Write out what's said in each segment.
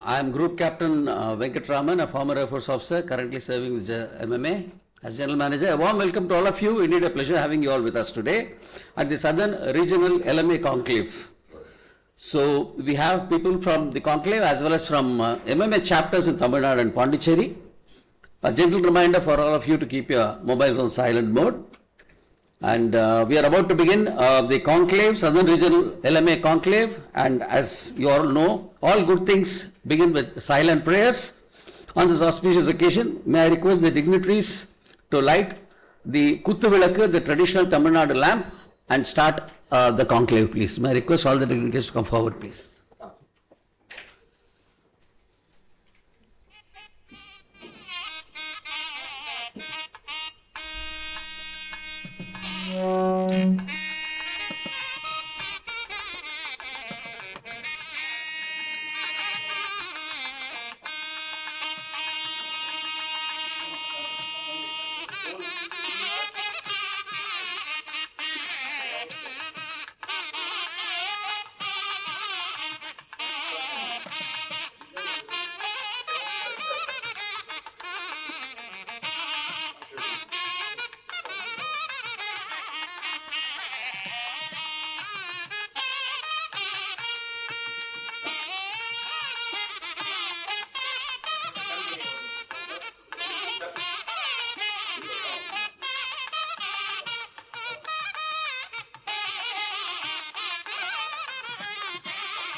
I am Group Captain Venkatraman, a former Air Force officer, currently serving with MMA as General Manager. A warm welcome to all of you. Indeed, a pleasure having you all with us today at the Southern Regional LMA Conclave. So, we have people from the conclave as well as from MMA chapters in Tamil Nadu and Pondicherry. A gentle reminder for all of you to keep your mobiles on silent mode. And we are about to begin the conclave, Southern Regional LMA conclave, and as you all know, all good things begin with silent prayers. On this auspicious occasion, may I request the dignitaries to light the Kuttu Vilakku, the traditional Tamil Nadu lamp, and start the conclave, please. May I request all the dignitaries to come forward, please.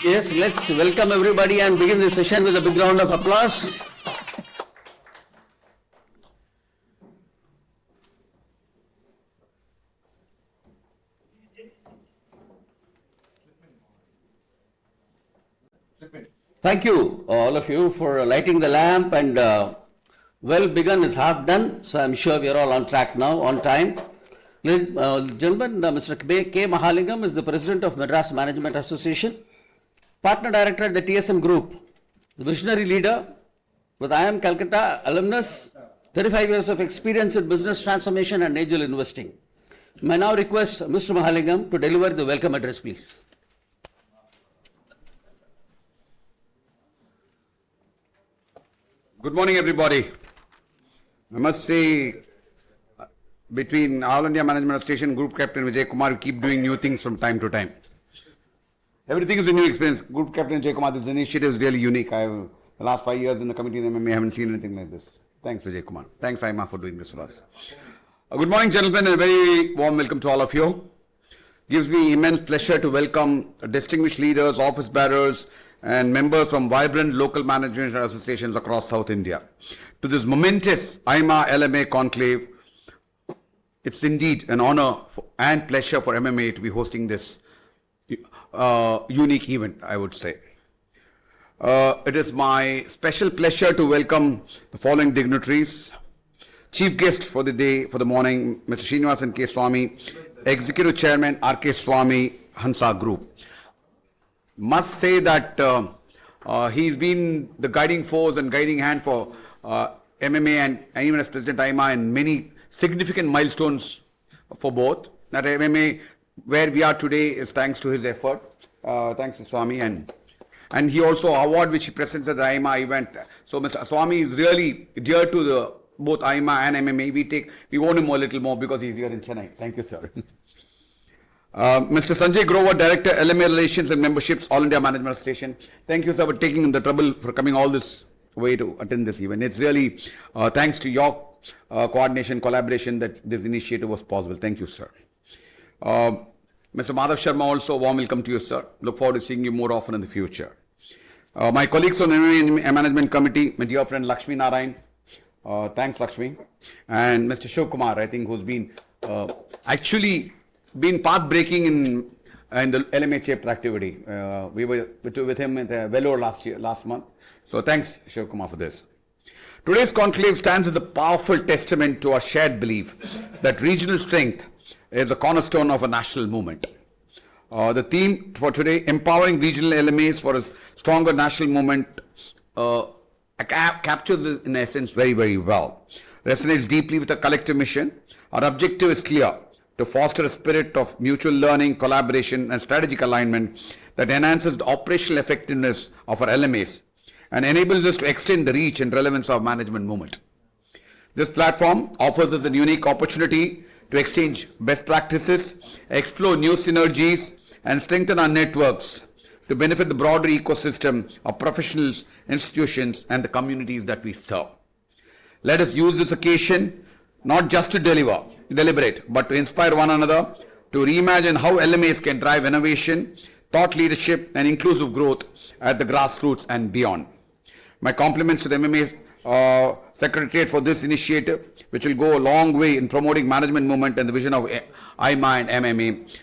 Yes, let's welcome everybody and begin the session with a big round of applause. Thank you, all of you, for lighting the lamp, and well begun is half done, so I'm sure we are all on track now, on time. Gentlemen, Mr. K. Mahalingam is the President of Madras Management Association, Partner Director at the TSM Group, the visionary leader with IIM Calcutta alumnus, 35 years of experience in business transformation and angel investing. May I now request Mr. Mahalingam to deliver the welcome address, please. Good morning, everybody. I must say, between All India Management Association Group Captain Vijay Kumar, we keep doing new things from time to time. Everything is a new experience. Group Captain Vijay Kumar, this initiative is really unique. The last 5 years in the committee in MMA, I haven't seen anything like this. Thanks, Vijay Kumar. Thanks, IMA, for doing this for us. Good morning, gentlemen, and a very warm welcome to all of you. Gives me immense pleasure to welcome distinguished leaders, office bearers, and members from vibrant local management associations across South India to this momentous IMA LMA conclave. It's indeed an honor and pleasure for MMA to be hosting this unique event, I would say. It is my special pleasure to welcome the following dignitaries. Chief guest for the day, for the morning, Mr. Srinivasan K. Swami, Executive Chairman R.K. Swami, Hansa Group. Must say that he's been the guiding force and guiding hand for MMA and even as President IMA in many significant milestones for both. That MMA, where we are today, is thanks to his effort. Thanks to Swami, and he also award which he presents at the IMA event. So Mr. Swami is really dear to the both IMA and MMA. We own him a little more because he's here in Chennai. Thank you, sir. Mr. Sanjay Grover, Director, LMA Relations and Memberships, All India Management Association. Thank you, sir, for taking the trouble for coming all this way to attend this event. It's really thanks to your coordination, collaboration that this initiative was possible. Thank you, sir. Mr. Madhav Sharma, also a warm welcome to you, sir. Look forward to seeing you more often in the future. My colleagues on the MMA Management Committee, my dear friend Lakshmi Narayan. Thanks, Lakshmi. And Mr. Shiv Kumar, I think, who's been actually been path-breaking in the LMA chapter activity. We were with him at Vellore last month. So thanks, Shiv Kumar, for this. Today's conclave stands as a powerful testament to our shared belief that regional strength is a cornerstone of a national movement. The theme for today, empowering regional LMAs for a stronger national movement, captures it in essence very, very well. Resonates deeply with a collective mission. Our objective is clear: to foster a spirit of mutual learning, collaboration, and strategic alignment that enhances the operational effectiveness of our LMAs and enables us to extend the reach and relevance of management movement. This platform offers us a unique opportunity to exchange best practices, explore new synergies, and strengthen our networks to benefit the broader ecosystem of professionals, institutions, and the communities that we serve. Let us use this occasion not just to deliberate, but to inspire one another to reimagine how LMAs can drive innovation, thought leadership, and inclusive growth at the grassroots and beyond. My compliments to the MMA Secretariat for this initiative, which will go a long way in promoting management movement and the vision of IMA and MMA.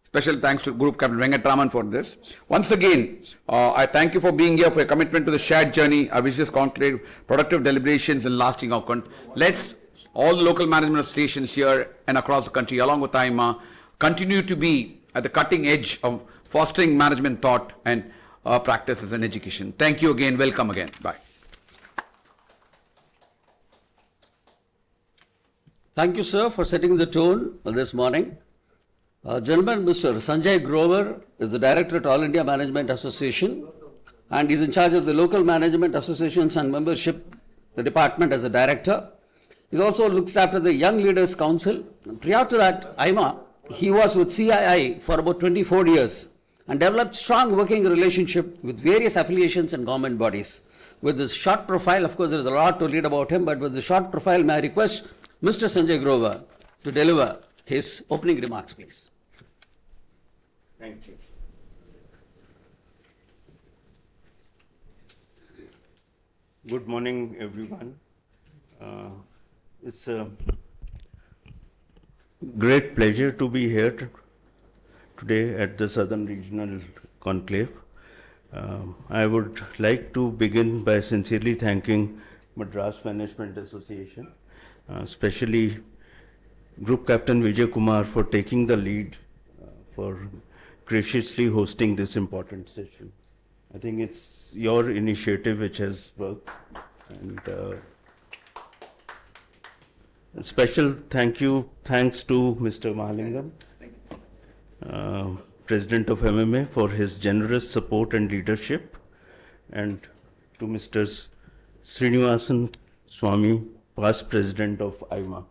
Special thanks to Group Captain Venkatraman for this. Once again, I thank you for being here, for your commitment to the shared journey. I wish this conclave productive deliberations and lasting outcome. Let's, all the local management associations here and across the country, along with IMA, continue to be at the cutting edge of fostering management thought and practices and education. Thank you again. Welcome again. Bye. Thank you, sir, for setting the tone this morning. Gentleman, Mr. Sanjay Grover is the Director at All India Management Association and is in charge of the local management associations and membership, the department as a director. He also looks after the Young Leaders Council. Prior to that, IMA, he was with CII for about 24 years and developed strong working relationship with various affiliations and government bodies. With this short profile, of course, there is a lot to read about him, but with the short profile, may I request Mr. Sanjay Grover to deliver his opening remarks, please. Thank you. Good morning, everyone. It's a great pleasure to be here today at the Southern Regional Conclave. I would like to begin by sincerely thanking Madras Management Association, especially Group Captain Vijay Kumar for taking the lead for graciously hosting this important session. I think it's your initiative which has worked, and a special thanks to Mr. Mahalingam, President of MMA, for his generous support and leadership, and to Mr. Srinivasan Swamy, past President of IMA,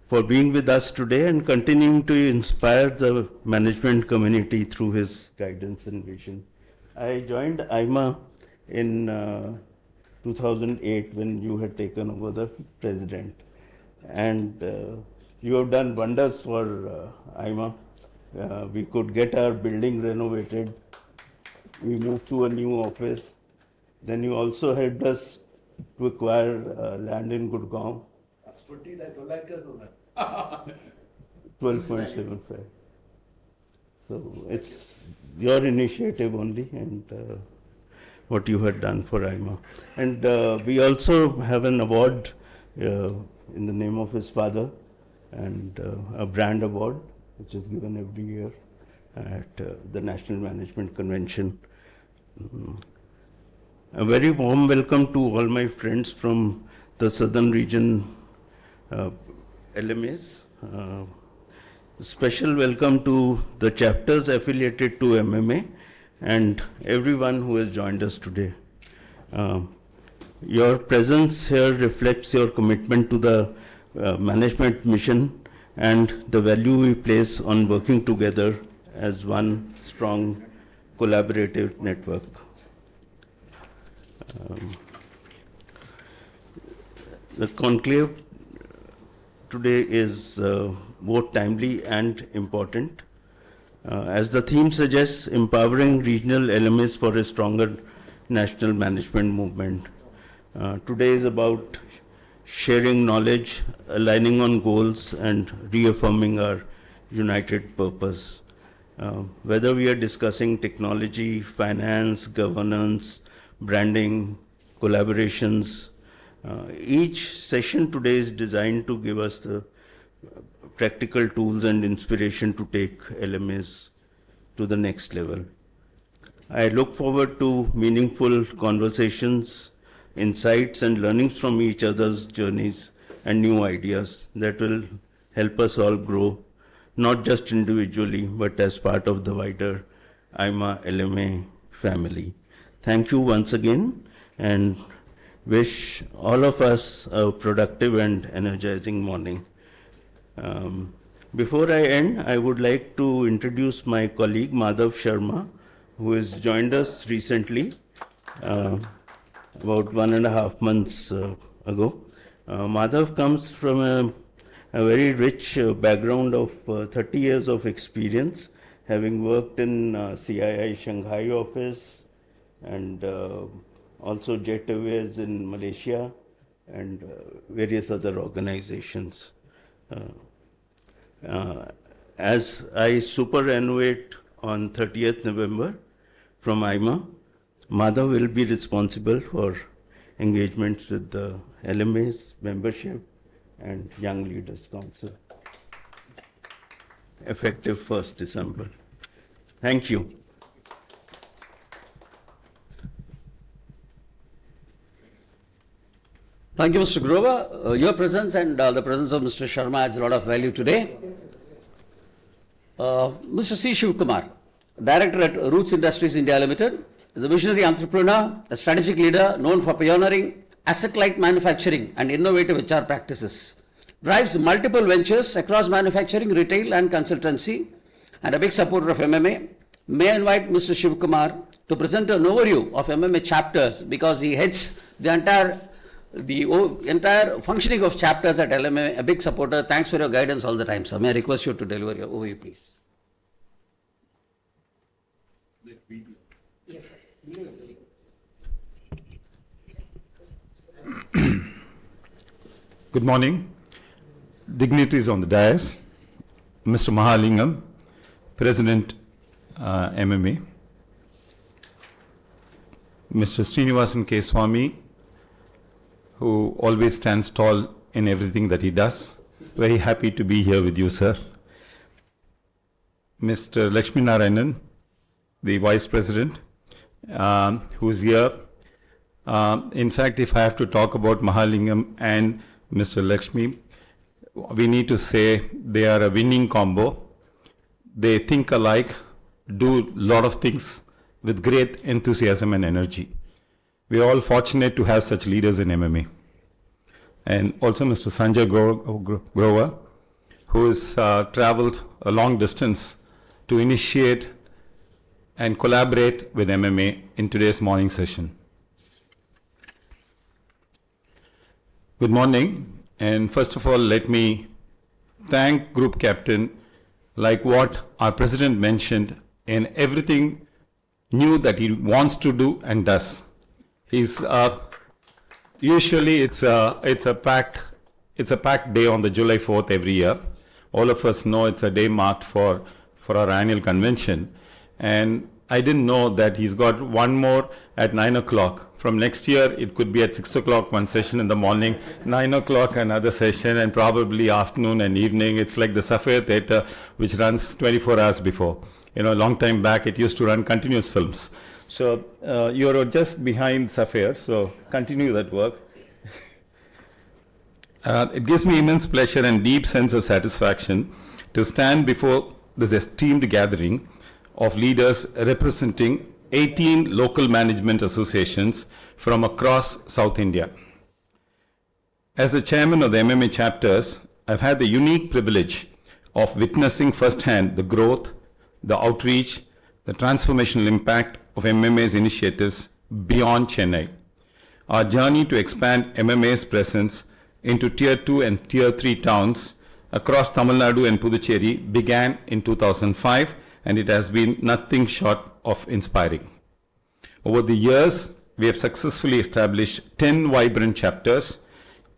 for being with us today and continuing to inspire the management community through his guidance and vision. I joined IMA in 2008 when you had taken over the president, and you have done wonders for IMA. We could get our building renovated. We moved to a new office. Then you also helped us to acquire land in Gurgaon. 12.75. So it's your initiative only, and what you had done for IMA. And we also have an award in the name of his father, and a brand award which is given every year at the National Management Convention. A very warm welcome to all my friends from the Southern Region LMAs. Special welcome to the chapters affiliated to MMA and everyone who has joined us today. Your presence here reflects your commitment to the management mission and the value we place on working together as one strong collaborative network. The conclave today is both timely and important. As the theme suggests, empowering regional LMAs for a stronger national management movement. Today is about sharing knowledge, aligning on goals, and reaffirming our united purpose. Whether we are discussing technology, finance, governance, branding, collaborations, each session today is designed to give us the practical tools and inspiration to take LMAs to the next level. I look forward to meaningful conversations, insights, and learnings from each other's journeys and new ideas that will help us all grow, not just individually, but as part of the wider IMA LMA family. Thank you once again, and wish all of us a productive and energizing morning. Before I end, I would like to introduce my colleague Madhav Sharma, who has joined us recently, about 1.5 months ago. Madhav comes from a very rich background of 30 years of experience, having worked in CII Shanghai office and also Jet Airways in Malaysia and various other organizations. As I superannuate on 30th November from IMA, Madhav will be responsible for engagements with the LMAs, membership, and Young Leaders Council, effective 1st December. Thank you. Thank you, Mr. Grover. Your presence and the presence of Mr. Sharma adds a lot of value today. Mr. C. Shivkumar, Director at Roots Industries India Limited, is a visionary entrepreneur, a strategic leader known for pioneering asset-light manufacturing and innovative HR practices. Drives multiple ventures across manufacturing, retail and consultancy, and a big supporter of MMA. May I invite Mr. Shivkumar to present an overview of MMA chapters, because he heads the entire functioning of chapters at LMA, a big supporter. Thanks for your guidance all the time, sir. May I request you to deliver your overview, please. Yes, sir. Good morning, dignitaries on the dais, Mr. Mahalingam, President MMA, Mr. Srinivasan K. Swami, who always stands tall in everything that he does. Very happy to be here with you, sir. Mr. Lakshmi Narayanan, the Vice President, who's here. In fact, if I have to talk about Mahalingam and Mr. Lakshmi, we need to say they are a winning combo. They think alike, do a lot of things with great enthusiasm and energy. We are all fortunate to have such leaders in MMA. And also Mr. Sanjay Grover, who has traveled a long distance to initiate and collaborate with MMA in today's morning session. Good morning, and first of all, let me thank Group Captain, like what our President mentioned, in everything new that he wants to do and does. He's usually it's a packed day on the July 4th every year. All of us know it's a day marked for our annual convention, and I didn't know that he's got one more at 9 o'clock. From next year, it could be at 6 o'clock, one session in the morning, 9 o'clock, another session, and probably afternoon and evening. It's like the Sapphire Theatre, which runs 24 hours before. You know, a long time back, it used to run continuous films. So you're just behind Sapphire, so continue that work. It gives me immense pleasure and deep sense of satisfaction to stand before this esteemed gathering of leaders representing 18 local management associations from across South India. As the chairman of the MMA chapters, I've had the unique privilege of witnessing firsthand the growth, the outreach, the transformational impact of MMA's initiatives beyond Chennai. Our journey to expand MMA's presence into Tier 2 and Tier 3 towns across Tamil Nadu and Puducherry began in 2005, and it has been nothing short of inspiring. Over the years, we have successfully established 10 vibrant chapters.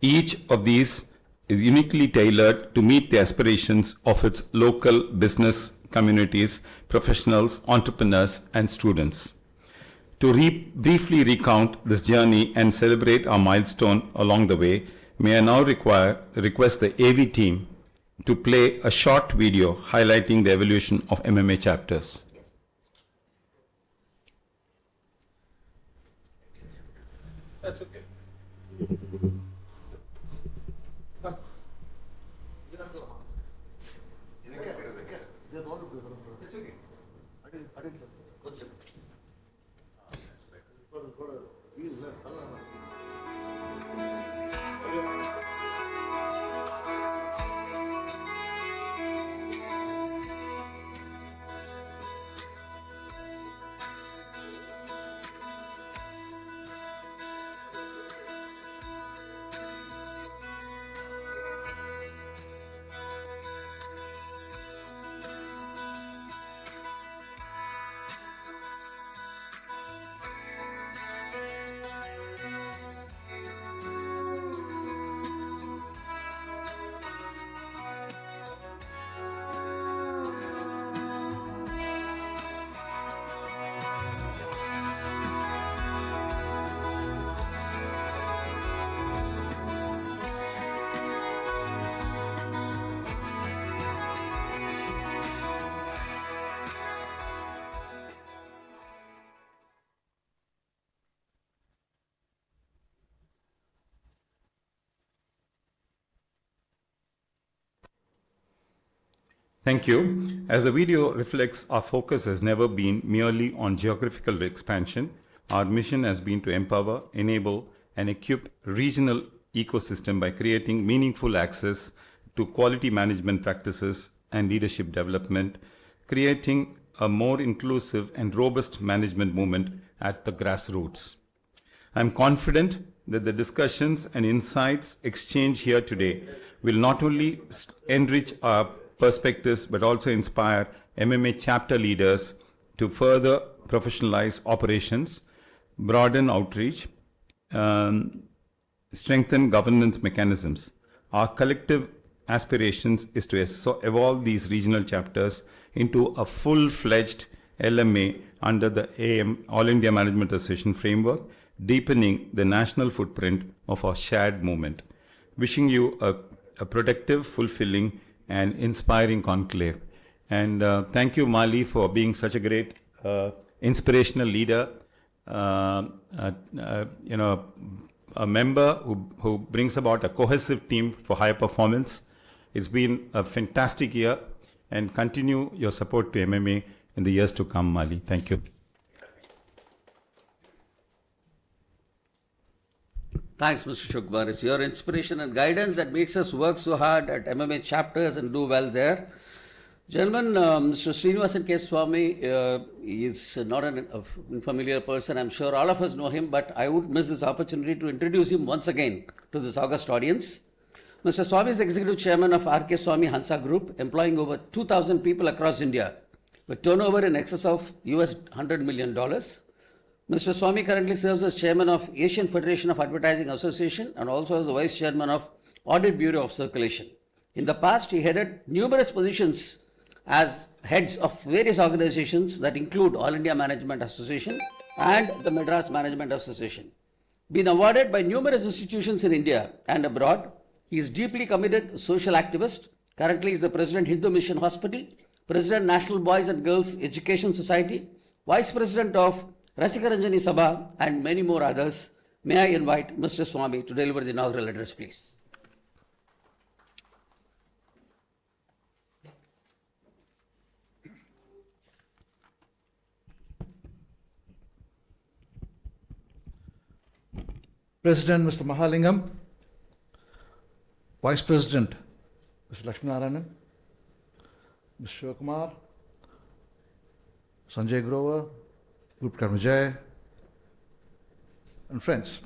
Each of these is uniquely tailored to meet the aspirations of its local business communities, professionals, entrepreneurs, and students. To briefly recount this journey and celebrate our milestone along the way, may I now request the AV team to play a short video highlighting the evolution of MMA chapters. That's okay. It's okay. Thank you. As the video reflects, our focus has never been merely on geographical expansion. Our mission has been to empower, enable, and equip regional ecosystem by creating meaningful access to quality management practices and leadership development, creating a more inclusive and robust management movement at the grassroots. I'm confident that the discussions and insights exchanged here today will not only enrich our perspectives but also inspire MMA chapter leaders to further professionalize operations, broaden outreach, strengthen governance mechanisms. Our collective aspirations is to evolve these regional chapters into a full-fledged LMA under the All India Management Association framework, deepening the national footprint of our shared movement. Wishing you a productive, fulfilling, and inspiring conclave. And thank you, Mali, for being such a great inspirational leader, a member who brings about a cohesive team for high performance. It's been a fantastic year, and continue your support to MMA in the years to come, Mali. Thank you. Thanks, Mr. Shukbar. It's your inspiration and guidance that makes us work so hard at MMA chapters and do well there. Gentlemen, Mr. Srinivasan K. Swami is not an unfamiliar person. I'm sure all of us know him, but I would miss this opportunity to introduce him once again to this august audience. Mr. Swami is the Executive Chairman of R.K. Swami Hansa Group, employing over 2,000 people across India, with turnover in excess of US $100 million. Mr. Swami currently serves as Chairman of Asian Federation of Advertising Association and also as the Vice Chairman of Audit Bureau of Circulation. In the past, he headed numerous positions as heads of various organizations that include All India Management Association and the Madras Management Association. Been awarded by numerous institutions in India and abroad, he is deeply committed social activist. Currently, he is the President Hindu Mission Hospital, President National Boys and Girls Education Society, Vice President of Rasikaranjani Sabha, and many more others. May I invite Mr. Swami to deliver the inaugural address, please. President Mr. Mahalingam, Vice President Mr. Lakshminarayanan, Mr. Shivakumar, Sanjay Grover, Group Karmajay, and friends.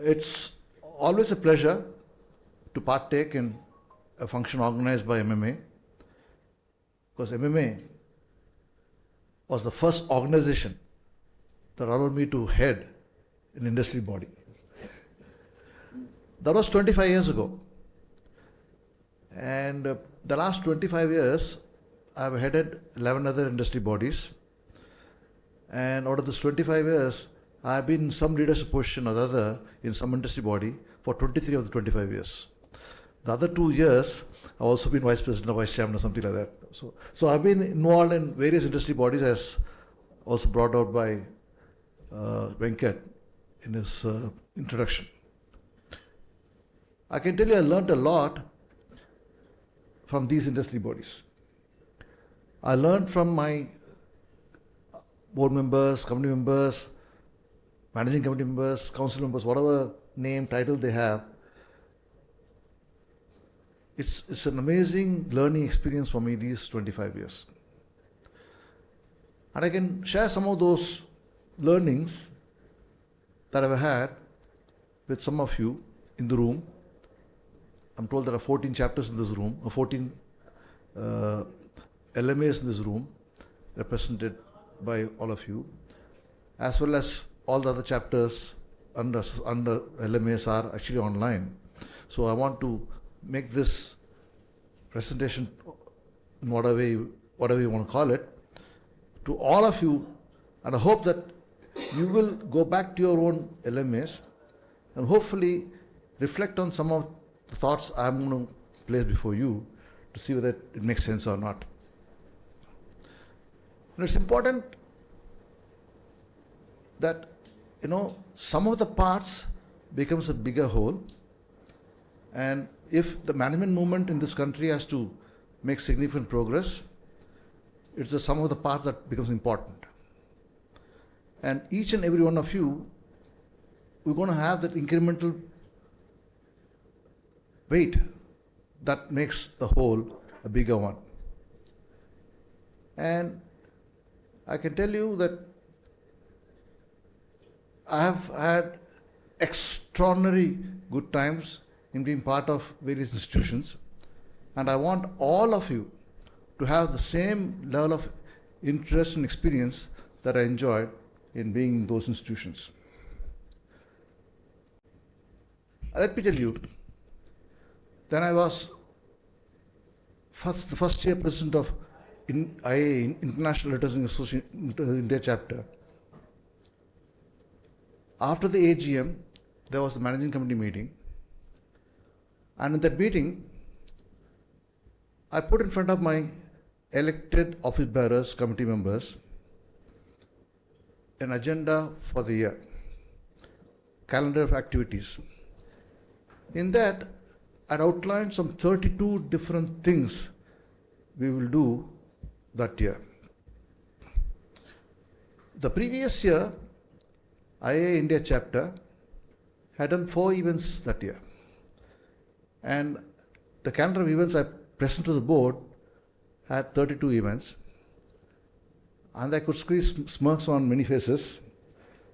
It's always a pleasure to partake in a function organized by MMA, because MMA was the first organization that allowed me to head an industry body. That was 25 years ago. And the last 25 years, I've headed 11 other industry bodies. And out of this 25 years, I've been in some leadership position or the other in some industry body for 23 of the 25 years. The other 2 years, I've also been vice president or vice chairman or something like that. So I've been involved in various industry bodies, as also brought out by Venkat in his introduction. I can tell you I learned a lot from these industry bodies. I learned from my board members, committee members, managing committee members, council members, whatever name, title they have. It's an amazing learning experience for me these 25 years. And I can share some of those learnings that I've had with some of you in the room. I'm told there are 14 chapters in this room, or 14 LMAs in this room, represented by all of you, as well as all the other chapters under LMAs are actually online. So I want to make this presentation, in whatever you want to call it, to all of you, and I hope that you will go back to your own LMAs and hopefully reflect on some of the thoughts I'm going to place before you to see whether it makes sense or not. And it's important that, some of the parts becomes a bigger whole, And if the management movement in this country has to make significant progress, it's the sum of the parts that becomes important. And each and every one of you, we're going to have that incremental weight that makes the whole a bigger one. And I can tell you that I have had extraordinary good times in being part of various institutions, and I want all of you to have the same level of interest and experience that I enjoyed in being in those institutions. Let me tell you, then I was the first year president of IA, International Letters Association India chapter. After the AGM, there was the managing committee meeting, and in that meeting, I put in front of my elected office bearers, committee members, an agenda for the year, calendar of activities. In that, I'd outlined some 32 different things we will do that year. The previous year, IA India chapter had done 4 events that year. And the calendar of events I presented to the board had 32 events. And I could squeeze smirks on many faces,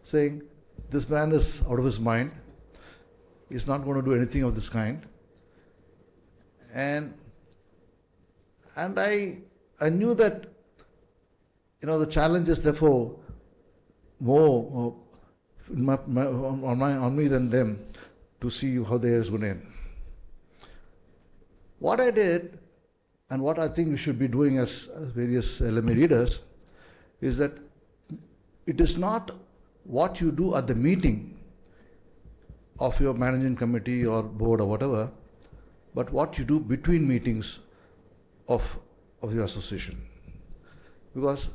saying, this man is out of his mind. He's not going to do anything of this kind. And I knew that, the challenge is therefore more on me than them to see how the year is going to end. What I did, and what I think we should be doing as various LMA leaders, is that it is not what you do at the meeting of your managing committee or board or whatever, but what you do between meetings of your association. Because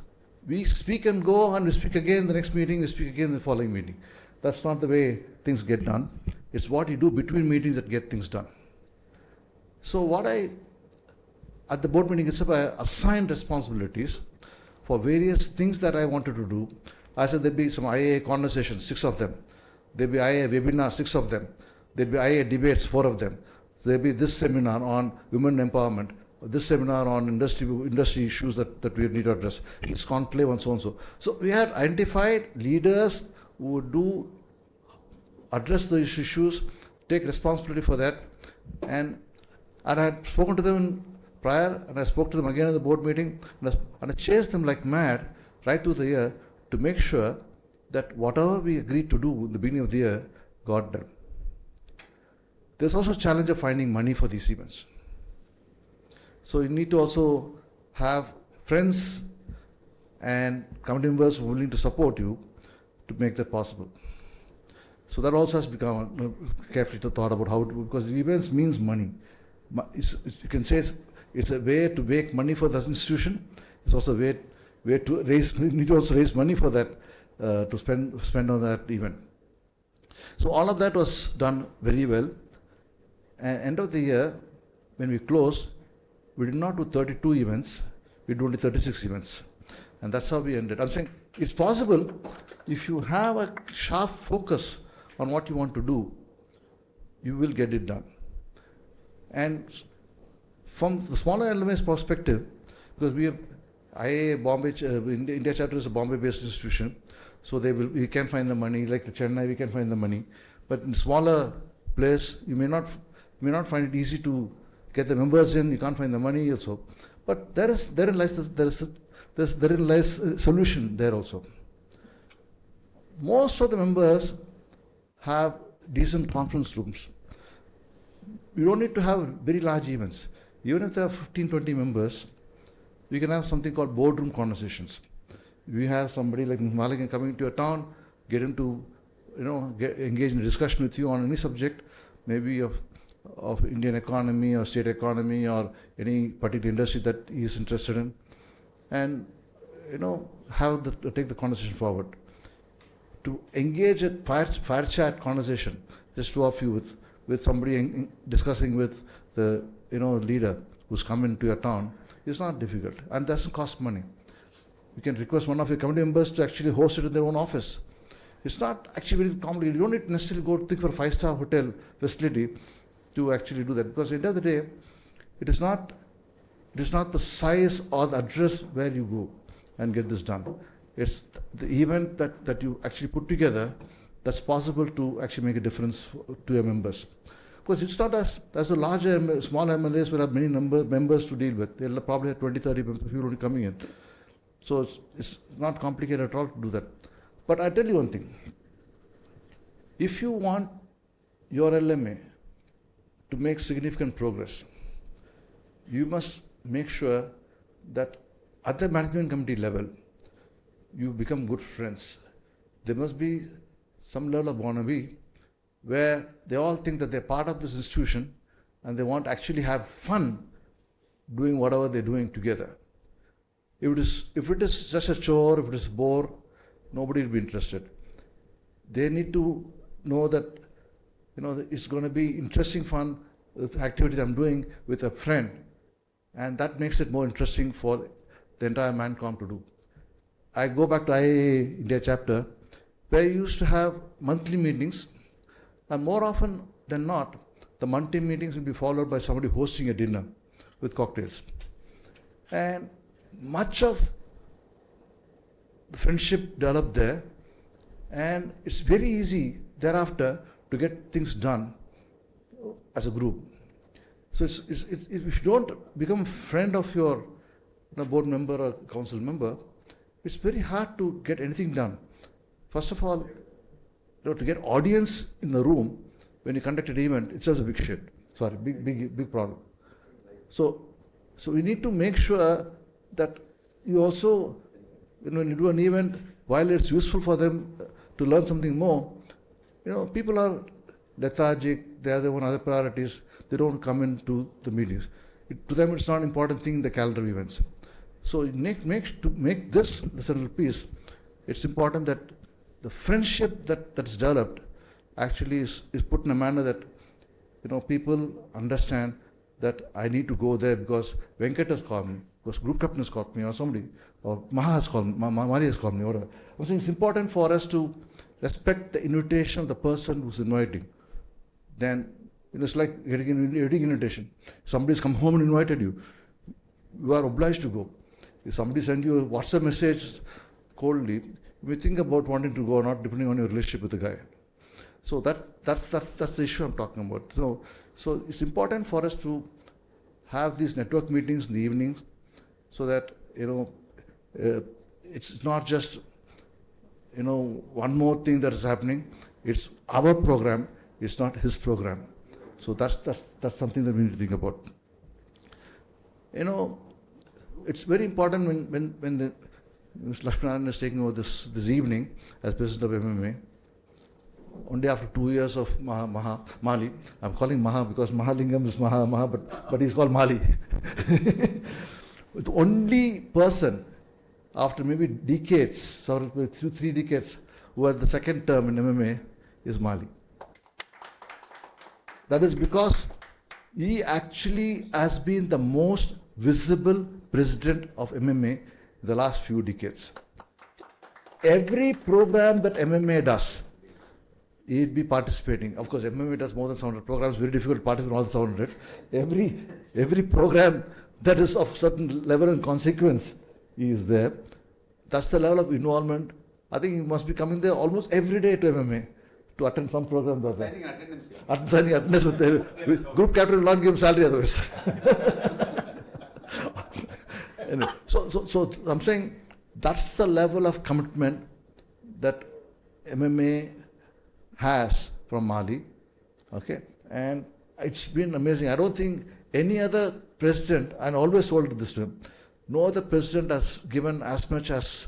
we speak and go, and we speak again the next meeting, we speak again the following meeting. That's not the way things get done. It's what you do between meetings that get things done. So at the board meeting itself, I assigned responsibilities for various things that I wanted to do. I said there'd be some IA conversations, 6 of them. There'd be IA webinars, 6 of them. There'd be IA debates, 4 of them. There'd be this seminar on women empowerment, this seminar on industry issues that we need to address, this conclave and so on and so. So we had identified leaders who would address those issues, take responsibility for that, and I had spoken to them prior, and I spoke to them again at the board meeting, and I chased them like mad right through the year to make sure that whatever we agreed to do in the beginning of the year got done. There's also a challenge of finding money for these events. So you need to also have friends and committee members who are willing to support you to make that possible. So that also has become carefully thought about how to, because the events means money. You can say it's a way to make money for the institution. It's also a way to need to also raise money for that, to spend on that event. So all of that was done very well. And end of the year, when we closed, we did not do 32 events, we did only 36 events. And that's how we ended. I'm saying it's possible if you have a sharp focus on what you want to do, you will get it done. And from the smaller LMA's perspective, because we have IA Bombay, India chapter is a Bombay-based institution, so we can find the money, like the Chennai, we can find the money. But in smaller place, you may not find it easy to get the members in. You can't find the money also. But therein lies a solution there also. Most of the members have decent conference rooms. You don't need to have very large events. Even if there are 15, 20 members, we can have something called boardroom conversations. We have somebody like Malikan coming to your town, get him to, engage in a discussion with you on any subject, maybe of Indian economy or state economy or any particular industry that he is interested in, and take the conversation forward. To engage a fire chat conversation, just 2 of you with somebody discussing with the leader who's come into your town is not difficult and doesn't cost money. You can request one of your committee members to actually host it in their own office. It's not actually very complicated. You don't need to necessarily go think for a 5-star hotel facility to actually do that, because at the end of the day, it is not the size or the address where you go and get this done. It's the event that you actually put together that's possible to actually make a difference to your members. Because it's not as a larger, small MLAs will have many members to deal with. They'll probably have 20, 30 people only coming in. So it's not complicated at all to do that. But I tell you one thing. If you want your LMA to make significant progress, you must make sure that at the management committee level, you become good friends. There must be some level of wannabe where they all think that they're part of this institution and they want to actually have fun doing whatever they're doing together. If it is just a chore, if it is a bore, nobody will be interested. They need to know that it's going to be interesting fun activity I'm doing with a friend, and that makes it more interesting for the entire ManCom to do. I go back to IAA India chapter, where you used to have monthly meetings, and more often than not, the monthly meetings will be followed by somebody hosting a dinner with cocktails. And much of the friendship developed there, and it's very easy thereafter to get things done as a group. So if you don't become a friend of your board member or council member, it's very hard to get anything done. First of all, to get audience in the room when you conduct an event, it's just a big shit. Sorry, big problem. So we need to make sure that you also, when you do an event, while it's useful for them to learn something more, people are lethargic, they have their own other priorities, they don't come into the meetings. To them, it's not an important thing in the calendar events. So to make this the central piece, it's important that the friendship that's developed actually is put in a manner that people understand that I need to go there because Venkat has called me, because group captain has called me, or somebody, or Maha has called me, Mali has called me, whatever. I'm saying it's important for us to respect the invitation of the person who's inviting. Then it's like getting an invitation. Somebody's come home and invited you. You are obliged to go. If somebody sends you a WhatsApp message coldly, you may think about wanting to go or not, depending on your relationship with the guy. So that's the issue I'm talking about. So it's important for us to have these network meetings in the evenings, so that it's not just one more thing that is happening. It's our program. It's not his program. So that's something that we need to think about. It's very important when Mr. Lakshman is taking over this evening as president of MMA. Only after 2 years of Mali, I'm calling Maha because Mahalingam is Maha, but he's called Mali. The only person after maybe decades, 3 decades, who had the second term in MMA is Mali. That is because he actually has been the most visible president of MMA in the last few decades. Every program that MMA does, he'd be participating. Of course, MMA does more than 700 programs, very difficult to participate in all 700. Every program that is of certain level and consequence, he is there. That's the level of involvement. I think he must be coming there almost every day to MMA to attend some program. Signing attendance. Signing attendance with group captain will not give him salary otherwise. Anyway, so I'm saying that's the level of commitment that MMA has from Mali, okay? And it's been amazing. I don't think any other president, and I always told this to him, no other president has given as much as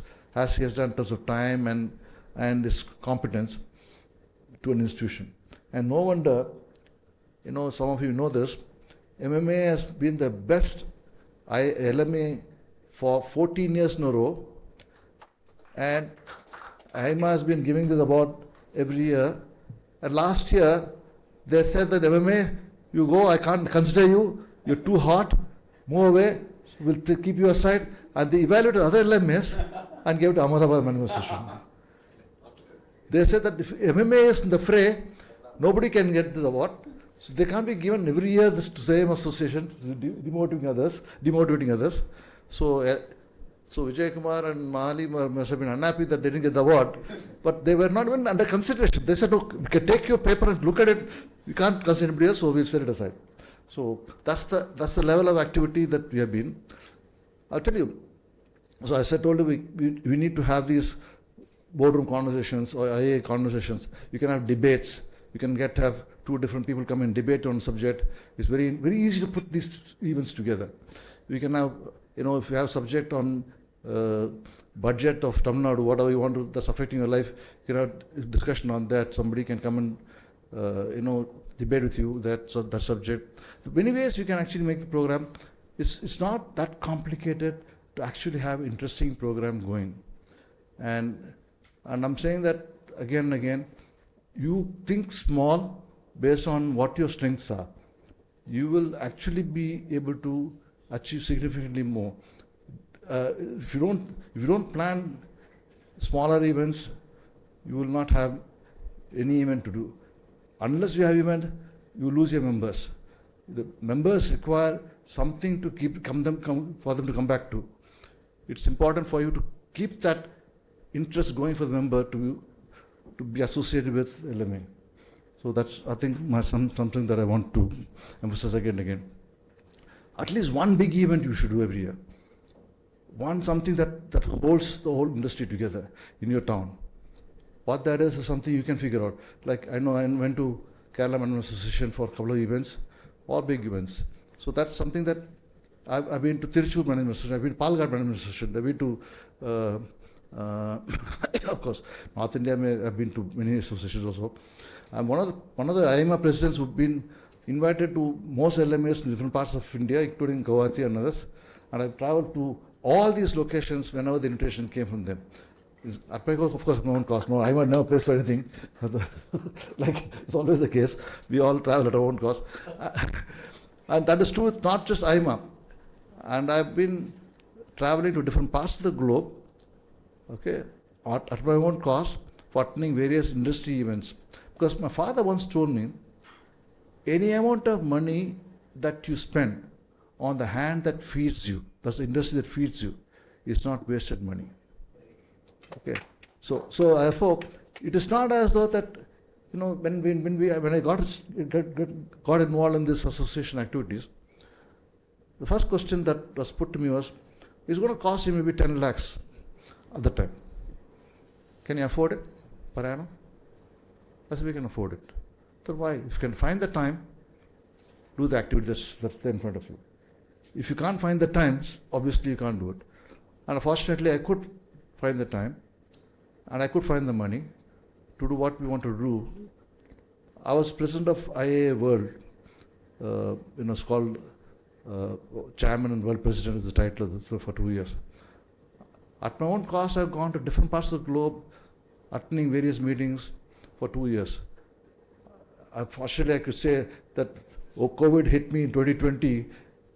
he has done in terms of time and his competence to an institution. And no wonder, some of you know this, MMA has been the best LMA for 14 years in a row, and IMA has been giving this award every year. And last year, They said that MMA, you go, I can't consider you, you're too hot, move away, we'll keep you aside. And they evaluated other LMAs and gave it to Ahmedabad Management Association. They said that if MMA is in the fray, nobody can get this award. So they can't be given every year this same association, demotivating others. So Vijay Kumar and Mahali must have been unhappy that they didn't get the award, but they were not even under consideration. They said, look, we can take your paper and look at it. We can't consider anybody else, so we'll set it aside. So that's the level of activity that we have been. I'll tell you. So as I told you, we need to have these boardroom conversations or IA conversations. You can have debates. You can have two different people come and debate on a subject. It's very easy to put these events together. We can have, if you have subject on budget of Tamil Nadu, whatever you want to, that's affecting your life, you can have a discussion on that. Somebody can come and, debate with you that subject. So many ways we can actually make the program. It's not that complicated to actually have interesting program going. And I'm saying that again and again, you think small based on what your strengths are. You will actually be able to achieve significantly more. If you don't plan smaller events, you will not have any event to do. Unless you have event, you lose your members. The members require something to for them to come back to. It's important for you to keep that interest going for the member to be associated with LMA. So that's, I think, something that I want to emphasize again and again. At least one big event you should do every year. Something that holds the whole industry together in your town. What that is something you can figure out. Like I know I went to Kerala Management Association for a couple of events, all big events. So that's something that I've been to Tiruchur Management Association, I've been to Palghat Management Association, I've been to, of course, North India, I've been to many associations also. I'm one of the IMA presidents who've been invited to most LMAs in different parts of India, including Guwahati and others. And I've traveled to all these locations whenever the invitation came from them. At my cost, of course, no one cost. No, I never paid for anything. Like it's always the case. We all travel at our own cost. And that is true with not just IMA. And I've been traveling to different parts of the globe, okay, at my own cost, for attending various industry events. Because my father once told me, any amount of money that you spend on the hand that feeds you, that's the industry that feeds you, is not wasted money. Okay, so therefore, it is not as though that, when I got involved in this association activities, the first question that was put to me was, it's going to cost you maybe 10 lakhs at the time. Can you afford it per annum? I said, we can afford it. So why? If you can find the time, do the activities that's there in front of you. If you can't find the times, obviously you can't do it. And unfortunately, I could find the time, and I could find the money to do what we want to do. I was president of IAA World, it's called chairman and world president is the title for 2 years. At my own cost, I've gone to different parts of the globe, attending various meetings for 2 years. Unfortunately, I could say that COVID hit me in 2020,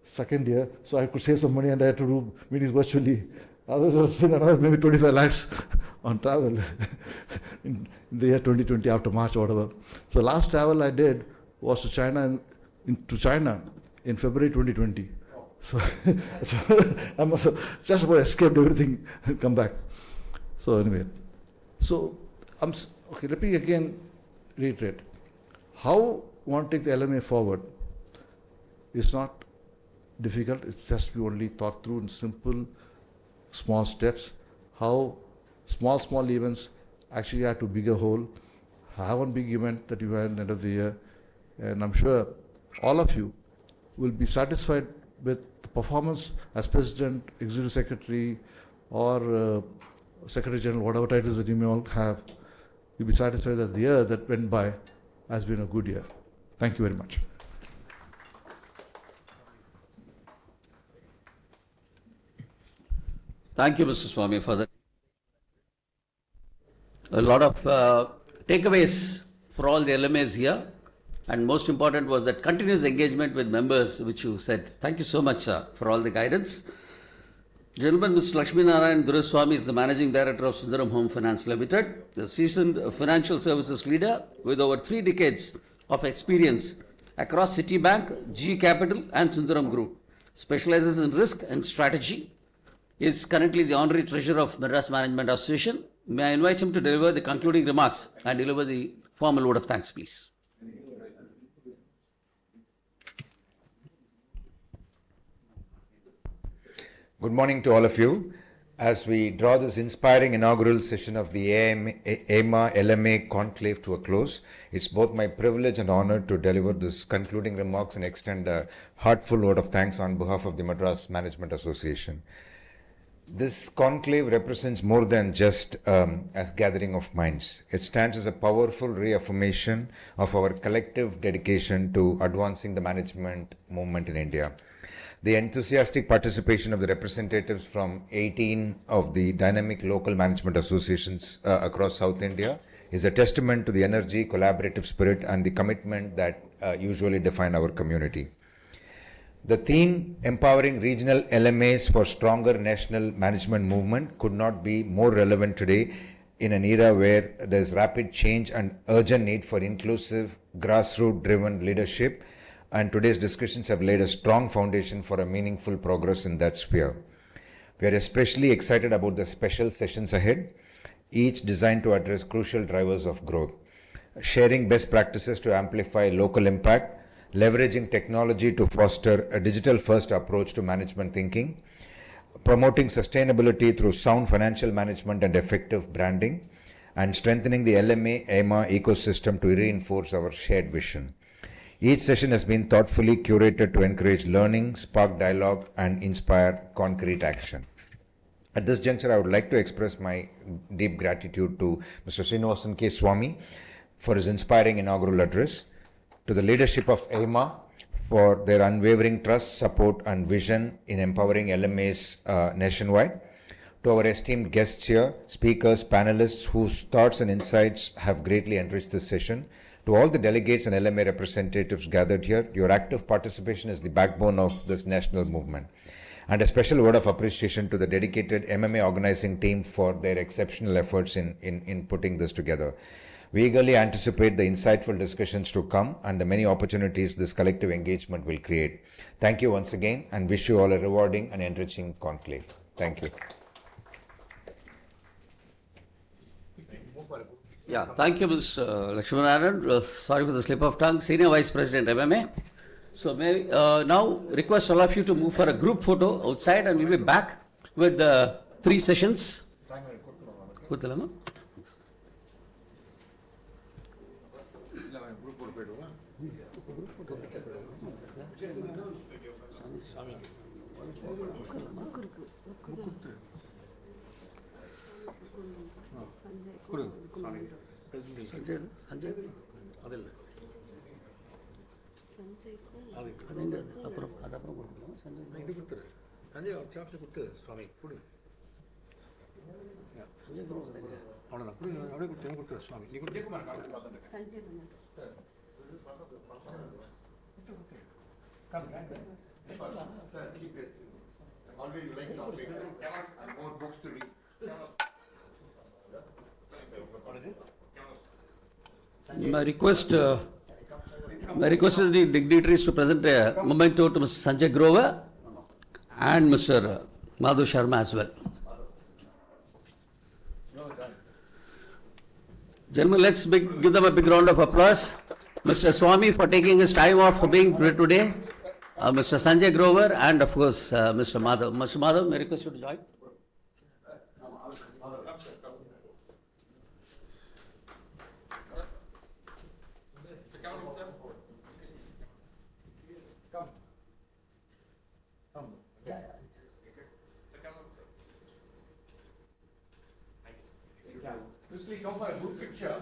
second year, so I could save some money and I had to do meetings virtually. Otherwise, I would spend another maybe 25 lakhs on travel in the year 2020 after March or whatever. So last travel I did was to China in February 2020. So I'm just about escaped everything and come back. So anyway, okay, let me again reiterate. How we want to take the LMA forward is not difficult. It's just we only thought through in simple, small steps. How small events actually add to bigger whole. Have one big event that you have at the end of the year, and I'm sure all of you will be satisfied with the performance as President, Executive Secretary, or Secretary General, whatever titles that you may all have. You'll be satisfied that the year that went by has been a good year. Thank you very much. Thank you, Mr. Swami, for that. A lot of takeaways for all the LMAs here. And most important was that continuous engagement with members, which you said. Thank you so much for all the guidance. Gentleman, Mr. Lakshmi Narayan Duraswamy is the Managing Director of Sundaram Home Finance Limited, a seasoned financial services leader with over 3 decades of experience across Citibank, GE Capital and Sundaram Group. Specializes in risk and strategy. Is currently the Honorary Treasurer of Madras Management Association. May I invite him to deliver the concluding remarks and deliver the formal vote of thanks, please. Good morning to all of you. As we draw this inspiring inaugural session of the AMA LMA conclave to a close, it's both my privilege and honor to deliver this concluding remarks and extend a heartfelt vote of thanks on behalf of the Madras Management Association. This conclave represents more than just a gathering of minds. It stands as a powerful reaffirmation of our collective dedication to advancing the management movement in India. The enthusiastic participation of the representatives from 18 of the dynamic local management associations across South India is a testament to the energy, collaborative spirit, and the commitment that usually define our community. The theme, empowering regional LMAs for stronger national management movement, could not be more relevant today in an era where there's rapid change and urgent need for inclusive, grassroots-driven leadership, and today's discussions have laid a strong foundation for a meaningful progress in that sphere. We are especially excited about the special sessions ahead, each designed to address crucial drivers of growth, sharing best practices to amplify local impact, leveraging technology to foster a digital-first approach to management thinking, promoting sustainability through sound financial management and effective branding, and strengthening the LMA-AMA ecosystem to reinforce our shared vision. Each session has been thoughtfully curated to encourage learning, spark dialogue, and inspire concrete action. At this juncture, I would like to express my deep gratitude to Mr. Srinivasan K. Swamy for his inspiring inaugural address, to the leadership of AMA for their unwavering trust, support, and vision in empowering LMAs nationwide, to our esteemed guests here, speakers, panelists whose thoughts and insights have greatly enriched this session, to all the delegates and LMA representatives gathered here. Your active participation is the backbone of this national movement. And a special word of appreciation to the dedicated MMA organizing team for their exceptional efforts in putting this together. We eagerly anticipate the insightful discussions to come and the many opportunities this collective engagement will create. Thank you once again and wish you all a rewarding and enriching conclave. Thank you. Yeah, thank you, Mr. Lakshmi Narayan. Sorry for the slip of tongue. Senior Vice President, MMA. So may now request all of you to move for a group photo outside, and we'll be back with the 3 sessions. Sanjay, My request is the dignitaries to present a memento to Mr. Sanjay Grover and Mr. Madhu Sharma as well. Gentlemen, let's give them a big round of applause. Mr. Swamy for taking his time off for being here today, Mr. Sanjay Grover, and of course Mr. Madhu. Mr. Madhu, may I request you to join? Quickly come for a group picture.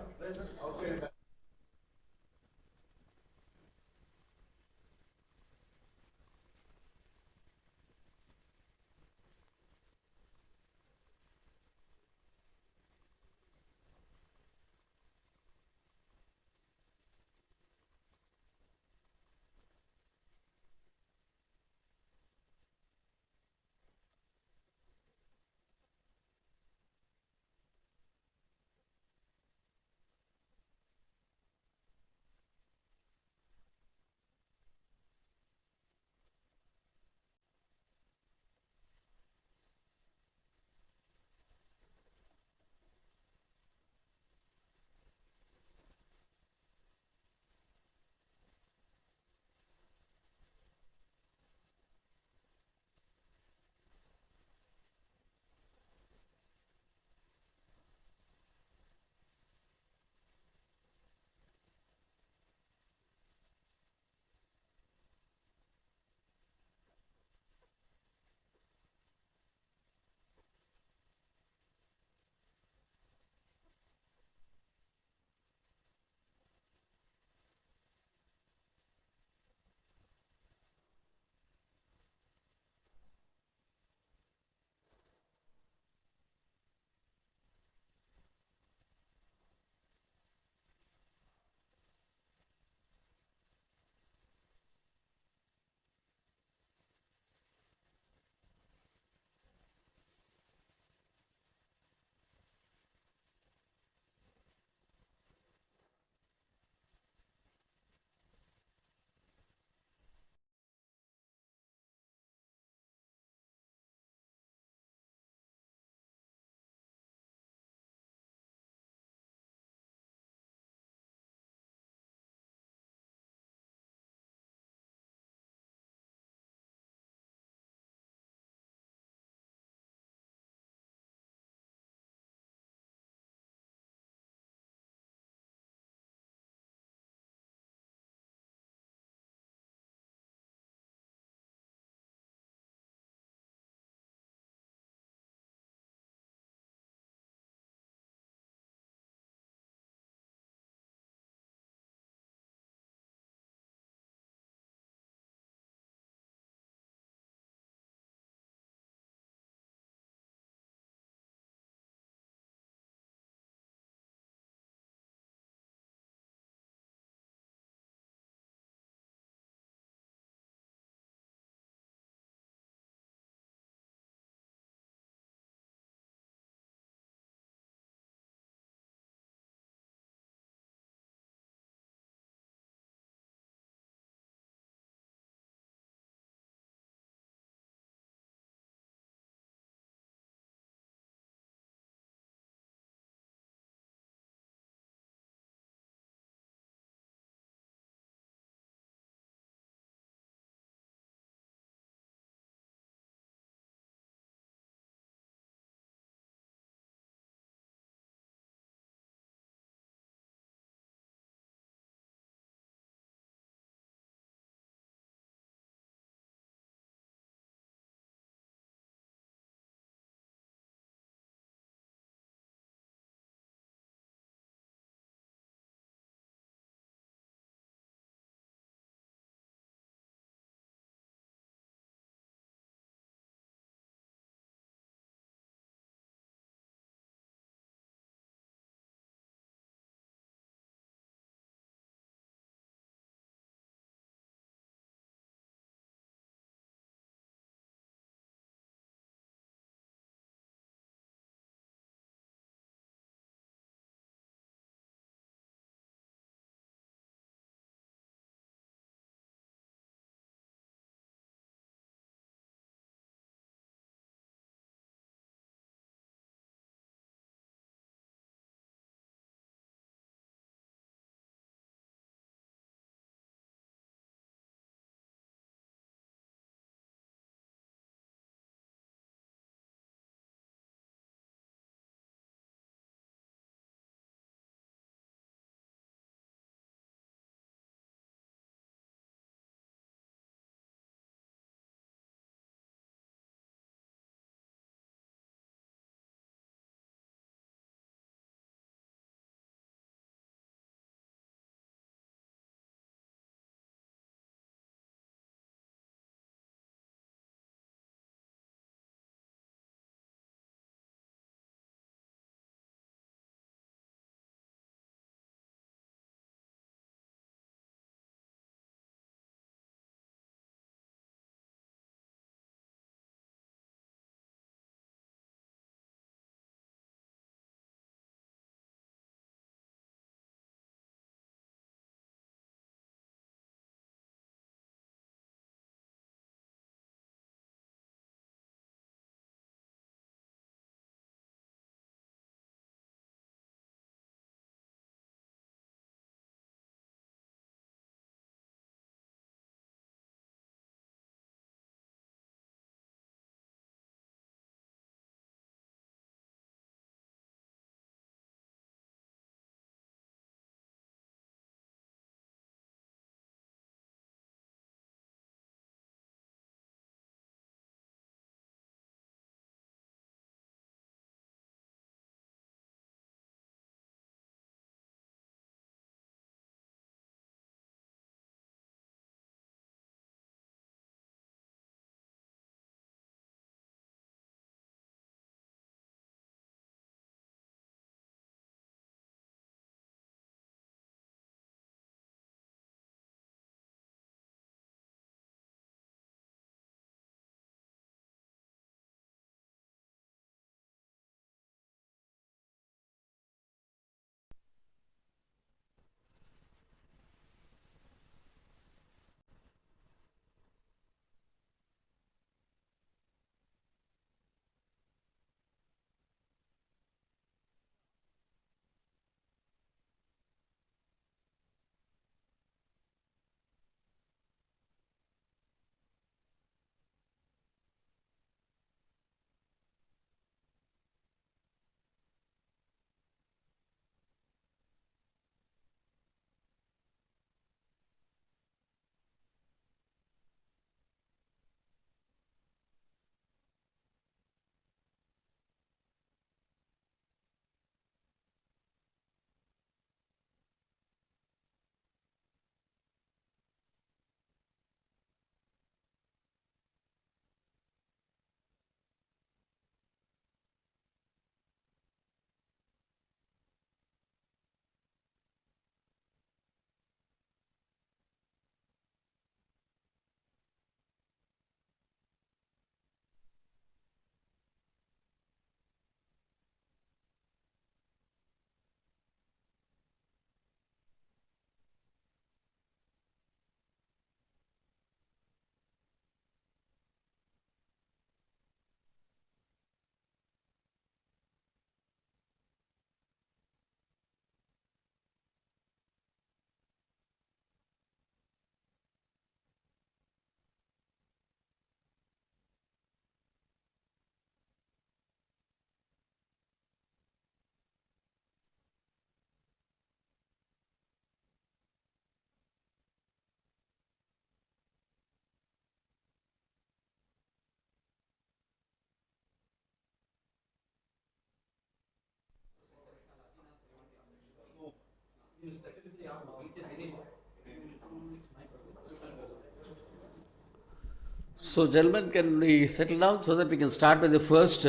So, gentlemen, can we settle down so that we can start with the first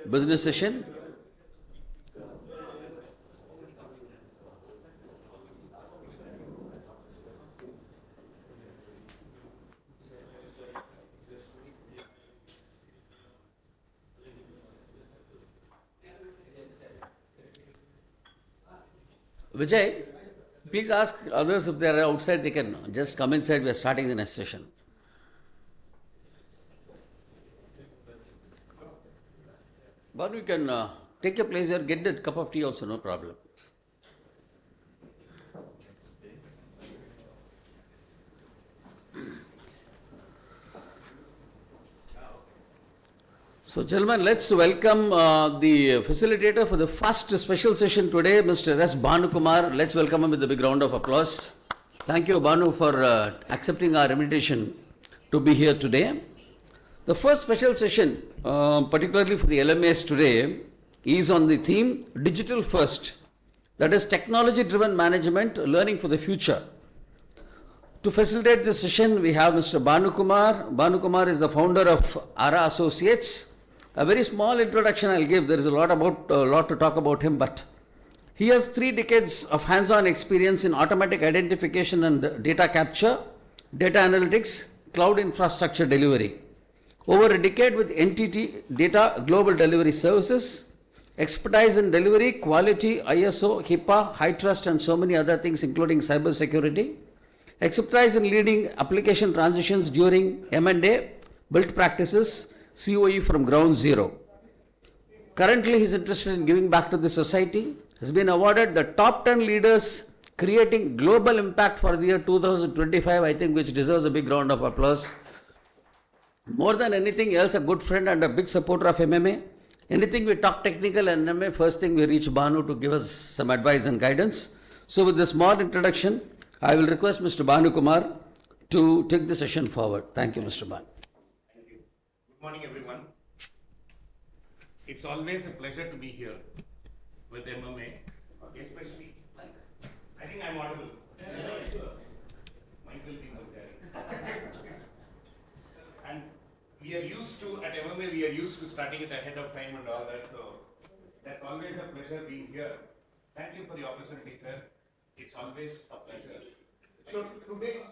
business session? Vijay, please ask others if they are outside, they can just come inside. We are starting the next session. But you can take your place here, get that cup of tea also, no problem. So, gentlemen, let's welcome the facilitator for the first special session today, Mr. S. Bhanukumar. Let's welcome him with a big round of applause. Thank you, Bhanu, for accepting our invitation to be here today. The first special session, particularly for the LMAs today, is on the theme Digital First, that is technology-driven management, learning for the future. To facilitate this session, we have Mr. Bhanukumar. Bhanukumar is the founder of ARA Associates. A very small introduction I'll give. There is a lot to talk about him, but he has 3 decades of hands-on experience in automatic identification and data capture, data analytics, cloud infrastructure delivery. Over a decade with NTT Data Global Delivery Services, expertise in delivery, quality, ISO, HIPAA, high trust, and so many other things, including cyber security. Expertise in leading application transitions during M&A, built practices, COE from ground zero. Currently, he is interested in giving back to the society. Has been awarded the top 10 leaders creating global impact for the year 2025, I think, which deserves a big round of applause. More than anything else, a good friend and a big supporter of MMA. Anything we talk technical and MMA, first thing we reach Bhanu to give us some advice and guidance. So with this small introduction, I will request Mr. Bhanukumar to take the session forward. Thank you, Mr. Bhan. Thank you. Good morning, everyone. It's always a pleasure to be here with MMA, especially. I think I'm audible. Michael and we are used to, at MMA, we are used to starting it ahead of time and all that. So that's always a pleasure being here. Thank you for the opportunity, sir. It's always a pleasure. So today,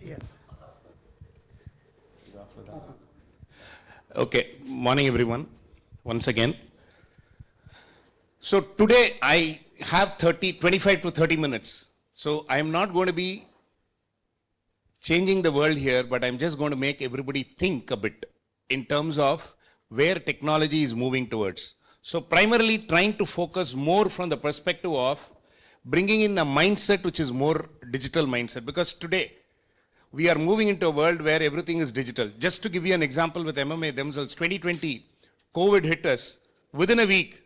yes. Okay, morning everyone, once again. So today I have 25 to 30 minutes. So I'm not going to be changing the world here, but I'm just going to make everybody think a bit in terms of where technology is moving towards. So primarily trying to focus more from the perspective of bringing in a mindset which is more digital mindset, because today we are moving into a world where everything is digital. Just to give you an example with MMA themselves, 2020, COVID hit us. Within a week,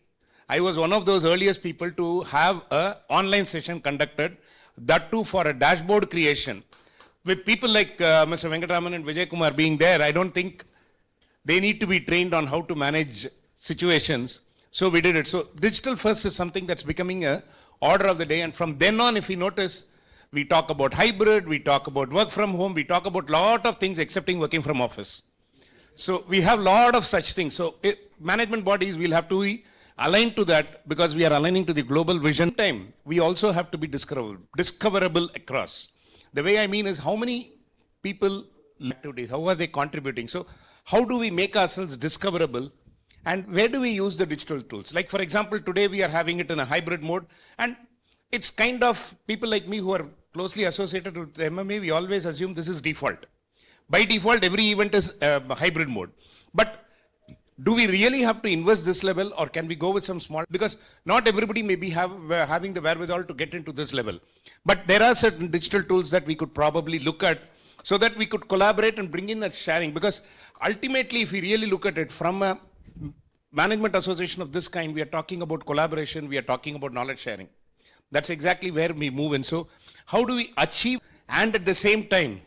I was one of those earliest people to have an online session conducted, that too for a dashboard creation. With people like Mr. Venkatraman and Vijay Kumar being there, I don't think they need to be trained on how to manage situations. So we did it. So digital first is something that's becoming a order of the day. And from then on, if you notice, we talk about hybrid, we talk about work from home, we talk about lot of things excepting working from office. So we have lot of such things. So management bodies will have to be aligned to that, because we are aligning to the global vision. Time, we also have to be discoverable across. The way I mean is how many people activities, how are they contributing? So how do we make ourselves discoverable, and where do we use the digital tools? Like for example, today we are having it in a hybrid mode, and it's kind of people like me who are closely associated with MMA, we always assume this is default. By default, every event is hybrid mode. But do we really have to invest this level, or can we go with some small, because not everybody may be having the wherewithal to get into this level. But there are certain digital tools that we could probably look at so that we could collaborate and bring in that sharing. Because ultimately, if we really look at it from a management association of this kind, we are talking about collaboration, we are talking about knowledge sharing. That's exactly where we move in. So how do we achieve and at the same time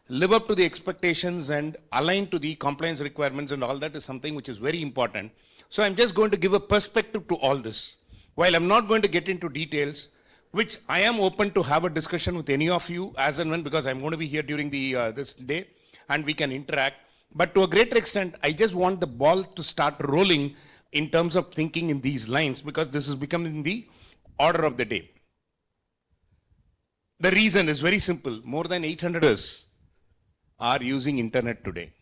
live up to the expectations and align to the compliance requirements and all that is something which is very important. So I'm just going to give a perspective to all this. While I'm not going to get into details, which I am open to have a discussion with any of you as and when, because I'm going to be here during the this day and we can interact. But to a greater extent, I just want the ball to start rolling in terms of thinking in these lines, because this is becoming the order of the day. The reason is very simple. More than 800 us are using internet today,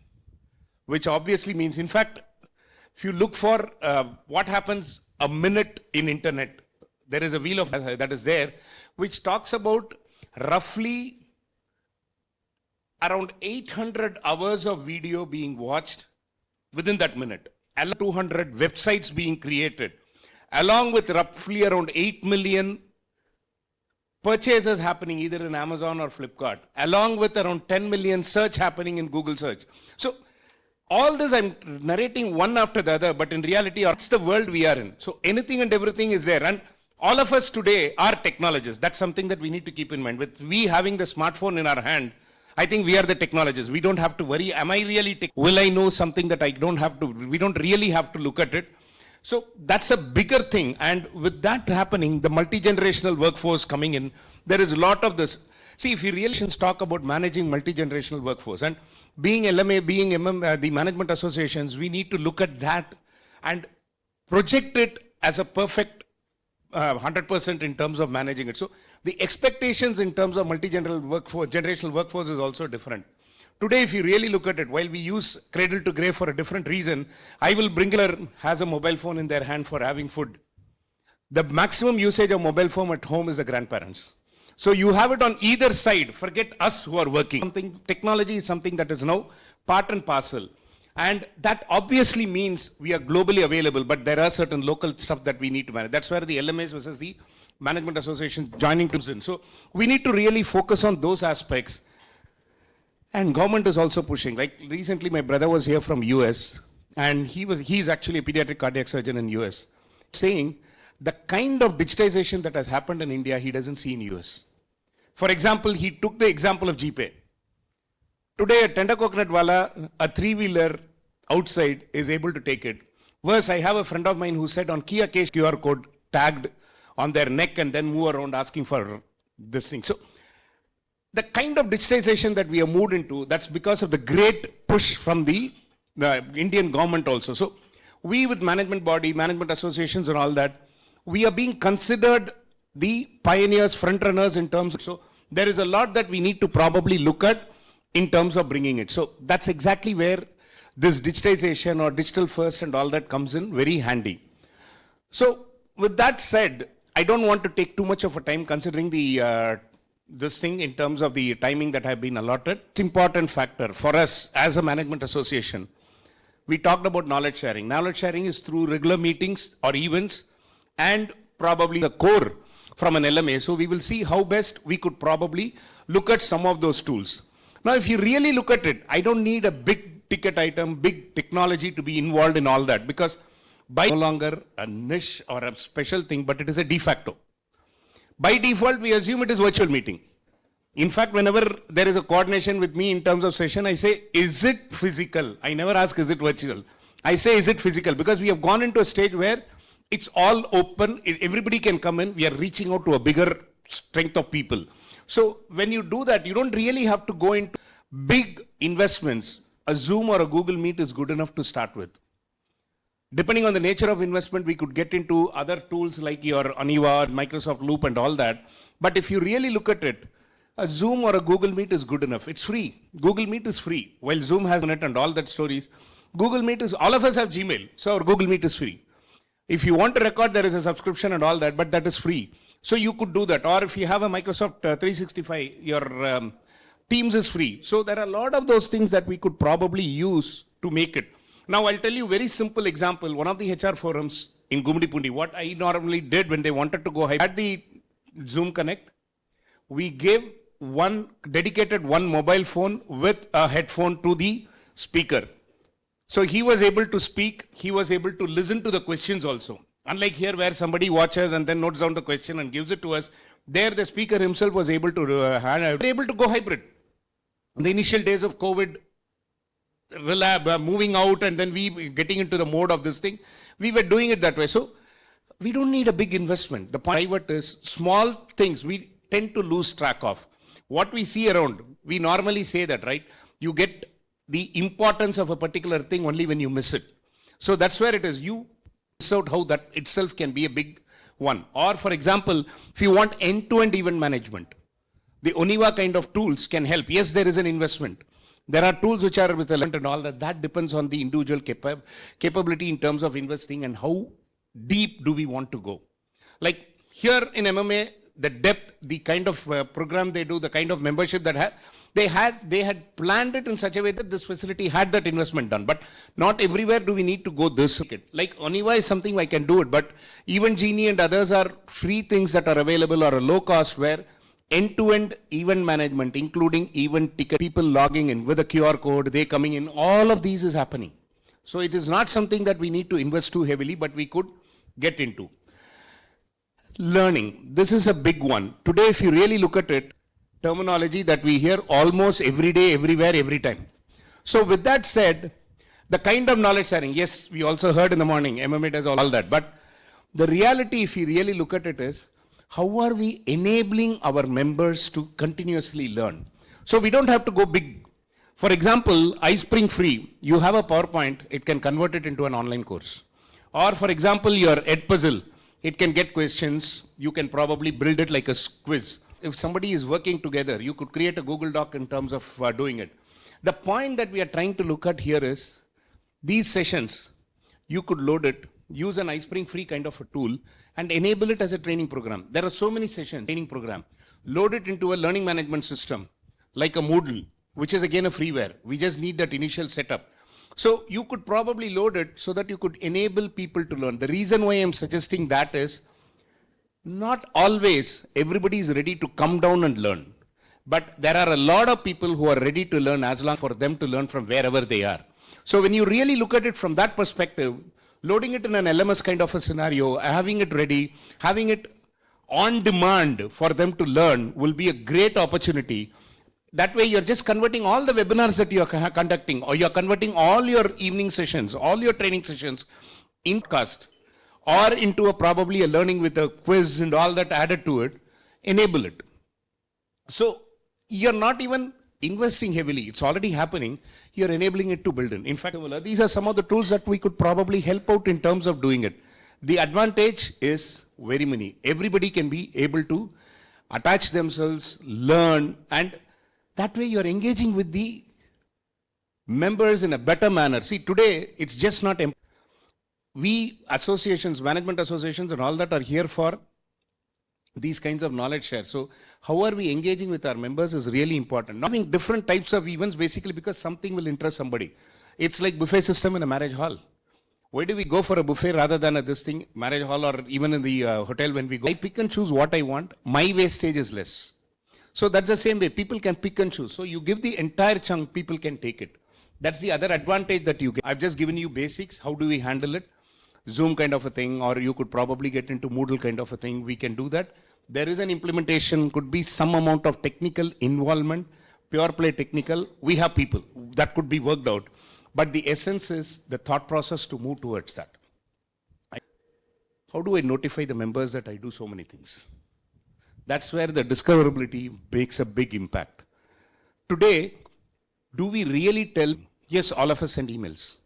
which obviously means, in fact, if you look for what happens a minute in internet, there is a wheel of that is there, which talks about roughly around 800 hours of video being watched within that minute, 200 websites being created, along with roughly around 8 million purchases happening either in Amazon or Flipkart, along with around 10 million search happening in Google search. So all this I'm narrating one after the other, but in reality, it's the world we are in. So anything and everything is there. And all of us today are technologists. That's something that we need to keep in mind. With we having the smartphone in our hand, I think we are the technologists. We don't have to worry. Am I really will I know something that I don't have to? We don't really have to look at it. So that's a bigger thing. And with that happening, the multi-generational workforce coming in, there is a lot of this. See, if you really talk about managing multi-generational workforce and being LMA, being the management associations, we need to look at that and project it as a perfect 100% in terms of managing it. So the expectations in terms of generational workforce is also different. Today, if you really look at it, while we use cradle to grave for a different reason, I will bring has a mobile phone in their hand for having food. The maximum usage of mobile phone at home is the grandparents. So you have it on either side. Forget us who are working. Technology is something that is now part and parcel. And that obviously means we are globally available, but there are certain local stuff that we need to manage. That's where the LMAs versus the Management Association joining comes in. So we need to really focus on those aspects. And government is also pushing. Like recently, my brother was here from US, and he's actually a pediatric cardiac surgeon in US, saying the kind of digitization that has happened in India, he doesn't see in US. For example, he took the example of GPay. Today, a tender coconut wala, a three-wheeler outside is able to take it. Worse, I have a friend of mine who said on Kia case QR code tagged on their neck and then move around asking for this thing. So the kind of digitization that we have moved into, that's because of the great push from the Indian government also. So we with management body, management associations and all that, we are being considered the pioneers, front runners in terms of, so there is a lot that we need to probably look at in terms of bringing it. So that's exactly where this digitization or digital first and all that comes in very handy. So with that said, I don't want to take too much of a time considering the this thing in terms of the timing that have been allotted. It's an important factor for us as a management association. We talked about knowledge sharing. Knowledge sharing is through regular meetings or events and probably the core from an LMA. So we will see how best we could probably look at some of those tools. Now, if you really look at it, I don't need a big ticket item, big technology to be involved in all that, because by no longer a niche or a special thing, but it is a de facto. By default, we assume it is virtual meeting. In fact, whenever there is a coordination with me in terms of session, I say, is it physical? I never ask, is it virtual? I say, is it physical? Because we have gone into a stage where it's all open, everybody can come in, we are reaching out to a bigger strength of people. So when you do that, you don't really have to go into big investments. A Zoom or a Google Meet is good enough to start with. Depending on the nature of investment, we could get into other tools like your Aniva, Microsoft Loop and all that. But if you really look at it, a Zoom or a Google Meet is good enough. It's free. Google Meet is free. While Zoom has it and all that stories, Google Meet is, all of us have Gmail. So our Google Meet is free. If you want to record, there is a subscription and all that, but that is free. So you could do that. Or if you have a Microsoft 365, your Teams is free. So there are a lot of those things that we could probably use to make it. Now I'll tell you a very simple example. One of the HR forums in Gumdipundi, what I normally did when they wanted to go high, at the Zoom Connect, we gave dedicated one mobile phone with a headphone to the speaker. So he was able to speak, he was able to listen to the questions also. Unlike here where somebody watches and then notes down the question and gives it to us, There the speaker himself was able to go hybrid. In the initial days of COVID, moving out and then we getting into the mode of this thing, we were doing it that way. So we don't need a big investment. The private is small things we tend to lose track of. What we see around, we normally say that, right? You get the importance of a particular thing only when you miss it. So that's where it is. You miss out how that itself can be a big one. Or for example, if you want end-to-end event management, the Oniva kind of tools can help. Yes, there is an investment. There are tools which are with the lent and all that. That depends on the individual capability in terms of investing and how deep do we want to go. Like here in MMA, the depth, the kind of program they do, the kind of membership that they had planned it in such a way that this facility had that investment done. But not everywhere do we need to go this. Like Oniva is something I can do it, but even Genie and others are free things that are available or a low cost where end-to-end event management, including event ticket, people logging in with a QR code, they coming in, all of these is happening. So it is not something that we need to invest too heavily, but we could get into. Learning, this is a big one. Today, if you really look at it, terminology that we hear almost every day, everywhere, every time. So with that said, the kind of knowledge sharing, yes, we also heard in the morning, MMA does all that, but the reality, if you really look at it, is how are we enabling our members to continuously learn? So we don't have to go big. For example, iSpring Free, you have a PowerPoint, it can convert it into an online course. Or for example, your Edpuzzle, it can get questions, you can probably build it like a quiz. If somebody is working together, you could create a Google Doc in terms of doing it. The point that we are trying to look at here is, these sessions, you could load it, use an iSpring Free kind of a tool and enable it as a training program. There are so many sessions, training program. Load it into a learning management system, like a Moodle, which is again a freeware. We just need that initial setup. So you could probably load it so that you could enable people to learn. The reason why I'm suggesting that is, not always everybody is ready to come down and learn. But there are a lot of people who are ready to learn as long for them to learn from wherever they are. So when you really look at it from that perspective, loading it in an LMS kind of a scenario, having it ready, having it on demand for them to learn will be a great opportunity. That way you're just converting all the webinars that you're conducting, or you're converting all your evening sessions, all your training sessions in cast, or into probably a learning with a quiz and all that added to it, enable it. So you're not even investing heavily. It's already happening. You're enabling it to build in. In fact, these are some of the tools that we could probably help out in terms of doing it. The advantage is very many. Everybody can be able to attach themselves, learn, and that way you're engaging with the members in a better manner. See, today, it's just not... We associations, management associations and all that are here for these kinds of knowledge share. So how are we engaging with our members is really important. Not having different types of events basically because something will interest somebody. It's like buffet system in a marriage hall. Why do we go for a buffet rather than a this thing, marriage hall, or even in the hotel when we go? I pick and choose what I want. My wastage is less. So that's the same way. People can pick and choose. So you give the entire chunk, people can take it. That's the other advantage that you get. I've just given you basics. How do we handle it? Zoom kind of a thing, or you could probably get into Moodle kind of a thing. We can do that. There is an implementation, could be some amount of technical involvement, pure play technical. We have people that could be worked out. But the essence is the thought process to move towards that. How do I notify the members that I do so many things? That's where the discoverability makes a big impact. Today, do we really tell? Yes, all of us send emails.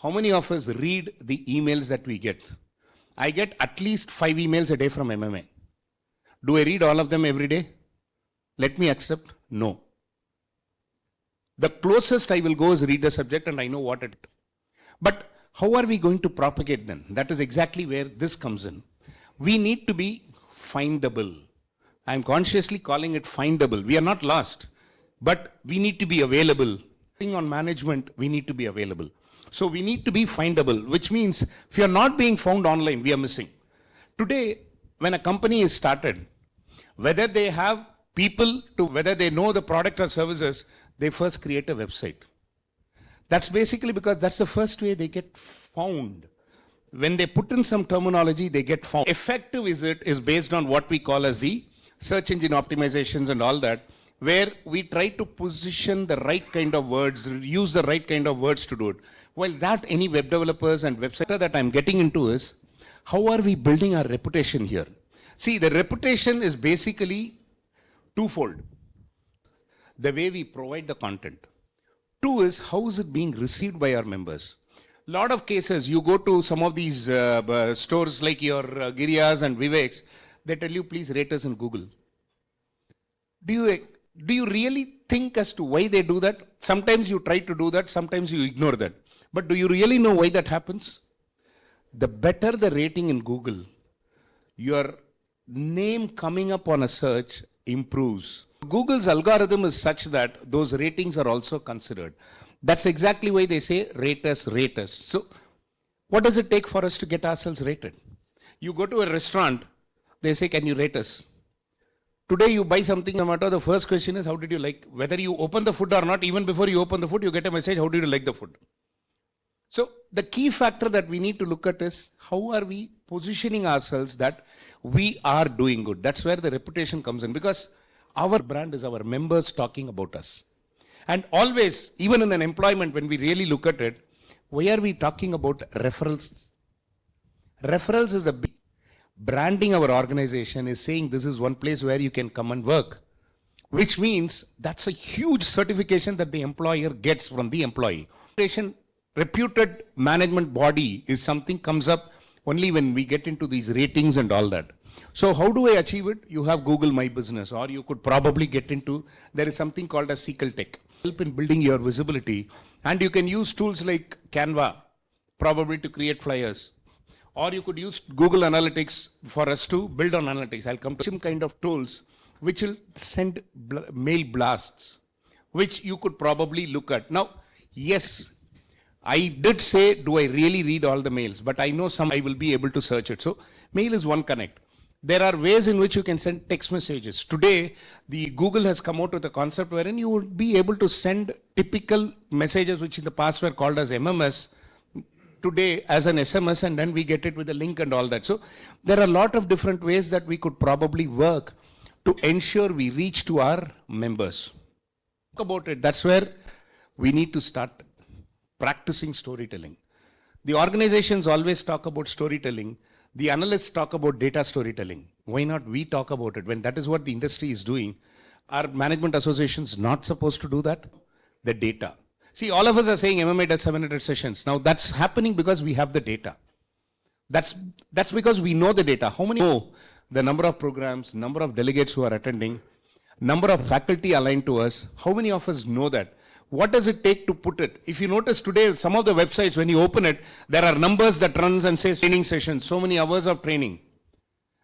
How many of us read the emails that we get? I get at least 5 emails a day from MMA. Do I read all of them every day? Let me accept, no. The closest I will go is read the subject and I know what it is. But how are we going to propagate then? That is exactly where this comes in. We need to be findable. I'm consciously calling it findable. We are not lost, but we need to be available. On management, we need to be available. So we need to be findable, which means if you're not being found online, we are missing. Today, when a company is started, whether they have people to, whether they know the product or services, they first create a website. That's basically because that's the first way they get found. When they put in some terminology, they get found. Effective is based on what we call as the search engine optimizations and all that, where we try to position the right kind of words, use the right kind of words to do it. While that, any web developers and websites that I'm getting into is, how are we building our reputation here? See, the reputation is basically twofold. The way we provide the content. Two is, how is it being received by our members? Lot of cases, you go to some of these stores like your Girias and Viveks, they tell you, please rate us in Google. Do you really think as to why they do that? Sometimes you try to do that, sometimes you ignore that. But do you really know why that happens? The better the rating in Google, your name coming up on a search improves. Google's algorithm is such that those ratings are also considered. That's exactly why they say rate us, rate us. So what does it take for us to get ourselves rated? You go to a restaurant, they say, can you rate us? Today you buy something, no matter, the first question is, how did you like? Whether you open the food or not, even before you open the food, you get a message, how did you like the food? So the key factor that we need to look at is, how are we positioning ourselves that we are doing good? That's where the reputation comes in, because our brand is our members talking about us. And always, even in an employment, when we really look at it, why are we talking about referrals? Referrals is a big branding. Our organization is saying this is one place where you can come and work, which means that's a huge certification that the employer gets from the employee. Reputed management body is something comes up only when we get into these ratings and all that. So how do I achieve it? You have Google My Business, or you could probably get into, there is something called a SQL Tech. Help in building your visibility, and you can use tools like Canva probably to create flyers, or you could use Google Analytics for us to build on analytics. I'll come to some kind of tools which will send mail blasts, which you could probably look at. Now, yes, I did say, do I really read all the mails? But I know some I will be able to search it. So mail is one connect. There are ways in which you can send text messages. Today, the Google has come out with a concept wherein you would be able to send typical messages which in the past were called as MMS, today as an SMS, and then we get it with a link and all that. So there are a lot of different ways that we could probably work to ensure we reach to our members. Talk about it. That's where we need to start practicing storytelling. The organizations always talk about storytelling. The analysts talk about data storytelling. Why not we talk about it? When that is what the industry is doing, are management associations not supposed to do that? The data. See, all of us are saying MMA does 700 sessions. Now that's happening because we have the data. That's because we know the data. How many know the number of programs, number of delegates who are attending, number of faculty aligned to us? How many of us know that? What does it take to put it? If you notice today, some of the websites, when you open it, there are numbers that runs and says training sessions, so many hours of training.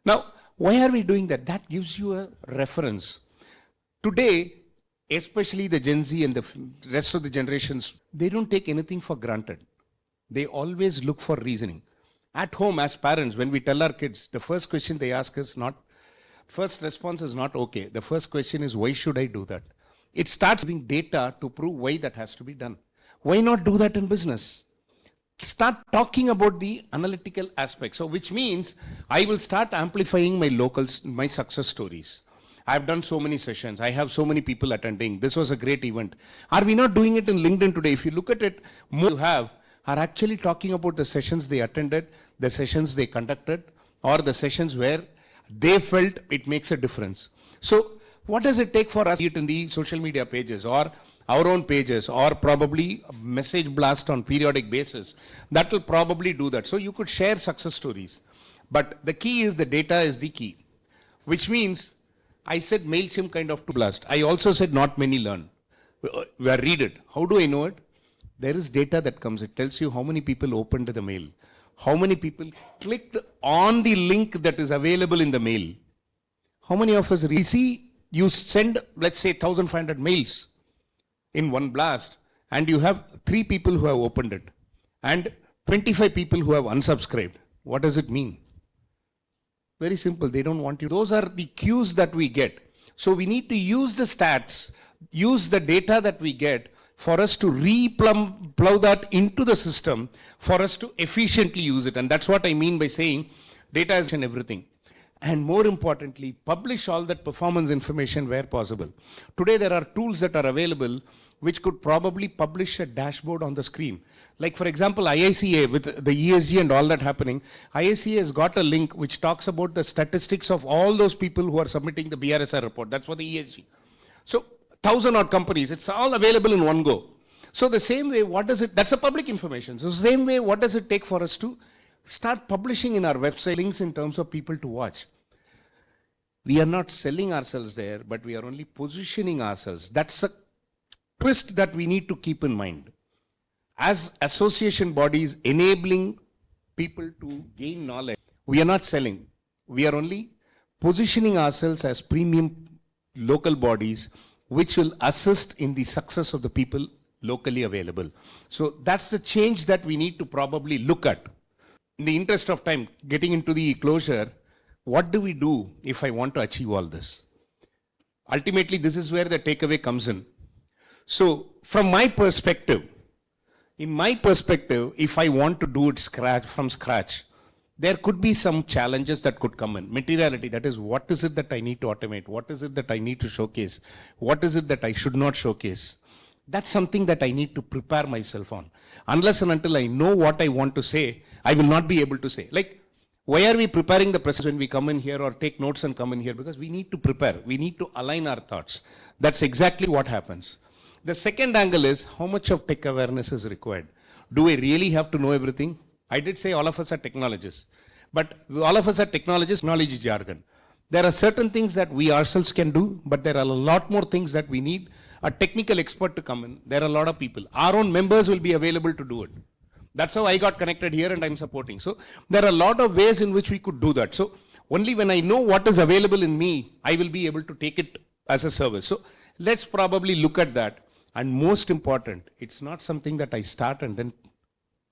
Now, why are we doing that? That gives you a reference. Today, especially the Gen Z and the rest of the generations, they don't take anything for granted. They always look for reasoning. At home, as parents, when we tell our kids, the first question they ask is not, first response is not okay. The first question is, why should I do that? It starts giving data to prove why that has to be done. Why not do that in business? Start talking about the analytical aspect. So which means I will start amplifying my success stories. I've done so many sessions. I have so many people attending. This was a great event. Are we not doing it in LinkedIn today? If you look at it, more you have are actually talking about the sessions they attended, the sessions they conducted, or the sessions where they felt it makes a difference. So what does it take for us to get in the social media pages or our own pages or probably a message blast on periodic basis? That will probably do that. So you could share success stories. But the key is the data is the key, which means I said MailChimp kind of to blast. I also said not many learn. Where read it. How do I know it? There is data that comes. It tells you how many people opened the mail, how many people clicked on the link that is available in the mail. How many of us see? You send, let's say, 1,500 mails in one blast, and you have 3 people who have opened it, and 25 people who have unsubscribed. What does it mean? Very simple. They don't want you. Those are the cues that we get. So we need to use the stats, use the data that we get for us to plow that into the system, for us to efficiently use it. And that's what I mean by saying data is in everything. and more importantly, publish all that performance information where possible. Today, there are tools that are available which could probably publish a dashboard on the screen. Like, for example, IICA, with the ESG and all that happening, IICA has got a link which talks about the statistics of all those people who are submitting the BRSR report. That's for the ESG. So, 1,000-odd companies, it's all available in one go. So, the same way, that's a public information. So, the same way, what does it take for us to start publishing in our website links in terms of people to watch? We are not selling ourselves there, but we are only positioning ourselves. That's a twist that we need to keep in mind. As association bodies enabling people to gain knowledge, we are not selling. We are only positioning ourselves as premium local bodies which will assist in the success of the people locally available. So that's the change that we need to probably look at. In the interest of time, getting into the closure, what do we do if I want to achieve all this? Ultimately, this is where the takeaway comes in. So, from my perspective, if I want to do it from scratch, there could be some challenges that could come in. Materiality, that is, what is it that I need to automate? What is it that I need to showcase? What is it that I should not showcase? That's something that I need to prepare myself on. Unless and until I know what I want to say, I will not be able to say. Like, why are we preparing the process when we come in here or take notes and come in here? Because we need to prepare. We need to align our thoughts. That's exactly what happens. The second angle is how much of tech awareness is required. Do we really have to know everything? I did say all of us are technologists, but all of us are technologists, knowledge jargon. There are certain things that we ourselves can do, but there are a lot more things that we need a technical expert to come in. There are a lot of people. Our own members will be available to do it. That's how I got connected here and I'm supporting. So there are a lot of ways in which we could do that. So only when I know what is available in me, I will be able to take it as a service. So let's probably look at that. And most important, it's not something that I start and then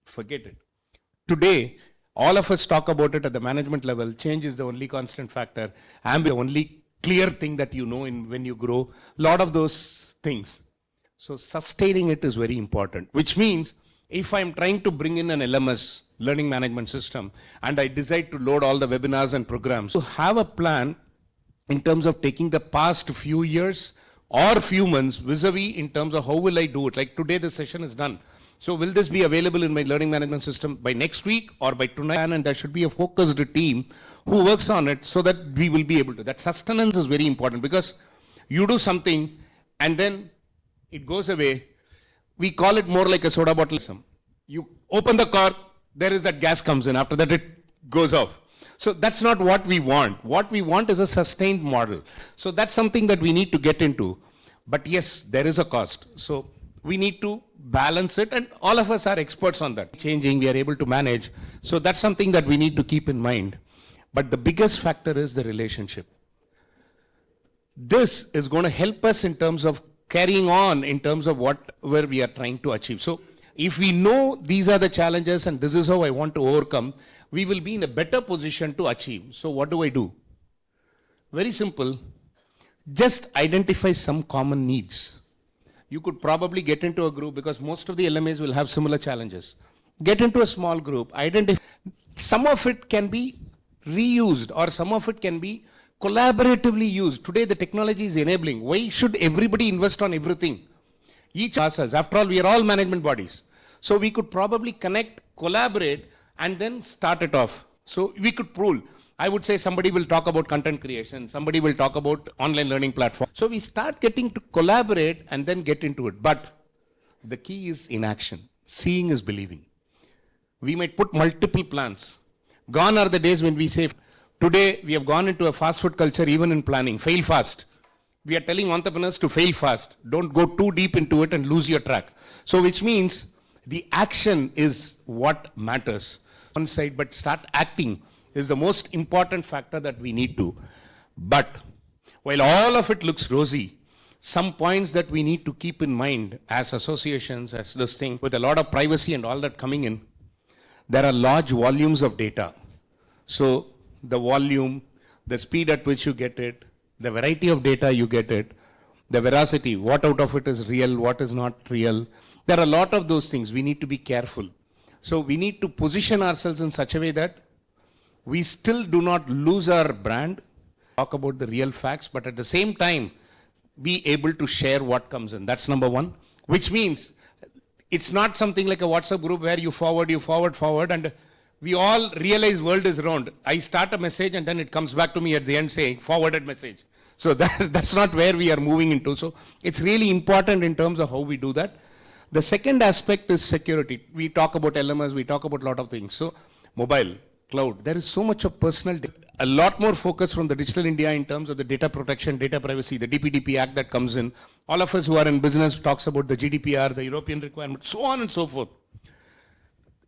forget it. Today, all of us talk about it at the management level. Change is the only constant factor. And the only clear thing that you know when you grow. A lot of those things. So sustaining it is very important, which means if I'm trying to bring in an LMS, learning management system, and I decide to load all the webinars and programs, to have a plan in terms of taking the past few years or few months vis-a-vis in terms of how will I do it. Like today the session is done. So will this be available in my learning management system by next week or by tonight? And there should be a focused team who works on it so that we will be able to. That sustenance is very important because you do something and then it goes away. We call it more like a soda bottle. You open the cork, there is that gas comes in. After that it goes off. So that's not what we want. What we want is a sustained model. So that's something that we need to get into. But yes, there is a cost. So we need to balance it, and all of us are experts on that. Changing, we are able to manage. So that's something that we need to keep in mind. But the biggest factor is the relationship. This is going to help us in terms of carrying on in terms of where we are trying to achieve. So if we know these are the challenges and this is how I want to overcome, we will be in a better position to achieve. So what do I do? Very simple. Just identify some common needs. You could probably get into a group because most of the LMAs will have similar challenges. Get into a small group, identify. Some of it can be reused or some of it can be collaboratively used. Today the technology is enabling. Why should everybody invest on everything? Each ourselves. After all, we are all management bodies. So we could probably connect, collaborate, and then start it off. So we could pool. I would say somebody will talk about content creation, somebody will talk about online learning platform. So we start getting to collaborate and then get into it. But the key is in action. Seeing is believing. We might put multiple plans. Gone are the days when we say, today we have gone into a fast food culture even in planning, fail fast. We are telling entrepreneurs to fail fast. Don't go too deep into it and lose your track. So which means the action is what matters. One side, but start acting is the most important factor that we need to. But while all of it looks rosy, some points that we need to keep in mind as associations, as this thing, with a lot of privacy and all that coming in, there are large volumes of data. So the volume, the speed at which you get it, the variety of data you get it, the veracity, what out of it is real, what is not real. There are a lot of those things. We need to be careful. So we need to position ourselves in such a way that we still do not lose our brand, talk about the real facts, but at the same time, be able to share what comes in. That's number one, which means it's not something like a WhatsApp group where you forward, and we all realize world is round. I start a message and then it comes back to me at the end saying forwarded message. So that's not where we are moving into. So it's really important in terms of how we do that. The second aspect is security. We talk about LMAs, we talk about a lot of things. So mobile, cloud, there is so much of personal data. A lot more focus from the Digital India in terms of the data protection, data privacy, the DPDP Act that comes in. All of us who are in business talks about the GDPR, the European requirement, so on and so forth.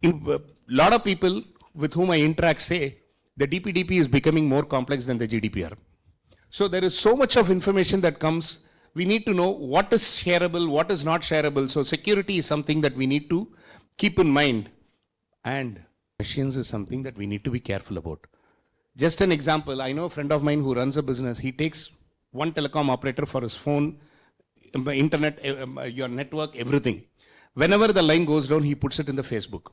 A lot of people with whom I interact say the DPDP is becoming more complex than the GDPR. So there is so much of information that comes. We need to know what is shareable, what is not shareable. So security is something that we need to keep in mind. And machines is something that we need to be careful about. Just an example, I know a friend of mine who runs a business. He takes one telecom operator for his phone, internet, your network, everything. Whenever the line goes down, he puts it in the Facebook.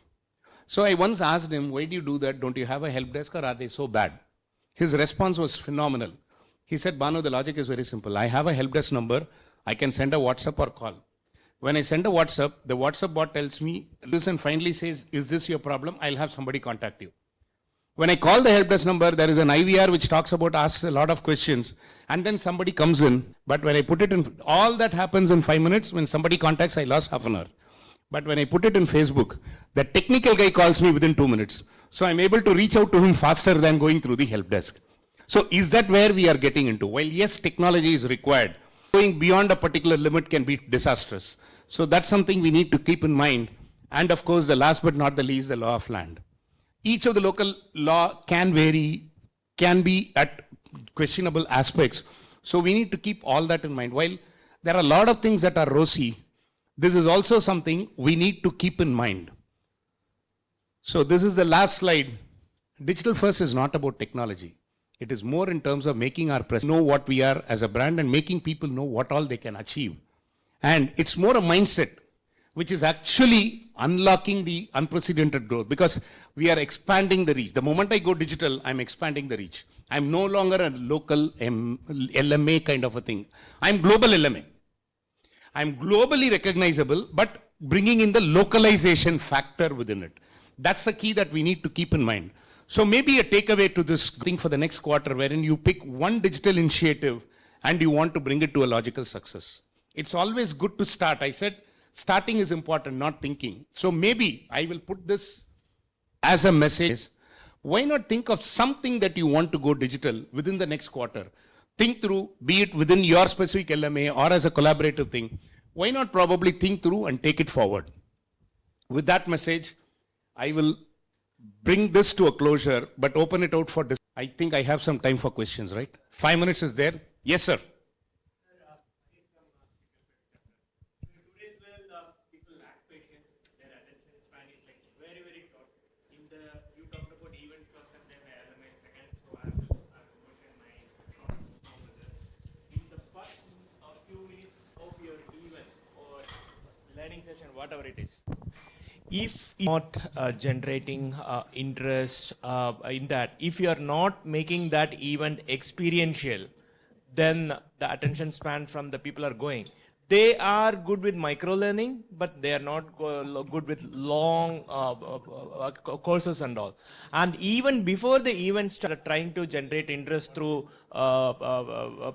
So I once asked him, why do you do that? Don't you have a help desk or are they so bad? His response was phenomenal. He said, Banu, the logic is very simple. I have a help desk number. I can send a WhatsApp or call. When I send a WhatsApp, the WhatsApp bot tells me this and finally says, is this your problem? I'll have somebody contact you. When I call the help desk number, there is an IVR which talks about, asks a lot of questions, and then somebody comes in. But when I put it in, all that happens in 5 minutes. When somebody contacts, I lost half an hour. But when I put it in Facebook, the technical guy calls me within 2 minutes. So I'm able to reach out to him faster than going through the help desk. So is that where we are getting into? While yes, technology is required, going beyond a particular limit can be disastrous. So that's something we need to keep in mind. And of course, the last but not the least, the law of land. Each of the local law can vary, can be at questionable aspects. So we need to keep all that in mind. While there are a lot of things that are rosy, this is also something we need to keep in mind. So this is the last slide. Digital first is not about technology. It is more in terms of making our presence know what we are as a brand and making people know what all they can achieve. And it's more a mindset, which is actually unlocking the unprecedented growth because we are expanding the reach. The moment I go digital, I'm expanding the reach. I'm no longer a local LMA kind of a thing. I'm global LMA. I'm globally recognizable, but bringing in the localization factor within it. That's the key that we need to keep in mind. So maybe a takeaway to this thing for the next quarter, wherein you pick one digital initiative and you want to bring it to a logical success. It's always good to start. I said starting is important, not thinking. So maybe I will put this as a message. Why not think of something that you want to go digital within the next quarter? Think through, be it within your specific LMA or as a collaborative thing. Why not probably think through and take it forward? With that message, I will bring this to a closure, but open it out for this. I think I have some time for questions, right? 5 minutes is there. Yes, sir. Whatever it is. If you're not generating interest in that, if you are not making that event experiential, then the attention span from the people are going. They are good with micro learning, but they are not good with long courses and all. And even before the event started trying to generate interest through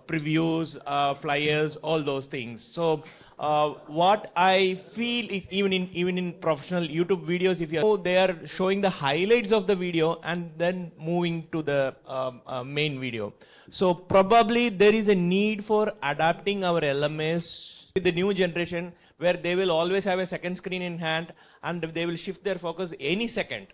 previews, flyers, all those things. So what I feel is even in professional YouTube videos, if they are showing the highlights of the video and then moving to the main video. So probably there is a need for adapting our LMS with the new generation, where they will always have a second screen in hand and they will shift their focus any second.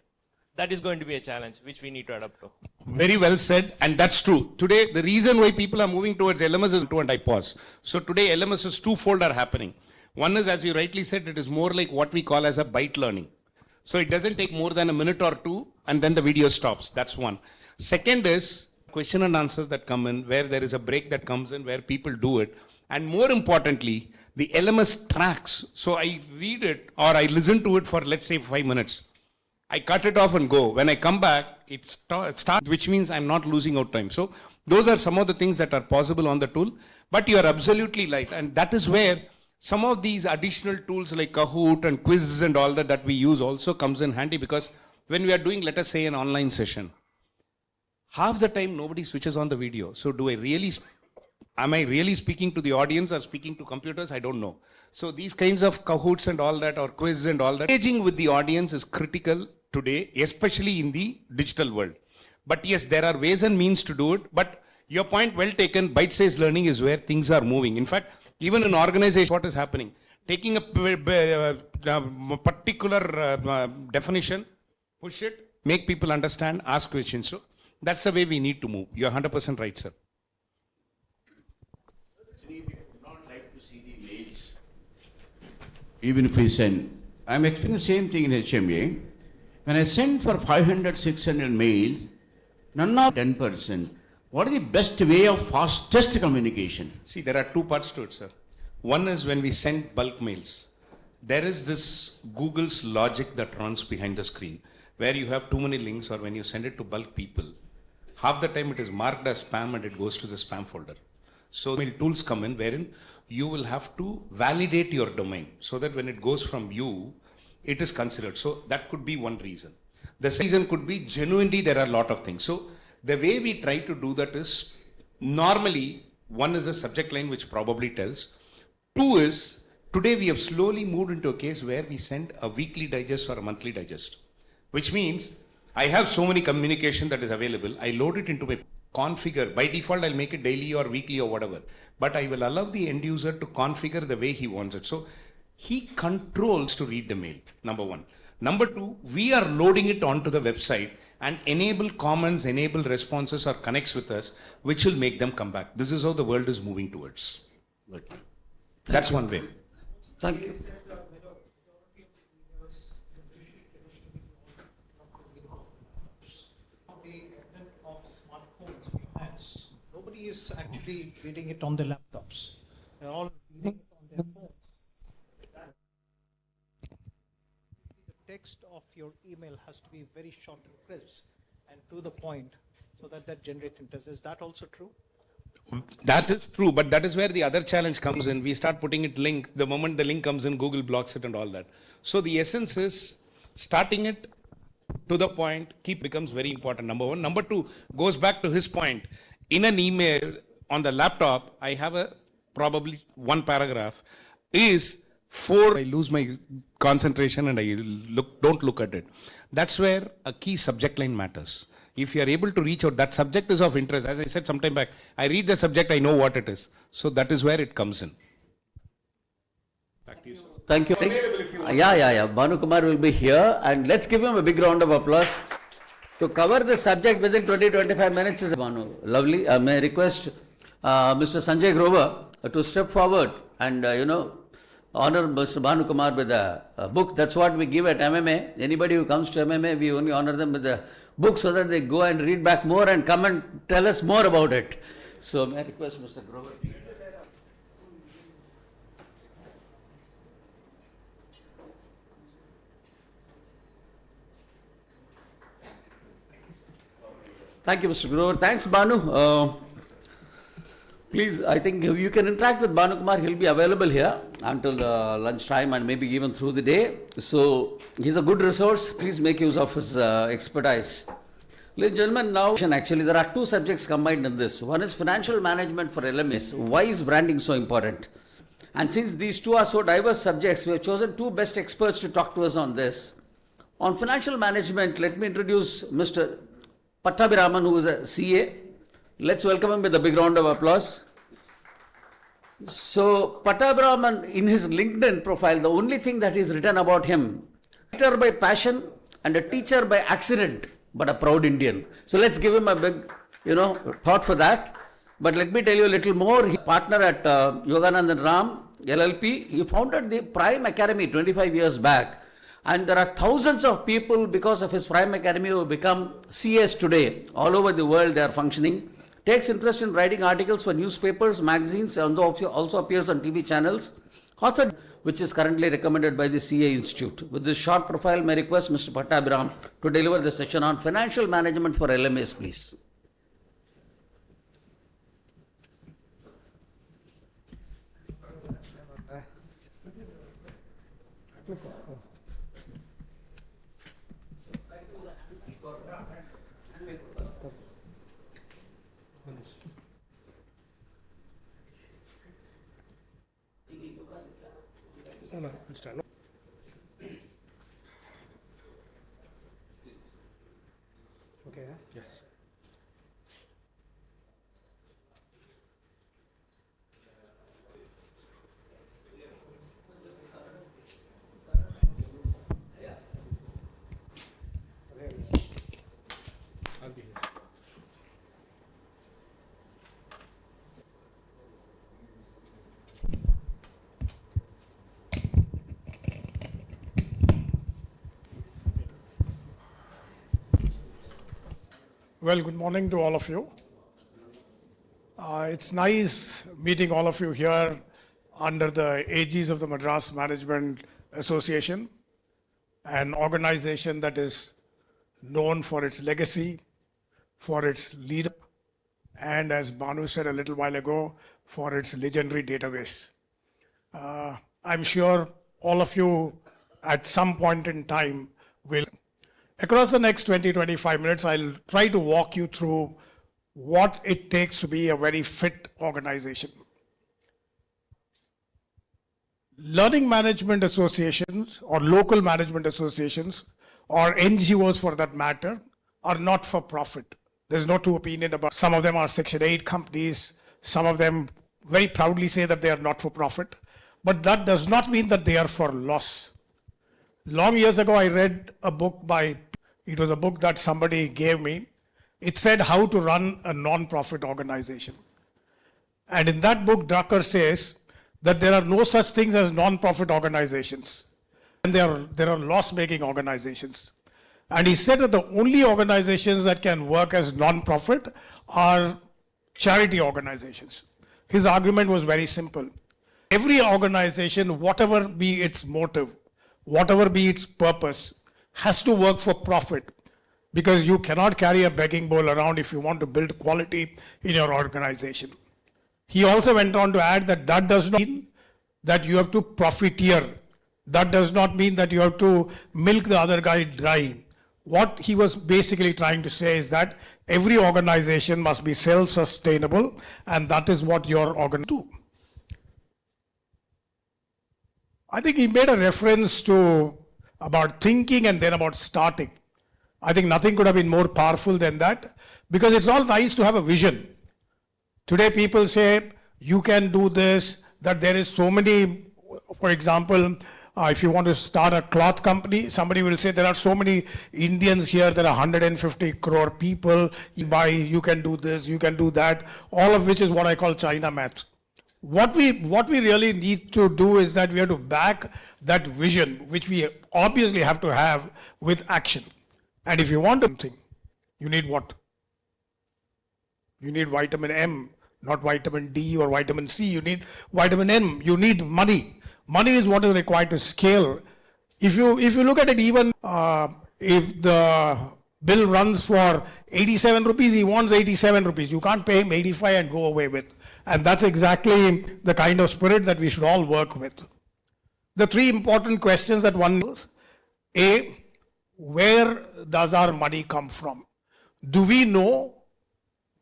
That is going to be a challenge which we need to adapt to. Very well said, and that's true. Today, the reason why people are moving towards LMS is and I pause. So today, LMS is twofold are happening. One is, as you rightly said, it is more like what we call as a bite learning. So it doesn't take more than a minute or two, and then the video stops. That's one. Second is question and answers that come in, where there is a break that comes in, where people do it. And more importantly, the LMS tracks. So I read it or I listen to it for, let's say, 5 minutes. I cut it off and go. When I come back, it starts, which means I'm not losing out time. So those are some of the things that are possible on the tool. But you are absolutely right. And that is where some of these additional tools like Kahoot and quizzes and all that we use also comes in handy, because when we are doing, let us say, an online session, half the time nobody switches on the video. So am I really speaking to the audience or speaking to computers? I don't know. So these kinds of Kahoots and all that, or quiz and all that, engaging with the audience is critical today, especially in the digital world. But yes, there are ways and means to do it. But your point well taken, bite-sized learning is where things are moving. In fact, even in organization, what is happening? Taking a particular definition, push it, make people understand, ask questions. So that's the way we need to move. You're 100% right, sir. We would not like to see the mails, even if we send. I'm experiencing the same thing in HMA. When I send for 500, 600 mails, none of 10%. What is the best way of fastest communication? See, there are two parts to it, sir. One is when we send bulk mails. There is this Google's logic that runs behind the screen, where you have too many links, or when you send it to bulk people, half the time it is marked as spam and it goes to the spam folder. So tools come in wherein you will have to validate your domain so that when it goes from you, it is considered. So that could be one reason. The reason could be genuinely there are a lot of things. So the way we try to do that is, normally, one is a subject line which probably tells. Two is, today we have slowly moved into a case where we send a weekly digest or a monthly digest, which means I have so many communication that is available. I load it into my configure. By default, I'll make it daily or weekly or whatever. But I will allow the end user to configure the way he wants it. So he controls to read the mail, number one. Number two, we are loading it onto the website and enable comments, enable responses or connects with us, which will make them come back. This is how the world is moving towards. That's one way. Thank you. Nobody is actually reading it on the laptops. They're all reading it on their phone. The text of your email has to be very short and crisp and to the point, so that generates interest. Is that also true? That is true, but that is where the other challenge comes in. We start putting it link. The moment the link comes in, Google blocks it and all that. So the essence is starting it to the point, becomes very important, number one. Number two, goes back to his point. In an email on the laptop, I have probably one paragraph is I lose my concentration and I don't look at it. That's where a key subject line matters. If you are able to reach out, that subject is of interest. As I said some time back, I read the subject, I know what it is. So that is where it comes in. Back to you, sir. Thank you. Yeah. Bhanu Kumar will be here, and let's give him a big round of applause. To cover the subject within 20-25 minutes is Bhanu. Lovely. May I request Mr. Sanjay Grover to step forward and, honor Mr. Bhanu Kumar with a book. That's what we give at MMA. Anybody who comes to MMA, we only honor them with a book so that they go and read back more and come and tell us more about it. So may I request Mr. Grover, please. Thank you, Mr. Grover. Thanks, Bhanu. Please, I think you can interact with Bhanu Kumar. He'll be available here until lunchtime and maybe even through the day. So he's a good resource. Please make use of his expertise. Ladies and gentlemen, now actually there are two subjects combined in this. One is financial management for LMAs. Why is branding so important? And since these two are so diverse subjects, we have chosen two best experts to talk to us on this. On financial management, let me introduce Mr. Pattabhiraman, who is a CA. Let's welcome him with a big round of applause. So, Pattabhiraman, in his LinkedIn profile, the only thing that is written about him, writer by passion and a teacher by accident, but a proud Indian. So, let's give him a big, thought for that. But let me tell you a little more. He's partner at Yoganandan Ram, LLP. He founded the Prime Academy 25 years back. And there are thousands of people because of his Prime Academy who become CS today. All over the world they are functioning. Takes interest in writing articles for newspapers, magazines, and also appears on TV channels. Authored which is currently recommended by the CA Institute. With this short profile, may request Mr. Pattabhiram to deliver the session on financial management for LMAs, please. Okay. Yes. I'll be here. Well, good morning to all of you. It's nice meeting all of you here under the aegis of the Madras Management Association, an organization that is known for its legacy, for its leadership, and as Banu said a little while ago, for its legendary database. I'm sure all of you at some point in time will. Across the next 20-25 minutes, I'll try to walk you through what it takes to be a very fit organization. Learning management associations or local management associations or NGOs for that matter are not for profit. There's no two opinion about. Some of them are Section 8 companies. Some of them very proudly say that they are not for profit. But that does not mean that they are for loss. Long years ago, I read a book it was a book that somebody gave me. It said how to run a non-profit organization. And in that book, Drucker says that there are no such things as non-profit organizations. And there are loss-making organizations. And he said that the only organizations that can work as non-profit are charity organizations. His argument was very simple. Every organization, whatever be its motive, whatever be its purpose, has to work for profit, because you cannot carry a begging bowl around if you want to build quality in your organization. He also went on to add that that does not mean that you have to profiteer. That does not mean that you have to milk the other guy dry. What he was basically trying to say is that every organization must be self-sustainable, and that is what your organ do. I think he made a reference to about thinking and then about starting. I think nothing could have been more powerful than that, because it's all nice to have a vision. Today people say, you can do this, that there is so many, for example, if you want to start a cloth company, somebody will say there are so many Indians here, there are 150 crore people, you can do this, you can do that, all of which is what I call China math. What we really need to do is that we have to back that vision, which we obviously have to have, with action. And if you want something, you need what? You need vitamin M, not vitamin D or vitamin C. You need vitamin M. You need money. Money is what is required to scale. If you look at it, even if the bill runs for 87 rupees, he wants 87 rupees. You can't pay him 85 and go away with. And that's exactly the kind of spirit that we should all work with. The three important questions that one knows. A, where does our money come from? Do we know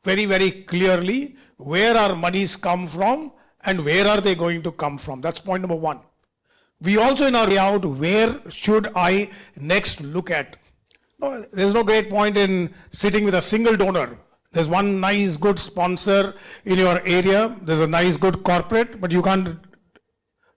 very, very clearly where our monies come from and where are they going to come from? That's point number one. We also in our layout, where should I next look at? No, there's no great point in sitting with a single donor. There's one nice good sponsor in your area. There's a nice good corporate, but you can't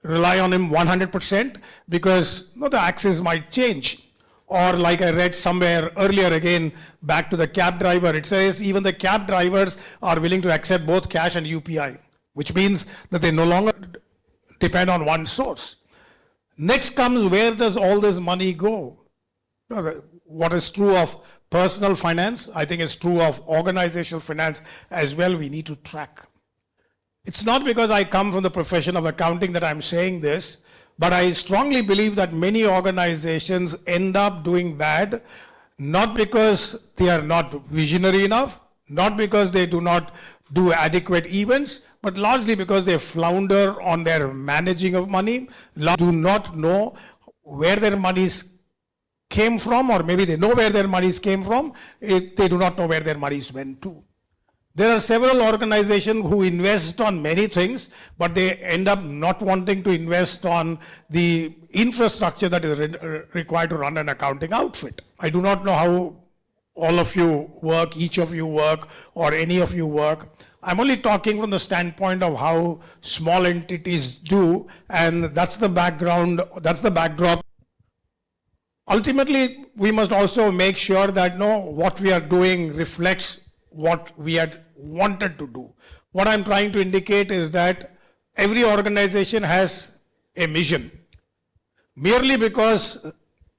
rely on him 100% because the axis might change. Or like I read somewhere earlier again, back to the cab driver, it says even the cab drivers are willing to accept both cash and UPI, which means that they no longer depend on one source. Next comes, where does all this money go? What is true of personal finance, I think is true of organizational finance as well. We need to track. It's not because I come from the profession of accounting that I'm saying this, But I strongly believe that many organizations end up doing bad, not because they are not visionary enough, not because they do not do adequate events, but largely because they flounder on their managing of money, do not know where their monies came from, or maybe they know where their monies came from, they do not know where their monies went to. There are several organizations who invest on many things, but they end up not wanting to invest on the infrastructure that is required to run an accounting outfit. I do not know how all of you work, each of you work, or any of you work. I'm only talking from the standpoint of how small entities do, and that's the background, that's the backdrop. Ultimately, we must also make sure that what we are doing reflects what we had wanted to do. What I'm trying to indicate is that every organization has a mission. Merely because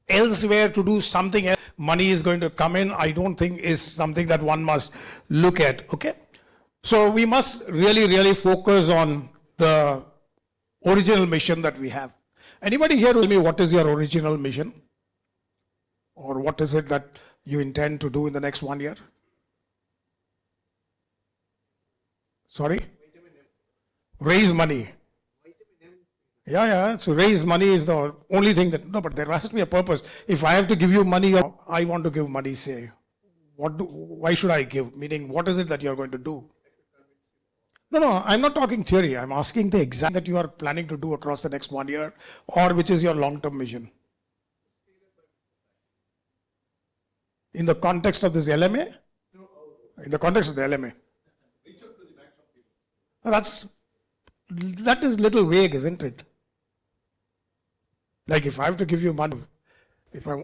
elsewhere to do something else, money is going to come in, I don't think is something that one must look at, okay? So we must really focus on the original mission that we have. Anybody here tell me what is your original mission? Or what is it that you intend to do in the next 1 year? Sorry? Raise money. Yeah, so raise money is the only thing that, no, but there has to be a purpose. If I have to give you money, I want to give money, say, why should I give? Meaning, what is it that you're going to do? No, I'm not talking theory. I'm asking the exam that you are planning to do across the next 1 year, or which is your long-term vision. In the context of this LMA? In the context of the LMA. That is little vague, isn't it? Like if I have to give you money, if I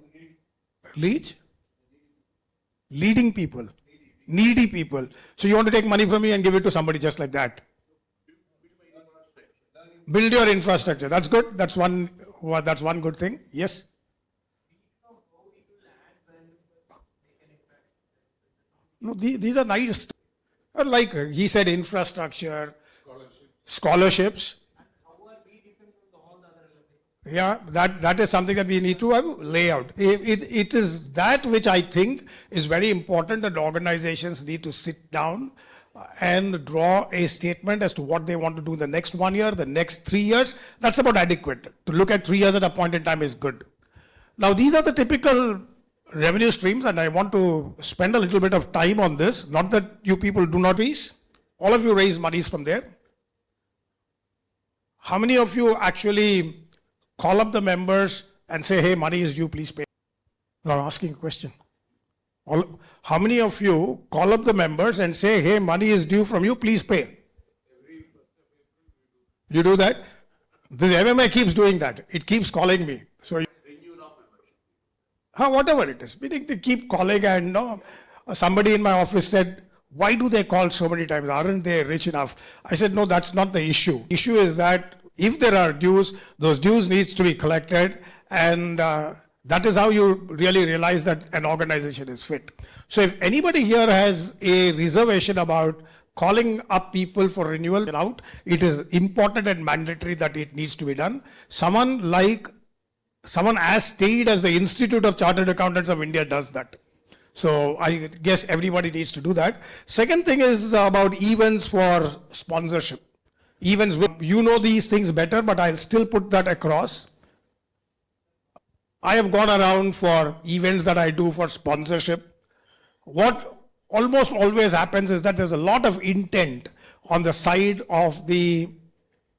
leading people, needy people. So you want to take money from me and give it to somebody just like that? Build your infrastructure. That's good. That's one good thing. Yes. No, these are nice. Like he said, infrastructure, scholarships. Yeah, that is something that we need to lay out. It is that which I think is very important, that organizations need to sit down and draw a statement as to what they want to do in the next 1 year, the next 3 years. That's about adequate. To look at 3 years at a point in time is good. Now, these are the typical revenue streams, and I want to spend a little bit of time on this. Not that you people do not raise. All of you raise monies from there. How many of you actually call up the members and say, hey, money is due, please pay? No, I'm asking a question. How many of you call up the members and say, hey, money is due from you, please pay? You do that? The MMA keeps doing that. It keeps calling me. So, whatever it is. Meaning they keep calling, and somebody in my office said, why do they call so many times? Aren't they rich enough? I said, no, that's not the issue. The issue is that if there are dues, those dues needs to be collected, and that is how you really realize that an organization is fit. So if anybody here has a reservation about calling up people for renewal out, it is important and mandatory that it needs to be done. Someone as staid as the Institute of Chartered Accountants of India does that. So I guess everybody needs to do that. Second thing is about events for sponsorship. Events, you know these things better, but I'll still put that across. I have gone around for events that I do for sponsorship. What almost always happens is that there's a lot of intent on the side of the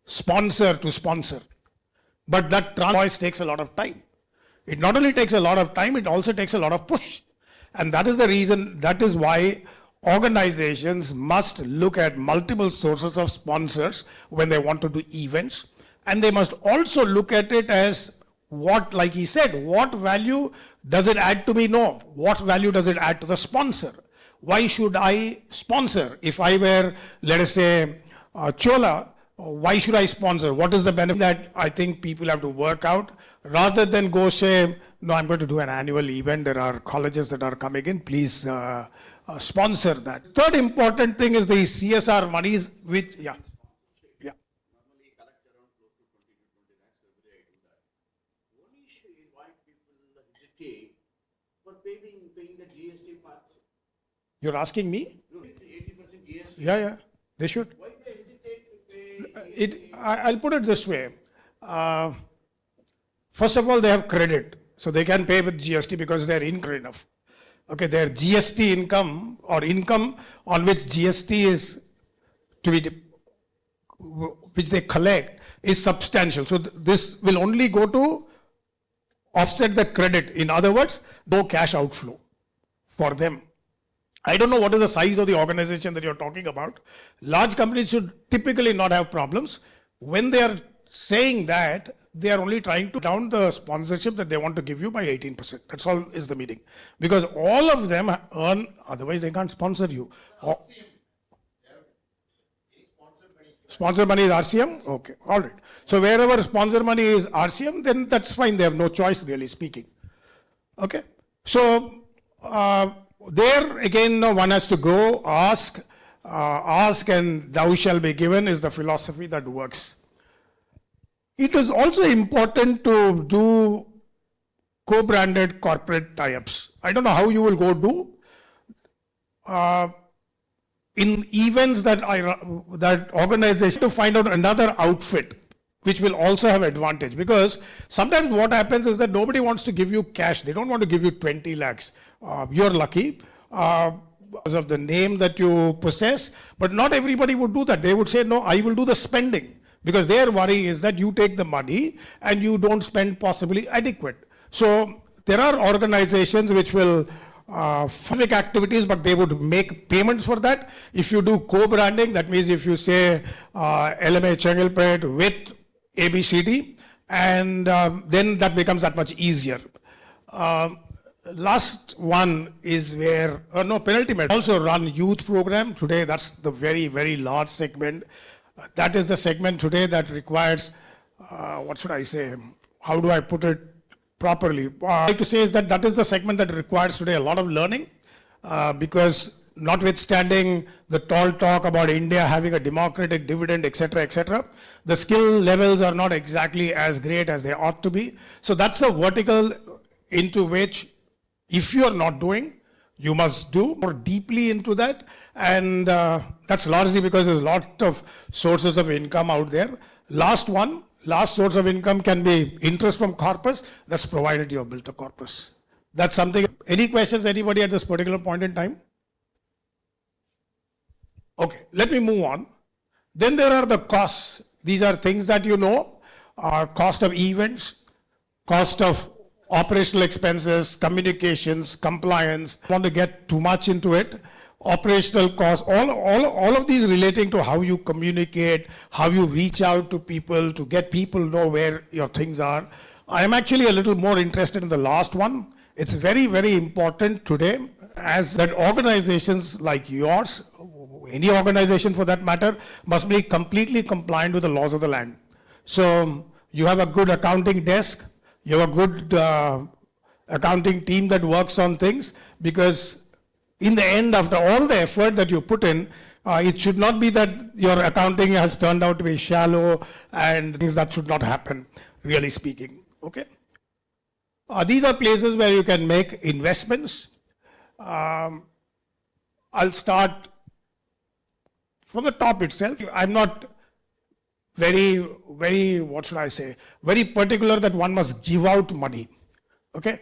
sponsor to sponsor. But that choice takes a lot of time. It not only takes a lot of time, it also takes a lot of push. And that is the reason, that is why organizations must look at multiple sources of sponsors when they want to do events. And they must also look at it as what, like he said, what value does it add to me? No. What value does it add to the sponsor? Why should I sponsor? If I were, let us say, Chola, why should I sponsor? What is the benefit that I think people have to work out, rather than go say, no, I'm going to do an annual event. There are colleges that are coming in. Please sponsor that. Third important thing is the CSR monies, which, invite people hesitate for paying the GST part? You're asking me? 80% GST. Yeah, they should. Why they hesitate to pay? I'll put it this way. First of all, they have credit. So they can pay with GST because they're income enough. Okay, their GST income or income on which GST is to be, which they collect is substantial. So this will only go to offset the credit. In other words, no cash outflow for them. I don't know what is the size of the organization that you're talking about. Large companies should typically not have problems. When they are saying that, they are only trying to down the sponsorship that they want to give you by 18%. That's all is the meaning. Because all of them earn, otherwise they can't sponsor you. Sponsor money is RCM? Okay, all right. So wherever sponsor money is RCM, then that's fine. They have no choice, really speaking. Okay. So there again, one has to go ask and thou shall be given is the philosophy that works. It is also important to do co-branded corporate tie-ups. I don't know how you will go do. In events that organization to find out another outfit which will also have advantage, because sometimes what happens is that nobody wants to give you cash. They don't want to give you 20 lakhs. You're lucky because of the name that you possess, but not everybody would do that. They would say, no, I will do the spending, because their worry is that you take the money and you don't spend possibly adequate. So there are organizations which will public activities, but they would make payments for that. If you do co-branding, that means if you say LMA Chengalpet with ABCD, and then that becomes that much easier. Last one is where, penalty method. Also run youth program. Today, that's the very, very large segment. That is the segment today that requires, what should I say? How do I put it properly? What I like to say is that that is the segment that requires today a lot of learning, because notwithstanding the tall talk about India having a democratic dividend, etc., the skill levels are not exactly as great as they ought to be. So that's a vertical into which, if you are not doing, you must do more deeply into that. And that's largely because there's a lot of sources of income out there. Last source of income can be interest from corpus. That's provided you have built a corpus. That's something. Any questions, anybody at this particular point in time? Okay, let me move on. Then there are the costs. These are things that you know, cost of events, cost of operational expenses, communications, compliance. I want to get too much into it. Operational costs, all of these relating to how you communicate, how you reach out to people, to get people know where your things are. I am actually a little more interested in the last one. It's very, very important today, as that organizations like yours, any organization for that matter, must be completely compliant with the laws of the land. So you have a good accounting desk, you have a good accounting team that works on things, because in the end, after all the effort that you put in, it should not be that your accounting has turned out to be shallow and things that should not happen, really speaking. Okay. These are places where you can make investments. I'll start from the top itself. I'm not very, what should I say, very particular that one must give out money. Okay.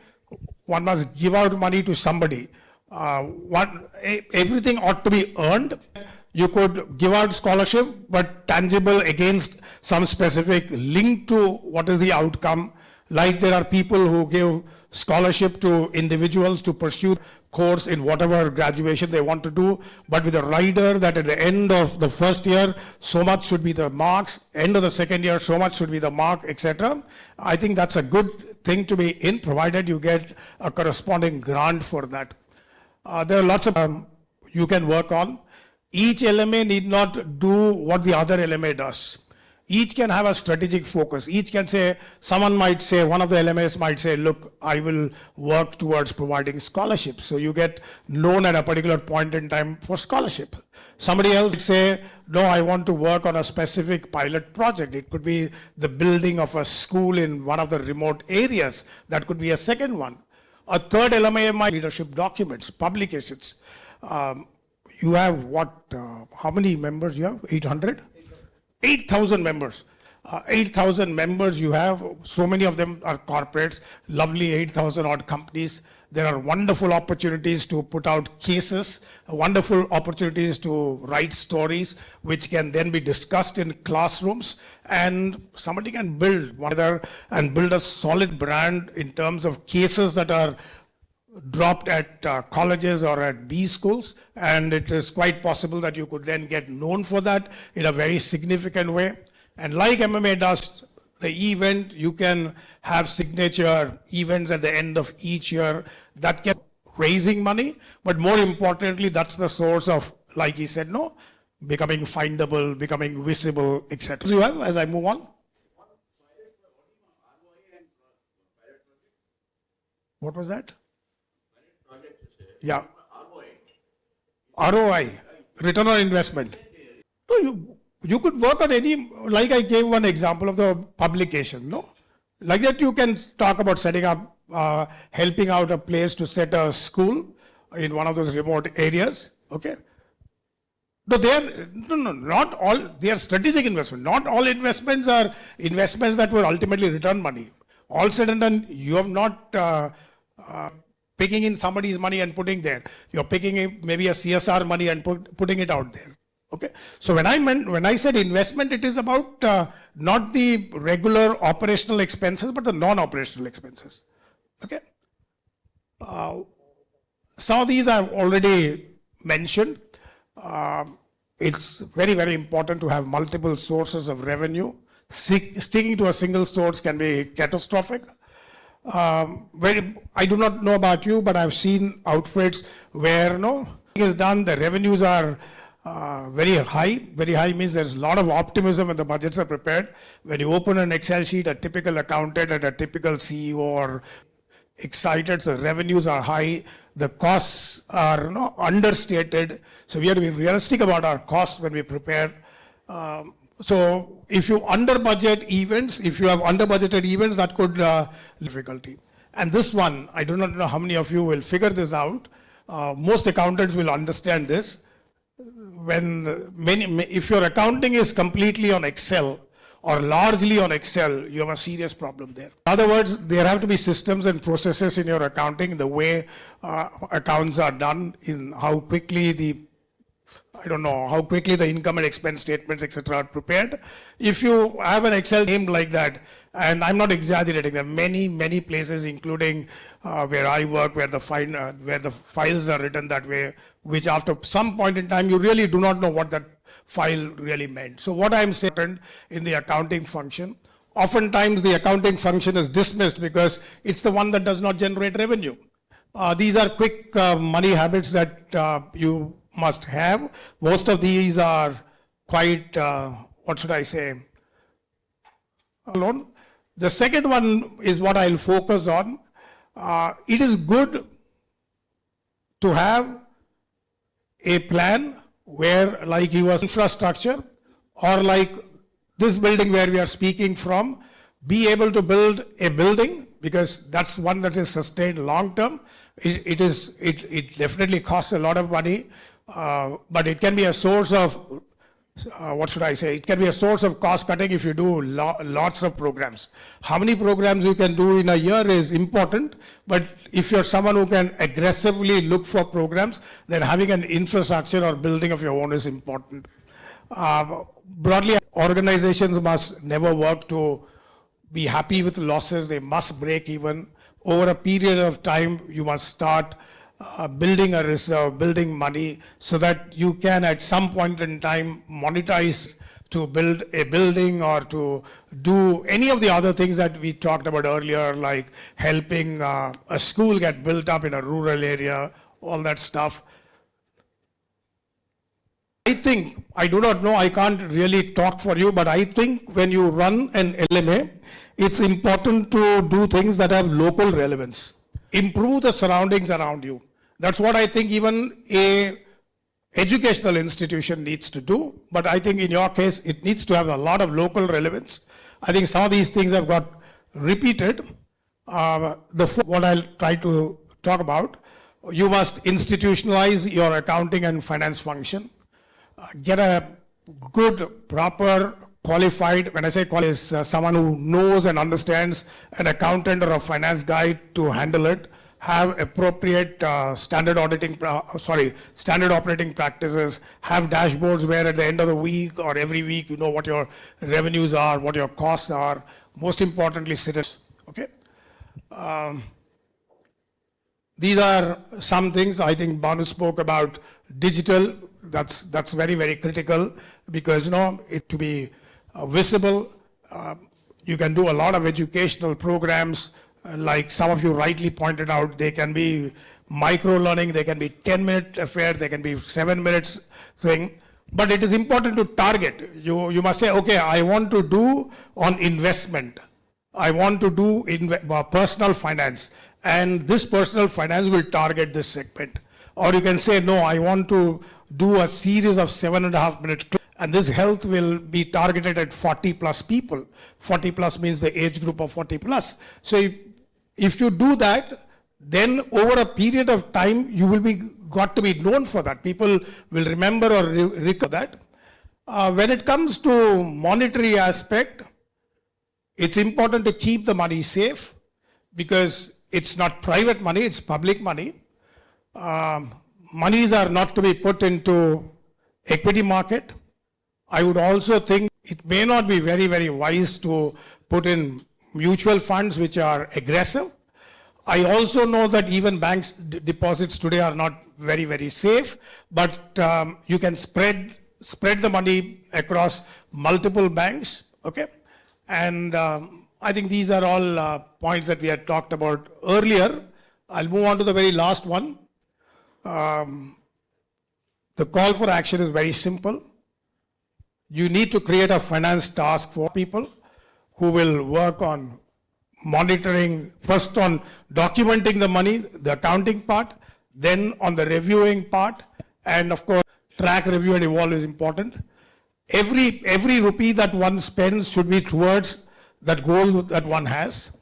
One must give out money to somebody. Everything ought to be earned. You could give out scholarship, but tangible against some specific link to what is the outcome. Like there are people who give scholarship to individuals to pursue course in whatever graduation they want to do, but with a rider that at the end of the first year, so much should be the marks, end of the second year, so much should be the mark, etc. I think that's a good thing to be in, provided you get a corresponding grant for that. There are lots of you can work on. Each LMA need not do what the other LMA does. Each can have a strategic focus. Each can say, someone might say, one of the LMAs might say, look, I will work towards providing scholarships. So you get known at a particular point in time for scholarship. Somebody else would say, no, I want to work on a specific pilot project. It could be the building of a school in one of the remote areas. That could be a second one. A third LMA might be leadership documents, publications. You have what, how many members you have? 800? 8,000 members. 8,000 members you have, so many of them are corporates, lovely 8,000 odd companies. There are wonderful opportunities to put out cases, wonderful opportunities to write stories, which can then be discussed in classrooms, and somebody can build one other and build a solid brand in terms of cases that are dropped at colleges or at B schools, and it is quite possible that you could then get known for that in a very significant way. And like MMA does the event, you can have signature events at the end of each year that can raising money, but more importantly, that's the source of, like he said, no, becoming findable, becoming visible, etc. So you have, as I move on. What was that? Yeah. ROI, return on investment. No, you could work on any, like I gave one example of the publication, no? Like that you can talk about setting up, helping out a place to set a school in one of those remote areas, okay? No, not all, they are strategic investment. Not all investments are investments that will ultimately return money. All said and done, you have not picking in somebody's money and putting there. You're picking in maybe a CSR money and putting it out there. Okay. So when I said investment, it is about not the regular operational expenses, but the non-operational expenses. Okay. Some of these I've already mentioned. It's very, very important to have multiple sources of revenue. Sticking to a single source can be catastrophic. I do not know about you, but I've seen outfits where is done, the revenues are very high. Very high means there's a lot of optimism when the budgets are prepared. When you open an Excel sheet, a typical accountant and a typical CEO are excited, so revenues are high, the costs are understated. So we have to be realistic about our costs when we prepare. So if you under budget events, if you have under budgeted events, that could difficulty. And this one, I do not know how many of you will figure this out. Most accountants will understand this. If your accounting is completely on Excel or largely on Excel, you have a serious problem there. In other words, there have to be systems and processes in your accounting, the way accounts are done, in how quickly the income and expense statements, etc. are prepared. If you have an Excel named like that, and I'm not exaggerating, there are many, many places, including where I work, where the files are written that way, which after some point in time, you really do not know what that file really meant. So what I'm saying in the accounting function, oftentimes the accounting function is dismissed because it's the one that does not generate revenue. These are quick money habits that you must have. Most of these are quite, what should I say, alone. The second one is what I'll focus on. It is good to have a plan where, like you was infrastructure, or like this building where we are speaking from, be able to build a building, because that's one that is sustained long term. It definitely costs a lot of money. But it can be a source of, it can be a source of cost cutting if you do lots of programs. How many programs you can do in a year is important, but if you're someone who can aggressively look for programs, then having an infrastructure or building of your own is important. Broadly, organizations must never work to be happy with losses. They must break even. Over a period of time, you must start building a reserve, building money, so that you can at some point in time monetize to build a building or to do any of the other things that we talked about earlier, like helping a school get built up in a rural area, all that stuff. I think, I do not know, I can't really talk for you, but I think when you run an LMA, it's important to do things that have local relevance. Improve the surroundings around you. That's what I think even a educational institution needs to do, but I think in your case, it needs to have a lot of local relevance. I think some of these things have got repeated. What I'll try to talk about, you must institutionalize your accounting and finance function. Get a good, proper, qualified, when I say qualified, is someone who knows and understands an accountant or a finance guy to handle it. Have appropriate standard operating practices, have dashboards where at the end of the week or every week you know what your revenues are, what your costs are. Most importantly, citizens. Okay. These are some things. I think Banu spoke about digital. That's very, very critical because it to be visible. You can do a lot of educational programs. Like some of you rightly pointed out, they can be micro learning, they can be 10-minute affairs, they can be 7 minutes thing. But it is important to target. You must say, okay, I want to do on investment. I want to do personal finance. And this personal finance will target this segment. Or you can say, no, I want to do a series of 7.5-minute clips. And this health will be targeted at 40 plus people. 40 plus means the age group of 40 plus. So if you do that, then over a period of time, you will be got to be known for that. People will remember or recall that. When it comes to monetary aspect, it's important to keep the money safe because it's not private money, it's public money. Monies are not to be put into equity market. I would also think it may not be very, very wise to put in mutual funds which are aggressive. I also know that even banks deposits today are not very, very safe, but you can spread the money across multiple banks, okay? And I think these are all points that we had talked about earlier. I'll move on to the very last one. The call for action is very simple. You need to create a finance task for people who will work on monitoring, first on documenting the money, the accounting part, then on the reviewing part, and of course, track, review, and evolve is important. Every rupee that one spends should be towards that goal that one has.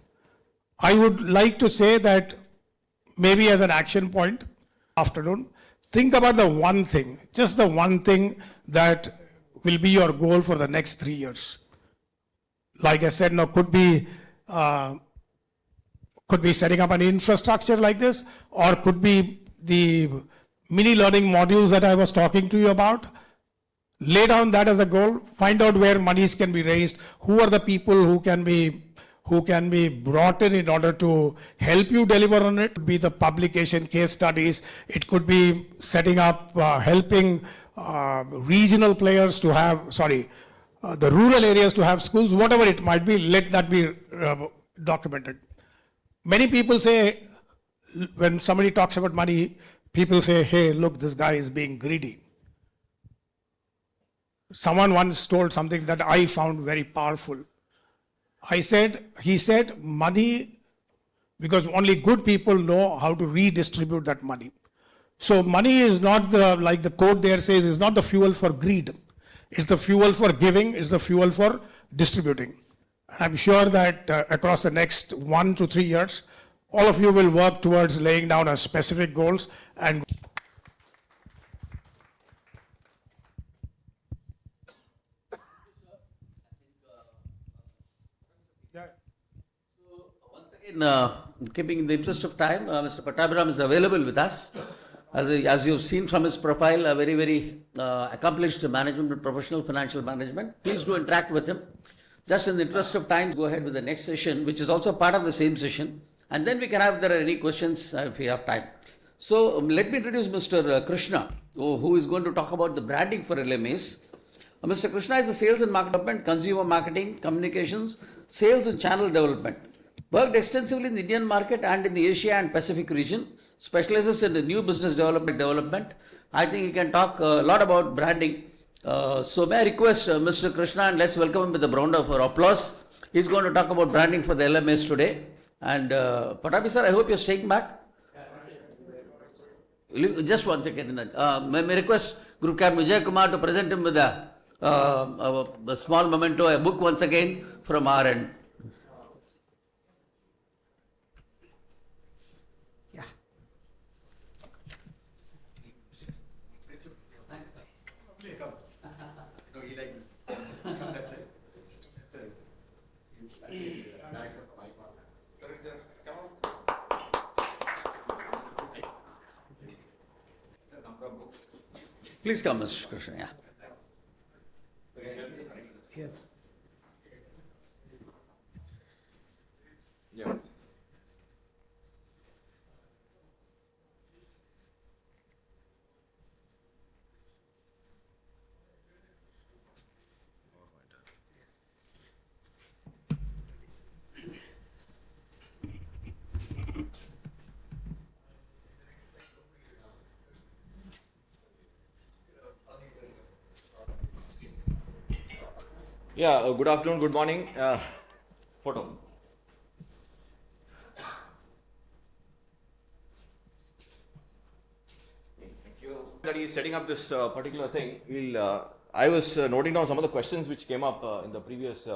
I would like to say that maybe as an action point, afternoon, think about the one thing, just the one thing that will be your goal for the next 3 years. Like I said, could be setting up an infrastructure like this, or could be the mini learning modules that I was talking to you about. Lay down that as a goal, find out where monies can be raised, who are the people who can be brought in order to help you deliver on it. It could be the publication case studies, it could be setting up, helping regional players to have, the rural areas to have schools, whatever it might be, let that be documented. Many people say, when somebody talks about money, people say, hey, look, this guy is being greedy. Someone once told something that I found very powerful. He said, money, because only good people know how to redistribute that money. So money is not like the quote there says, is not the fuel for greed. It's the fuel for giving, it's the fuel for distributing. I'm sure that across the next 1 to 3 years, all of you will work towards laying down a specific goals and keeping in the interest of time, Mr. Pattabhiram is available with us. As you've seen from his profile, a very, very accomplished management, professional financial management. Please do interact with him. Just in the interest of time, go ahead with the next session, which is also part of the same session. And then we can have, if there are any questions, if we have time. So let me introduce Mr. Krishna, who is going to talk about the branding for LMAs. Mr. Krishna is the sales and market development, consumer marketing, communications, sales and channel development. Worked extensively in the Indian market and in the Asia and Pacific region. specializes in the new business development. I think he can talk a lot about branding. So may I request Mr. Krishna, and let's welcome him with a round of applause. He's going to talk about branding for the LMAs today. And Patabi sir, I hope you're staying back. Just 1 second. May I request Group Captain Vijay Kumar to present him with a small memento, a book once again from our end. Please come, Mr. Krishna. Yeah. Yes. Yeah. Yeah, good afternoon, good morning. Photo. Thank you. That he is setting up this particular thing. I was noting down some of the questions which came up in the previous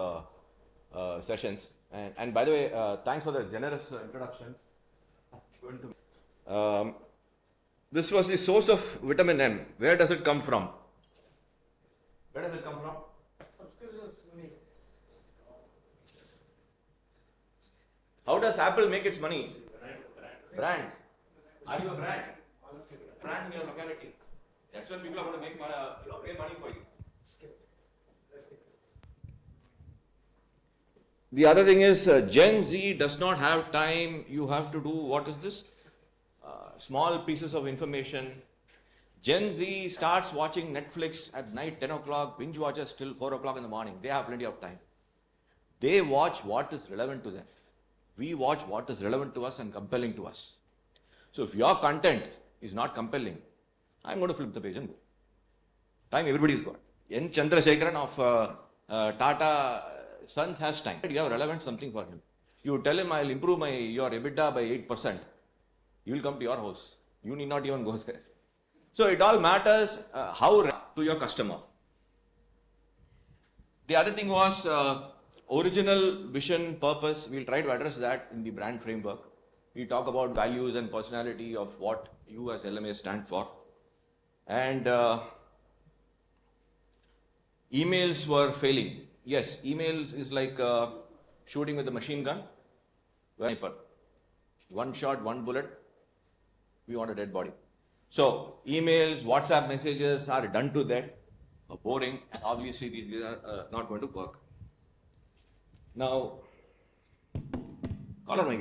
sessions. And by the way, thanks for the generous introduction. This was the source of vitamin M. Where does it come from? Where does it come from? How does Apple make its money? Brand. Are you a brand? Brand in your locality. That's when people are going to make money, pay money for you. The other thing is Gen Z does not have time. You have to do, what is this? Small pieces of information. Gen Z starts watching Netflix at night, 10 o'clock, binge watches till 4 o'clock in the morning. They have plenty of time. They watch what is relevant to them. We watch what is relevant to us and compelling to us. So if your content is not compelling, I'm going to flip the page and go. Time everybody's got. N. Chandrasekharan of Tata Sons has time. You have relevant something for him. You tell him, I'll improve your EBITDA by 8%. He will come to your house. You need not even go there. So it all matters how to your customer. The other thing was original vision, purpose. We'll try to address that in the brand framework. We talk about values and personality of what you as LMA stand for. And emails were failing. Yes, emails is like shooting with a machine gun. One shot, one bullet. We want a dead body. So emails, WhatsApp messages are done to that. Boring. Obviously, these are not going to work. Now, color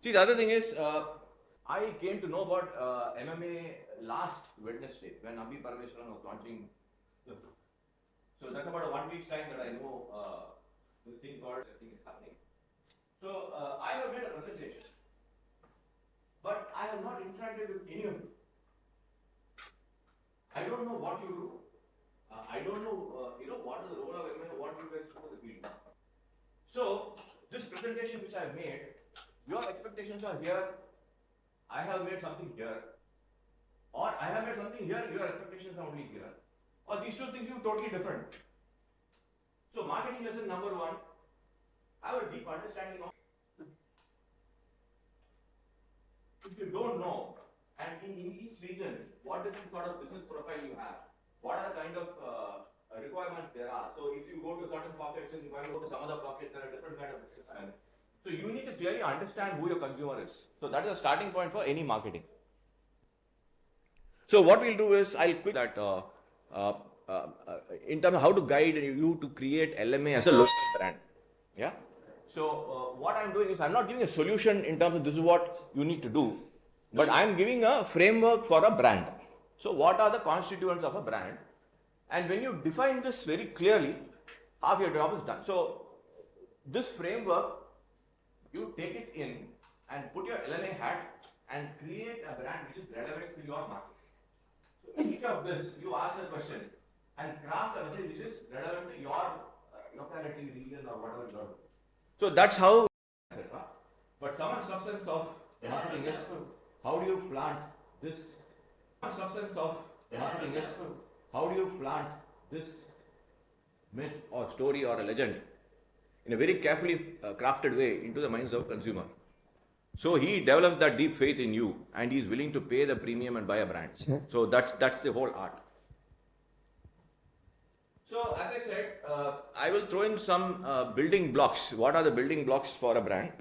see, the other thing is, I came to know about MMA last Wednesday when Abhi Parameswaran was launching the book. So that's about a 1 week's time that I know this thing called thing is happening. So I have made a presentation, but I have not interacted with any of you. I don't know what you do. I don't know, what is the role of MMA, what you guys do in the field. So this presentation which I have made, your expectations are here. I have made something here, or I have made something here. Your expectations are only here, or these two things are totally different. So marketing lesson number 1. Have a deep understanding of. If you don't know, and in each region, what different sort of business profile you have, what are the kind of requirements there are. So if you go to certain pockets and you go to some other pockets, there are different kind of business. So you need to clearly understand who your consumer is. So that is a starting point for any marketing. So what we'll do is, I'll quick that in terms of how to guide you to create LMA as a local brand. Yeah. So what I'm doing is, I'm not giving a solution in terms of this is what you need to do, but I'm giving a framework for a brand. So what are the constituents of a brand? And when you define this very clearly, half your job is done. So this framework you take it in and put your LMA hat and create a brand which is relevant to your market. So each of this, you ask a question and craft a message which is relevant to your locality, region, or whatever you are. So that's how. But some substance of marketing is how do you plant this? Some substance of marketing is how do you plant this myth or story or a legend in a very carefully crafted way into the minds of consumer. So he develops that deep faith in you, and he is willing to pay the premium and buy a brand. So that's the whole art. So as I said, I will throw in some building blocks. What are the building blocks for a brand?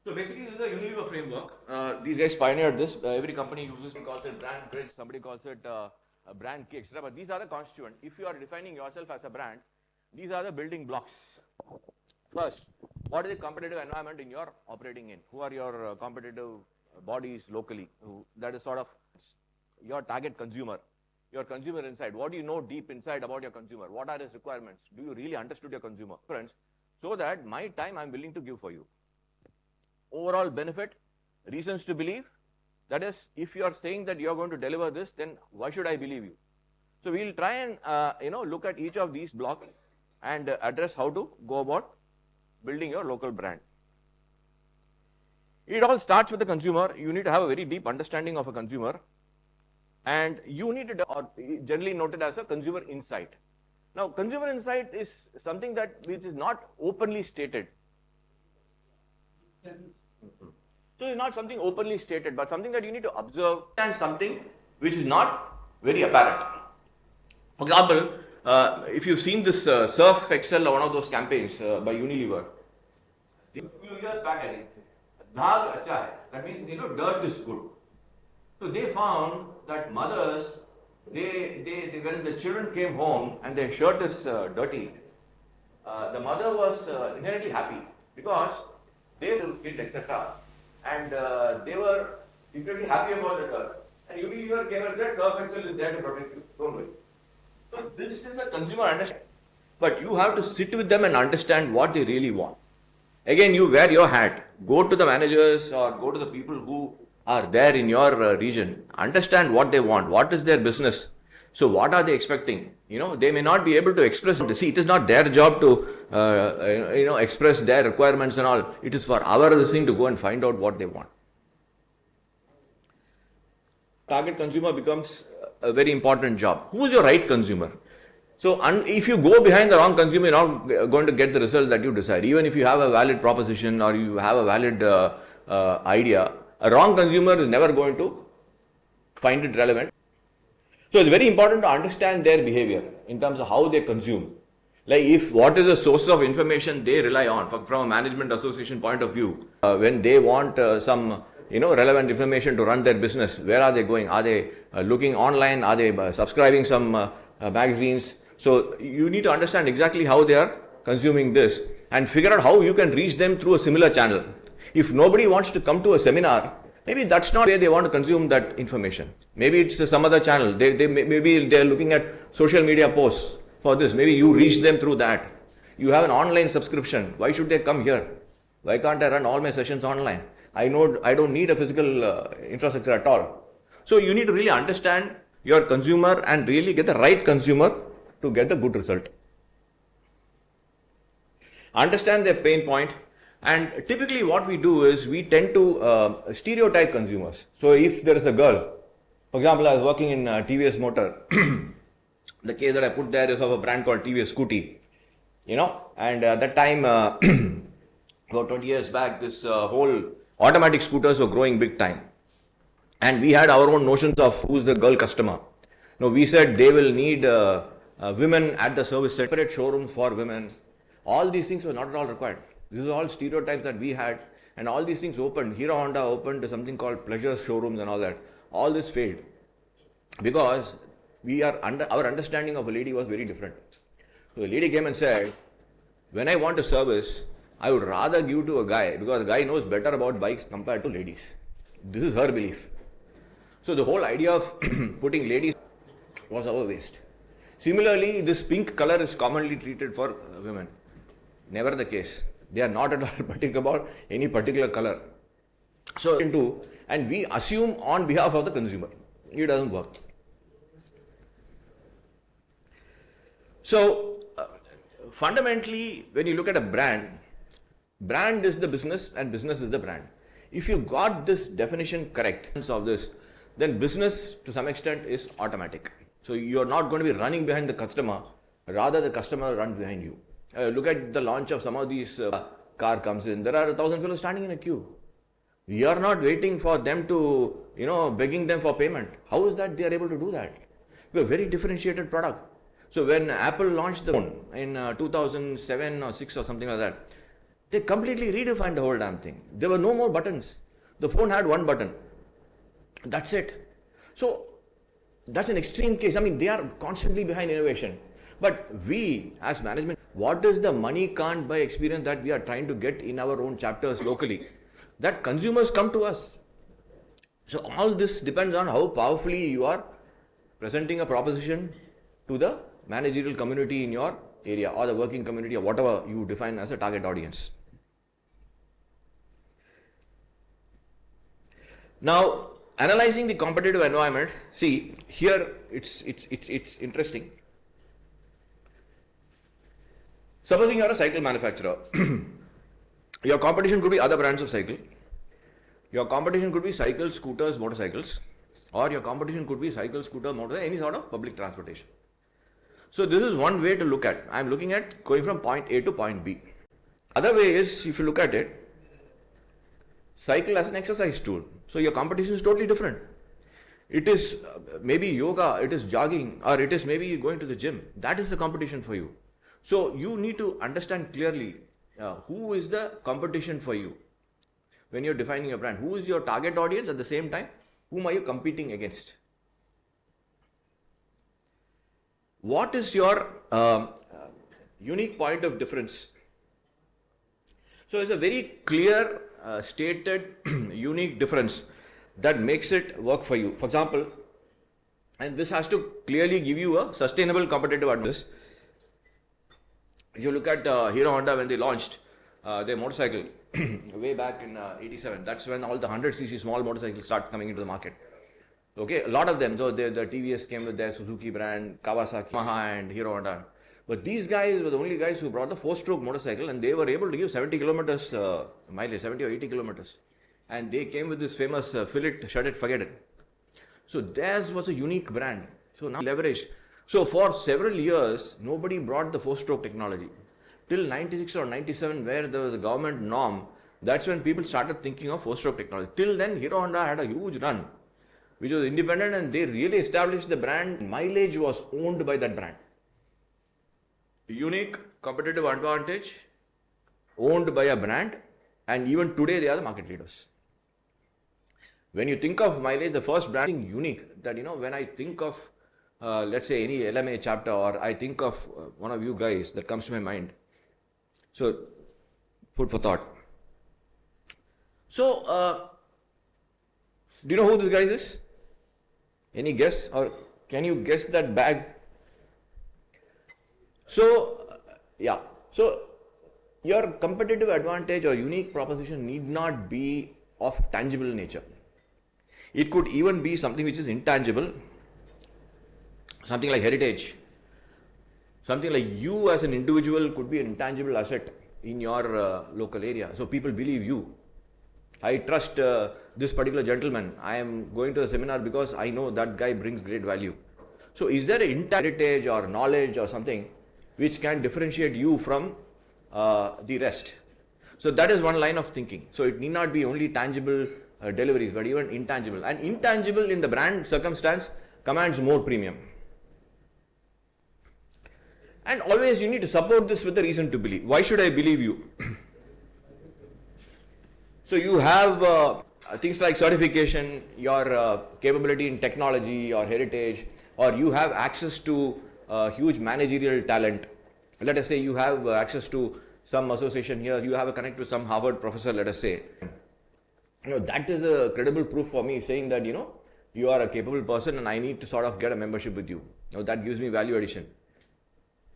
So basically, this is a Unilever framework. These guys pioneered this. Every company uses, calls it brand grid, somebody calls it a brand key, etc. But these are the constituent. If you are defining yourself as a brand, these are the building blocks. First, what is the competitive environment in your operating in? Who are your competitive bodies locally? That is sort of your target consumer, your consumer inside. What do you know deep inside about your consumer? What are his requirements? Do you really understood your consumer? Friends, so that my time I'm willing to give for you. Overall benefit, reasons to believe. That is, if you are saying that you are going to deliver this, then why should I believe you? So we'll try and look at each of these blocks and address how to go about building your local brand. It all starts with the consumer. You need to have a very deep understanding of a consumer, and you need to, or generally noted as a consumer insight. Now, consumer insight is something which is not openly stated. So it's not something openly stated, but something that you need to observe, and something which is not very apparent. For example, if you've seen this Surf Excel, one of those campaigns by Unilever, a few years back, I think, Dhag acha hai. That means, dirt is good. So they found that mothers, when the children came home and their shirt is dirty, the mother was inherently happy because they were kid, etc. And they were secretly happy about the dirt. And Unilever came and said, Surf Excel is there to protect you. Don't worry. So this is a consumer understanding. But you have to sit with them and understand what they really want. Again, you wear your hat. Go to the managers or go to the people who are there in your region. Understand what they want. What is their business? So what are they expecting? They may not be able to express. See, it is not their job to express their requirements and all. It is for our thing to go and find out what they want. Target consumer becomes a very important job. Who is your right consumer? So if you go behind the wrong consumer, you're not going to get the result that you desire. Even if you have a valid proposition or you have a valid idea, a wrong consumer is never going to find it relevant. So it's very important to understand their behavior in terms of how they consume. Like what is the source of information they rely on from a management association point of view. When they want some relevant information to run their business, where are they going? Are they looking online? Are they subscribing some magazines? So you need to understand exactly how they are consuming this and figure out how you can reach them through a similar channel. If nobody wants to come to a seminar, maybe that's not where they want to consume that information. Maybe it's some other channel. Maybe they're looking at social media posts for this. Maybe you reach them through that. You have an online subscription. Why should they come here? Why can't I run all my sessions online? I don't need a physical infrastructure at all. So you need to really understand your consumer and really get the right consumer to get the good result. Understand their pain point. And typically what we do is we tend to stereotype consumers. So if there is a girl, for example, I was working in TVS Motor. The case that I put there is of a brand called TVS Scooty. And at that time, about 20 years back, this whole automatic scooters were growing big time. And we had our own notions of who's the girl customer. We said they will need women at the service, separate showrooms for women. All these things were not at all required. These are all stereotypes that we had, and all these things opened. Hero Honda opened something called pleasure showrooms and all that. All this failed because our understanding of a lady was very different. So the lady came and said, when I want a service, I would rather give to a guy because the guy knows better about bikes compared to ladies. This is her belief. So the whole idea of putting ladies was our waste. Similarly, this pink color is commonly treated for women. Never the case. They are not at all particular about any particular color. So, and we assume on behalf of the consumer. It doesn't work. So, fundamentally, when you look at a brand, brand is the business and business is the brand. If you got this definition correct of this, then business to some extent is automatic. So you're not going to be running behind the customer, rather the customer runs behind you. Look at the launch of some of these car comes in, there are 1,000 fellows standing in a queue. We are not waiting for them to, begging them for payment. How is that they are able to do that? We have a very differentiated product. So when Apple launched the phone in 2007 or 6 or something like that, they completely redefined the whole damn thing. There were no more buttons. The phone had one button. That's it. So that's an extreme case. I mean, they are constantly behind innovation. But we, as management, what is the money can't buy experience that we are trying to get in our own chapters locally? That consumers come to us. So all this depends on how powerfully you are presenting a proposition to the managerial community in your area or the working community or whatever you define as a target audience. Now, analyzing the competitive environment, see here it's interesting. Supposing you are a cycle manufacturer, your competition could be other brands of cycle. Your competition could be cycles, scooters, motorcycles, or your competition could be cycle, scooter, motorcycle, any sort of public transportation. So this is one way to look at. I am looking at going from point A to point B. Other way is, if you look at it, cycle as an exercise tool. So your competition is totally different. It is maybe yoga, it is jogging, or it is maybe going to the gym. That is the competition for you. So you need to understand clearly who is the competition for you when you're defining your brand. Who is your target audience at the same time? Whom are you competing against? What is your unique point of difference? So it's a very clear stated unique difference that makes it work for you. For example, and this has to clearly give you a sustainable competitive advantage. If you look at Hero Honda when they launched their motorcycle way back in 87, that's when all the 100cc small motorcycles start coming into the market. Okay, a lot of them, so the TVS came with their Suzuki brand, Kawasaki, Yamaha and Hero Honda. But these guys were the only guys who brought the 4-stroke motorcycle and they were able to give 70 kilometers mileage, 70 or 80 kilometers. And they came with this famous fill it, shut it, forget it. So theirs was a unique brand. So now leverage. So for several years, nobody brought the 4-stroke technology. Till 96 or 97, where there was a government norm, that's when people started thinking of 4-stroke technology. Till then, Hero Honda had a huge run, which was independent, and they really established the brand. Mileage was owned by that brand. Unique competitive advantage, owned by a brand, and even today they are the market leaders. When you think of mileage, the first brand unique that, when I think of let's say any LMA chapter, or I think of one of you guys that comes to my mind. So, food for thought. So, do you know who this guy is? Any guess, or can you guess that bag? So, yeah. So, your competitive advantage or unique proposition need not be of tangible nature. It could even be something which is intangible. Something like heritage, something like you as an individual could be an intangible asset in your local area. So people believe you. I trust this particular gentleman. I am going to the seminar because I know that guy brings great value. So is there an heritage or knowledge or something which can differentiate you from the rest? So that is one line of thinking. So it need not be only tangible deliveries, but even intangible. And intangible in the brand circumstance commands more premium. And always you need to support this with a reason to believe. Why should I believe you? So you have things like certification, your capability in technology or heritage, or you have access to huge managerial talent. Let us say you have access to some association here, you have a connect with some Harvard professor, let us say. That is a credible proof for me saying that, you are a capable person and I need to sort of get a membership with you. That gives me value addition.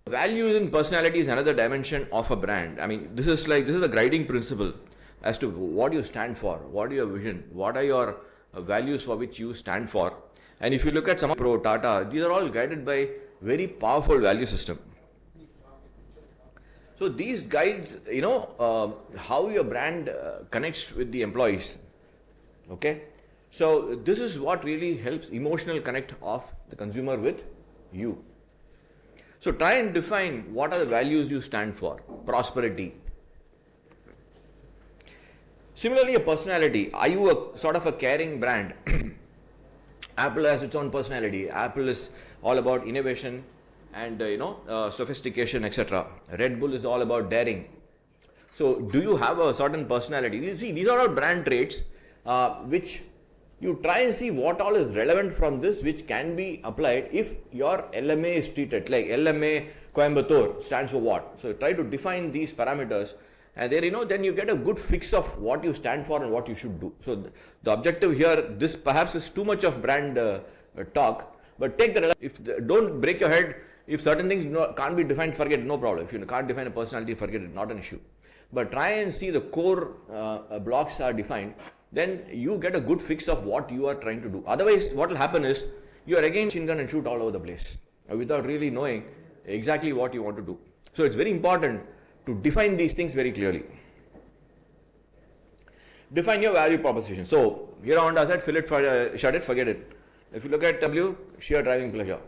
Values and personality is another dimension of a brand. I mean, this is the guiding principle as to what you stand for, what is your vision, what are your values for which you stand for. And if you look at some Pro, Tata, these are all guided by very powerful value system. So these guides, how your brand connects with the employees. Okay. So this is what really helps emotional connect of the consumer with you. So try and define what are the values you stand for. Prosperity. Similarly, a personality. Are you a sort of a caring brand? Apple has its own personality. Apple is all about innovation and sophistication, etc. Red Bull is all about daring. So do you have a certain personality? You see, these are all brand traits which you try and see what all is relevant from this which can be applied if your LMA is treated. Like LMA Coimbatore stands for what? So try to define these parameters and there, then you get a good fix of what you stand for and what you should do. So the objective here, this perhaps is too much of brand talk, but take the don't break your head. If certain things can't be defined, forget it, no problem. If you can't define a personality, forget it, not an issue. But try and see the core blocks are defined, then you get a good fix of what you are trying to do. Otherwise, what will happen is you are again machine gun and shoot all over the place without really knowing exactly what you want to do. So it's very important to define these things very clearly. Define your value proposition. So Hero Honda said, fill it, shut it, forget it. If you look at W, sheer driving pleasure.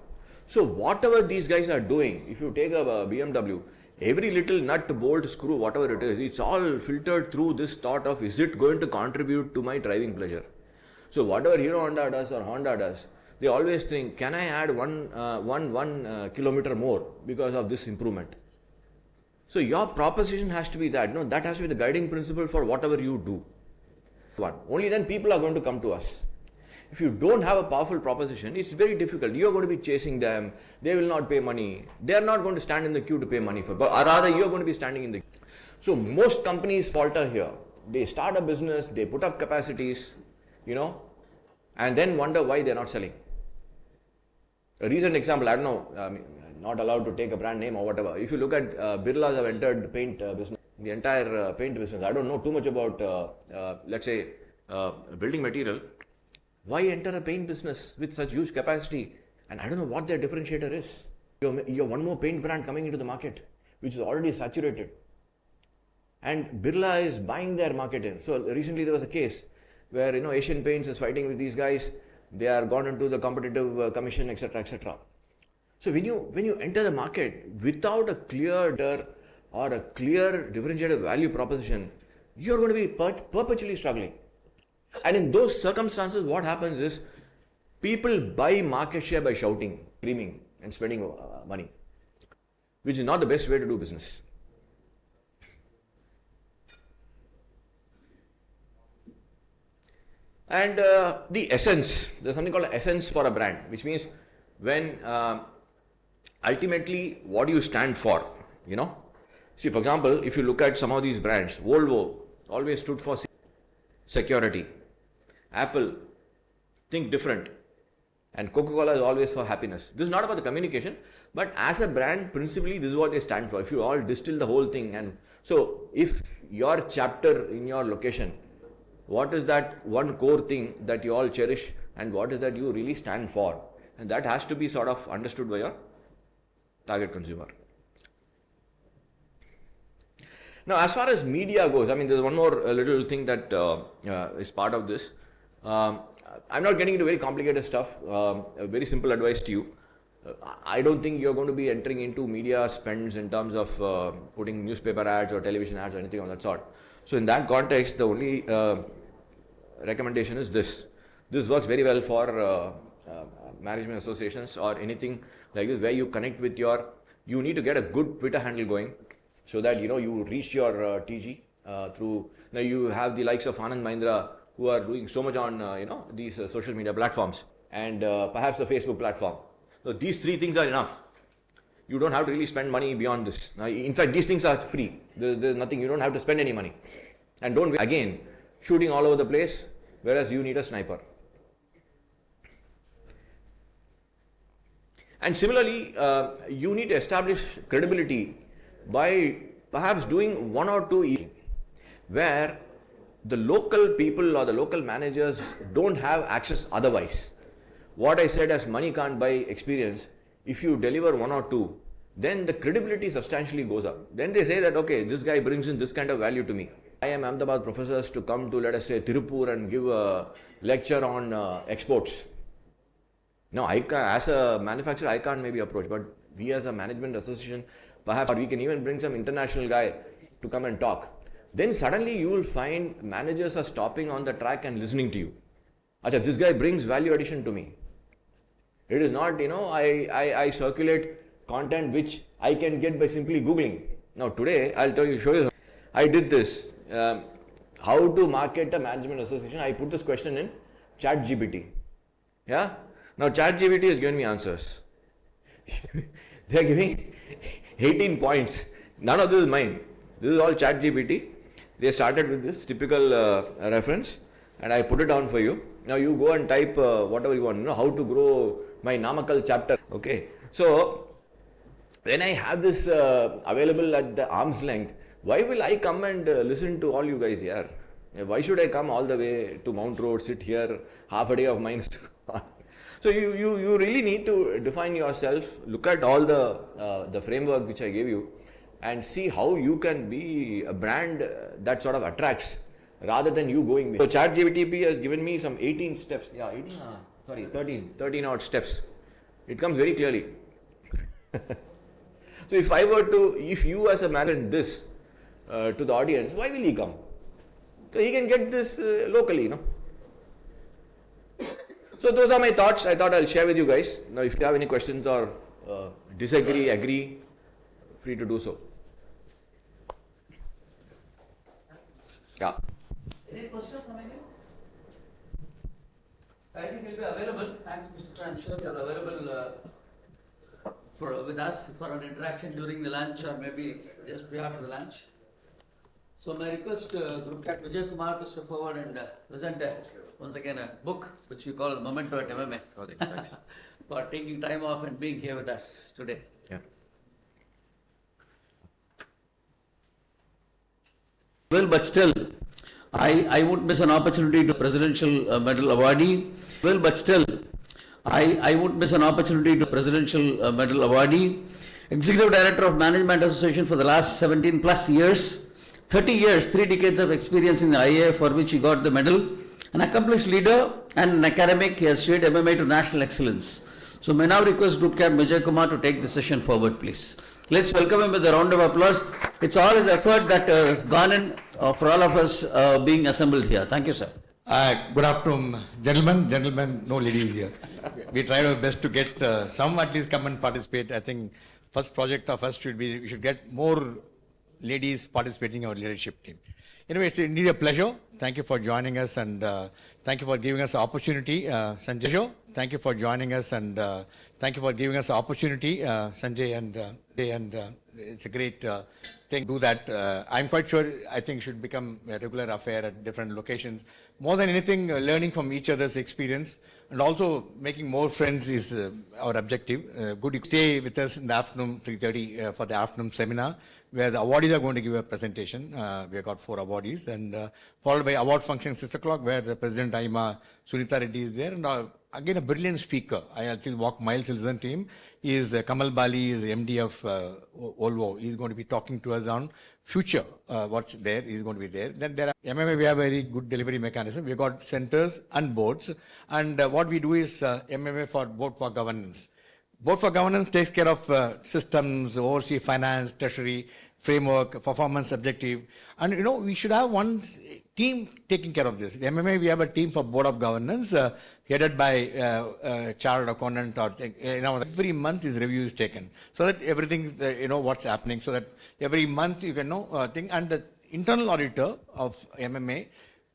So whatever these guys are doing, if you take a BMW, every little nut, bolt, screw, whatever it is, it's all filtered through this thought of, is it going to contribute to my driving pleasure? So whatever Hero Honda does or Honda does, they always think, can I add one kilometer more because of this improvement? So your proposition has to be that. No, that has to be the guiding principle for whatever you do. Only then people are going to come to us. If you don't have a powerful proposition, it's very difficult. You're going to be chasing them. They will not pay money. They are not going to stand in the queue to pay money for, but rather you're going to be standing in the queue. So most companies falter here. They start a business, they put up capacities, and then wonder why they're not selling. A recent example, I don't know, not allowed to take a brand name or whatever. If you look at Birlas have entered the paint business, the entire paint business. I don't know too much about, let's say, building material. Why enter a paint business with such huge capacity? And I don't know what their differentiator is. You're one more paint brand coming into the market, which is already saturated. And Birla is buying their market in. So recently there was a case where, Asian Paints is fighting with these guys. They are gone into the competitive commission, etc., etc. So when you enter the market without a clear or a clear differentiated value proposition, you're going to be perpetually struggling. And in those circumstances, what happens is people buy market share by shouting, screaming, and spending money, which is not the best way to do business. And the essence, there's something called essence for a brand, which means when ultimately what do you stand for, See, for example, if you look at some of these brands, Volvo always stood for security. Apple, think different. And Coca-Cola is always for happiness. This is not about the communication, but as a brand, principally, this is what they stand for. If you all distill the whole thing, and so if your chapter in your location, what is that one core thing that you all cherish and what is that you really stand for? And that has to be sort of understood by your target consumer. Now, as far as media goes, there's one more little thing that is part of this. I'm not getting into very complicated stuff. A very simple advice to you. I don't think you're going to be entering into media spends in terms of putting newspaper ads or television ads or anything of that sort. So in that context, the only recommendation is this. This works very well for management associations or anything like this where you connect with you need to get a good Twitter handle going so that you reach your TG through, you have the likes of Anand Mahindra who are doing so much on these social media platforms and perhaps a Facebook platform. So these three things are enough. You don't have to really spend money beyond this. In fact, these things are free. There's nothing, you don't have to spend any money. And don't, again, shooting all over the place, whereas you need a sniper. And similarly, you need to establish credibility by perhaps doing one or two where the local people or the local managers don't have access otherwise. What I said as money can't buy experience, if you deliver one or two, then the credibility substantially goes up. Then they say that, okay, this guy brings in this kind of value to me. I am Ahmedabad professors to come to, let us say, Tirupur and give a lecture on exports. Now, as a manufacturer, I can't maybe approach, but we as a management association, perhaps we can even bring some international guy to come and talk. Then suddenly you will find managers are stopping on the track and listening to you. Achha, this guy brings value addition to me. It is not, I circulate content which I can get by simply Googling. Now today, I'll show you. I did this. How to market a management association. I put this question in ChatGPT. Yeah? Now ChatGPT has given me answers. They are giving 18 points. None of this is mine. This is all ChatGPT. They started with this typical reference and I put it down for you. Now you go and type whatever you want, how to grow my Namakal chapter. Okay. So when I have this available at the arm's length, why will I come and listen to all you guys here? Why should I come all the way to Mount Road, sit here, half a day of mine is gone? So you really need to define yourself, look at all the framework which I gave you and see how you can be a brand that sort of attracts rather than you going. So ChatGPT has given me some 18 steps. Yeah, 18, 13 odd steps. It comes very clearly. So if you as a manager this to the audience, why will he come? So he can get this locally, So those are my thoughts. I thought I'll share with you guys. Now if you have any questions or disagree, agree, free to do so. Yeah. Any questions from anyone? I think he'll be available. Thanks, Mr. Chair. I'm sure you're available with us for an interaction during the lunch or maybe just prior to the lunch. So my request Group Captain Vijay Kumar to step forward and present once again a book which we call Memento at MMA for taking time off and being here with us today. Yeah. Well, but still, I won't miss an opportunity to Presidential Medal awardee. Well, but still, I won't miss an opportunity to Presidential Medal awardee, Executive Director of Management Association for the last 17 plus years, 30 years, 3 decades of experience in the IA for which he got the medal, an accomplished leader and an academic. He has steered MMA to national excellence. So may now request Group Captain Vijay Kumar to take the session forward, please. Let's welcome him with a round of applause. It's all his effort that has gone in for all of us being assembled here. Thank you, sir. Good afternoon, gentlemen, no ladies here. We tried our best to get some at least come and participate. I think first project of us should be, we should get more ladies participating in our leadership team. Anyway, it's indeed a pleasure. Thank you for joining us and thank you for giving us the opportunity, Sanjay. Thank you for joining us and thank you for giving us the opportunity, Sanjay, and it's a great thing to do that. I'm quite sure I think should become a regular affair at different locations. More than anything, learning from each other's experience and also making more friends is our objective. Good, you stay with us in the afternoon, 3:30 for the afternoon seminar, where the awardees are going to give a presentation. We have got 4 awardees and followed by award function 6 o'clock where the President IMA Sunita Reddy is there and again a brilliant speaker. I actually walk miles to listen to him. He is Kamal Bali, is the MD of Volvo. He is going to be talking to us on future, what's there. He is going to be there. Then there are MMA, we have a very good delivery mechanism. We have got centers and boards. And what we do is MMA for board for governance. Board for governance takes care of systems, oversee finance, treasury, framework, performance objective. And we should have one team taking care of this. In MMA, we have a team for board of governance headed by chartered accountant or every month his review is taken so that everything, what's happening, so that every month you can know thing. And the internal auditor of MMA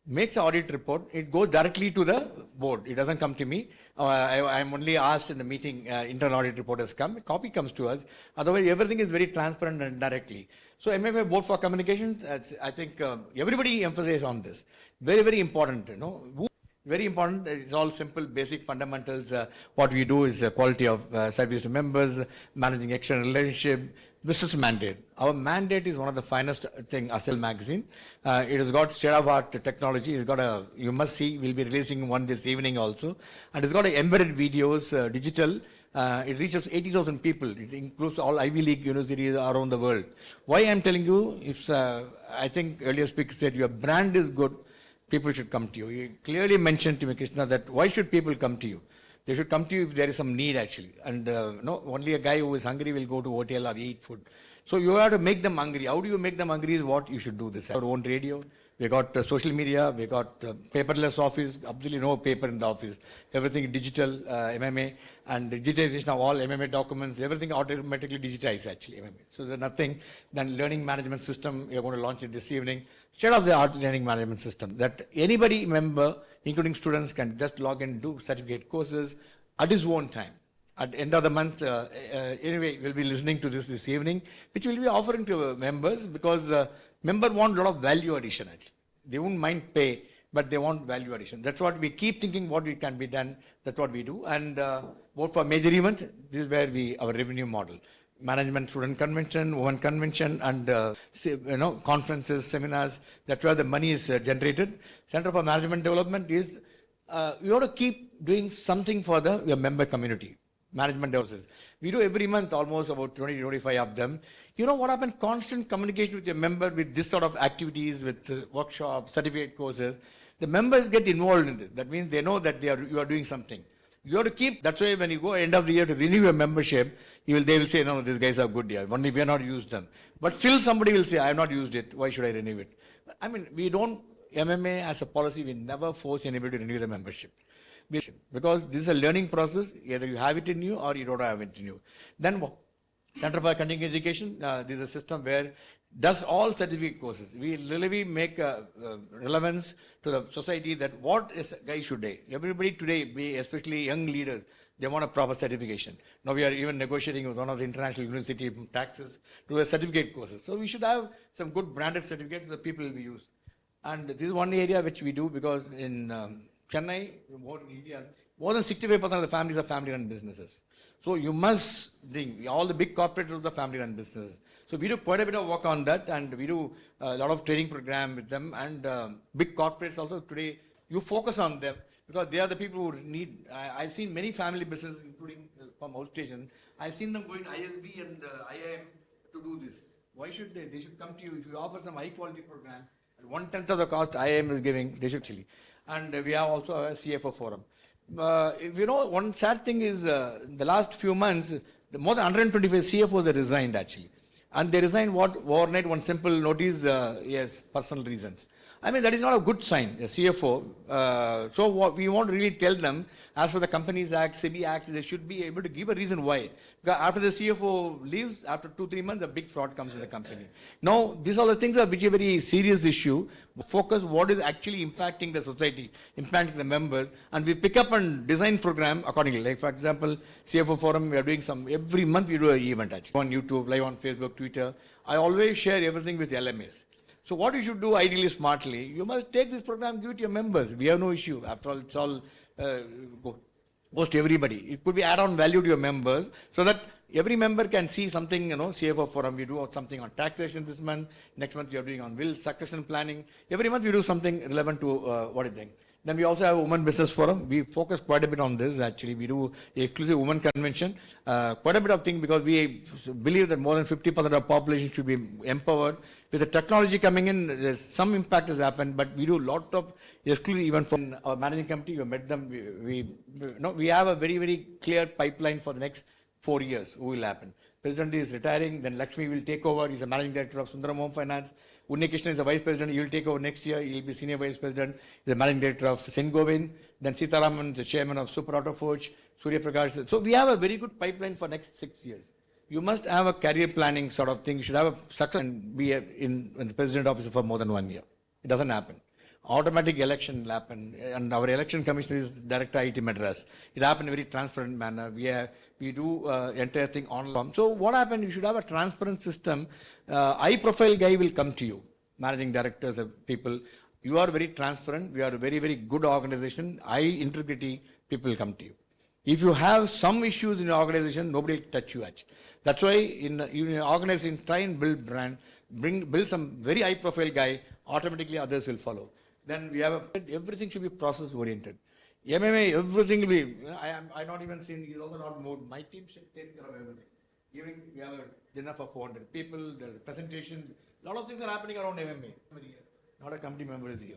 makes an audit report, it goes directly to the board. It doesn't come to me. I'm only asked in the meeting, internal audit report has come, a copy comes to us. Otherwise, everything is very transparent and directly. So MMA Board for Communications, I think everybody emphasizes on this. Very, very important, you know. Very important. It's all simple, basic fundamentals. What we do is quality of service to members, managing external relationship, business mandate. Our mandate is one of the finest thing, ASL magazine. It has got state-of-art technology. It's got a, you must see, we'll be releasing one this evening also. And it's got embedded videos, digital. It reaches 80,000 people. It includes all Ivy League universities around the world. Why I'm telling you, if I think earlier speaker said your brand is good, people should come to you. You clearly mentioned to me, Krishna, that why should people come to you? They should come to you if there is some need actually. And no, only a guy who is hungry will go to hotel or eat food. So you have to make them hungry. How do you make them hungry is what you should do this. Our own radio, we got social media, we got paperless office, absolutely no paper in the office. Everything digital, MMA, and digitization of all MMA documents, everything automatically digitized actually, MMA. So there's nothing. Then learning management system, we are going to launch it this evening. State-of-the-art learning management system that anybody member, including students, can just log in, do certificate courses at his own time. At the end of the month, anyway, we'll be listening to this evening, which we'll be offering to members because members want a lot of value addition actually. They won't mind pay, but they want value addition. That's what we keep thinking what we can be done. That's what we do. And both for major events, this is where our revenue model. Management student convention, women convention, and conferences, seminars. That's where the money is generated. Center for Management Development is you have to keep doing something for your member community. Management developers. We do every month almost about 20 to 25 of them. You know what happens? Constant communication with your member with this sort of activities, with workshops, certificate courses. The members get involved in this. That means they know that you are doing something. You have to keep, that's why when you go end of the year to renew your membership, they will say, no, these guys are good, only we have not used them. But still somebody will say, I have not used it, why should I renew it? I mean, we don't, MMA as a policy, we never force anybody to renew the membership. Because this is a learning process, either you have it in you or you don't have it in you. Then Center for Continuing Education, this is a system where does all certificate courses. We really make relevance to the society that what is a guy should do. Everybody today, especially young leaders, they want a proper certification. Now we are even negotiating with one of the international university taxes to do a certificate courses. So we should have some good branded certificates that people will be used. And this is one area which we do because in Chennai, more in India, more than 65% of the families are family-run businesses. So you must think, all the big corporates are the family-run businesses. So we do quite a bit of work on that, and we do a lot of training program with them, and big corporates also today, you focus on them because they are the people who need. I've seen many family businesses, including from outstation. I've seen them going to ISB and IIM to do this. Why should they? They should come to you if you offer some high-quality program. At 1/10 of the cost IIM is giving, they should actually. And we have also a CFO forum. One sad thing is the last few months, more than 125 CFOs have resigned actually. And they resigned overnight, one simple notice, yes, personal reasons. I mean, that is not a good sign, a CFO. So what we want to really tell them, as for the Companies Act, SEBI Act, they should be able to give a reason why. Because after the CFO leaves, after 2-3 months, a big fraud comes in the company. Now, these are the things which are a very serious issue. Focus what is actually impacting the society, impacting the members, and we pick up and design program accordingly. Like for example, CFO forum, we are doing every month we do an event actually. On YouTube, live on Facebook, Twitter. I always share everything with LMAs. So what you should do ideally smartly, you must take this program, give it to your members. We have no issue. After all, it's all goes to everybody. It could be add-on value to your members so that every member can see something, CFO forum, we do something on taxation this month. Next month we are doing on will succession planning. Every month we do something relevant to what you think. Then we also have a women business forum. We focus quite a bit on this actually. We do exclusive women convention. Quite a bit of thing because we believe that more than 50% of the population should be empowered. With the technology coming in, there's some impact has happened, but we do a lot of exclusive events from our managing committee. We met them. We have a very, very clear pipeline for the next 4 years. Who will happen? President is retiring. Then Lakshmi will take over. He's the managing director of Sundaram Home Finance. Unnikrishnan is the vice president. He will take over next year. He will be senior vice president. He's the managing director of Sen Govind. Then Sitaraman is the chairman of Super Auto Forge. Surya Prakash. So we have a very good pipeline for next 6 years. You must have a career planning sort of thing. You should have a success and be in the president office for more than 1 year. It doesn't happen. automatic election will happen, and our election commissioner is Director IT Madras. It happened in a very transparent manner. We do entire thing online. So what happened? You should have a transparent system. High-profile guy will come to you, managing directors of people. You are very transparent. We are a very, very good organization. High integrity people will come to you. If you have some issues in your organization, nobody will touch you actually. That's why in your organization, try and build brand, build some very high profile guy, automatically others will follow. Then we have everything should be process oriented. MMA, everything will be, I not even seen, you know, not more, my team should take care of everything. Even we have a dinner for 400 people, there's a presentation, a lot of things are happening around MMA. Not a committee member is here.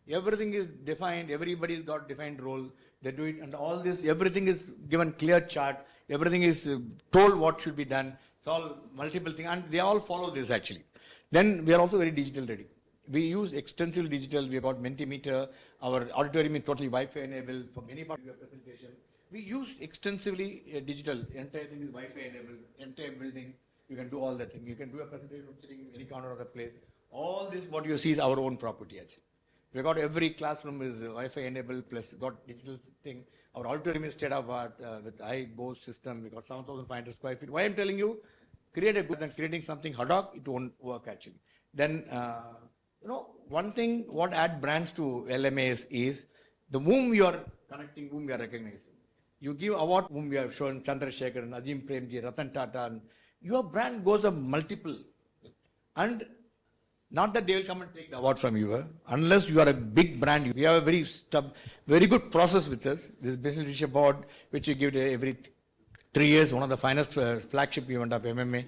Everything is defined, everybody's got defined role, they do it, and all this, everything is given clear chart, everything is told what should be done, it's all multiple things, and they all follow this actually. Then we are also very digital ready. We use extensive digital, we have got Mentimeter, our auditorium is totally Wi-Fi enabled for many parts of your presentation. We use extensively digital, entire thing is Wi-Fi enabled, entire building, you can do all that thing. You can do a presentation sitting in any corner of the place. All this, what you see is our own property actually. We got every classroom is Wi-Fi enabled plus got digital thing. Our auditorium is state of art with high Bose system. We got 7,500 square feet. Why I'm telling you, create a good than creating something ad hoc, it won't work actually. Then, you know, one thing what add brands to LMAs is the whom you are connecting, whom you are recognizing. You give award whom we have shown Chandrasekhar and Azim Premji, Ratan Tata, and your brand goes up multiple. And not that they will come and take the award from you, unless you are a big brand. We have a very good process with us. This Business Leadership Award, which we give every 3 years, one of the finest flagship event of MMA.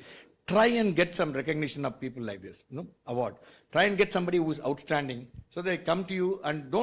Try and get some recognition of people like this, you know, award. Try and get somebody who is outstanding, so they come to you and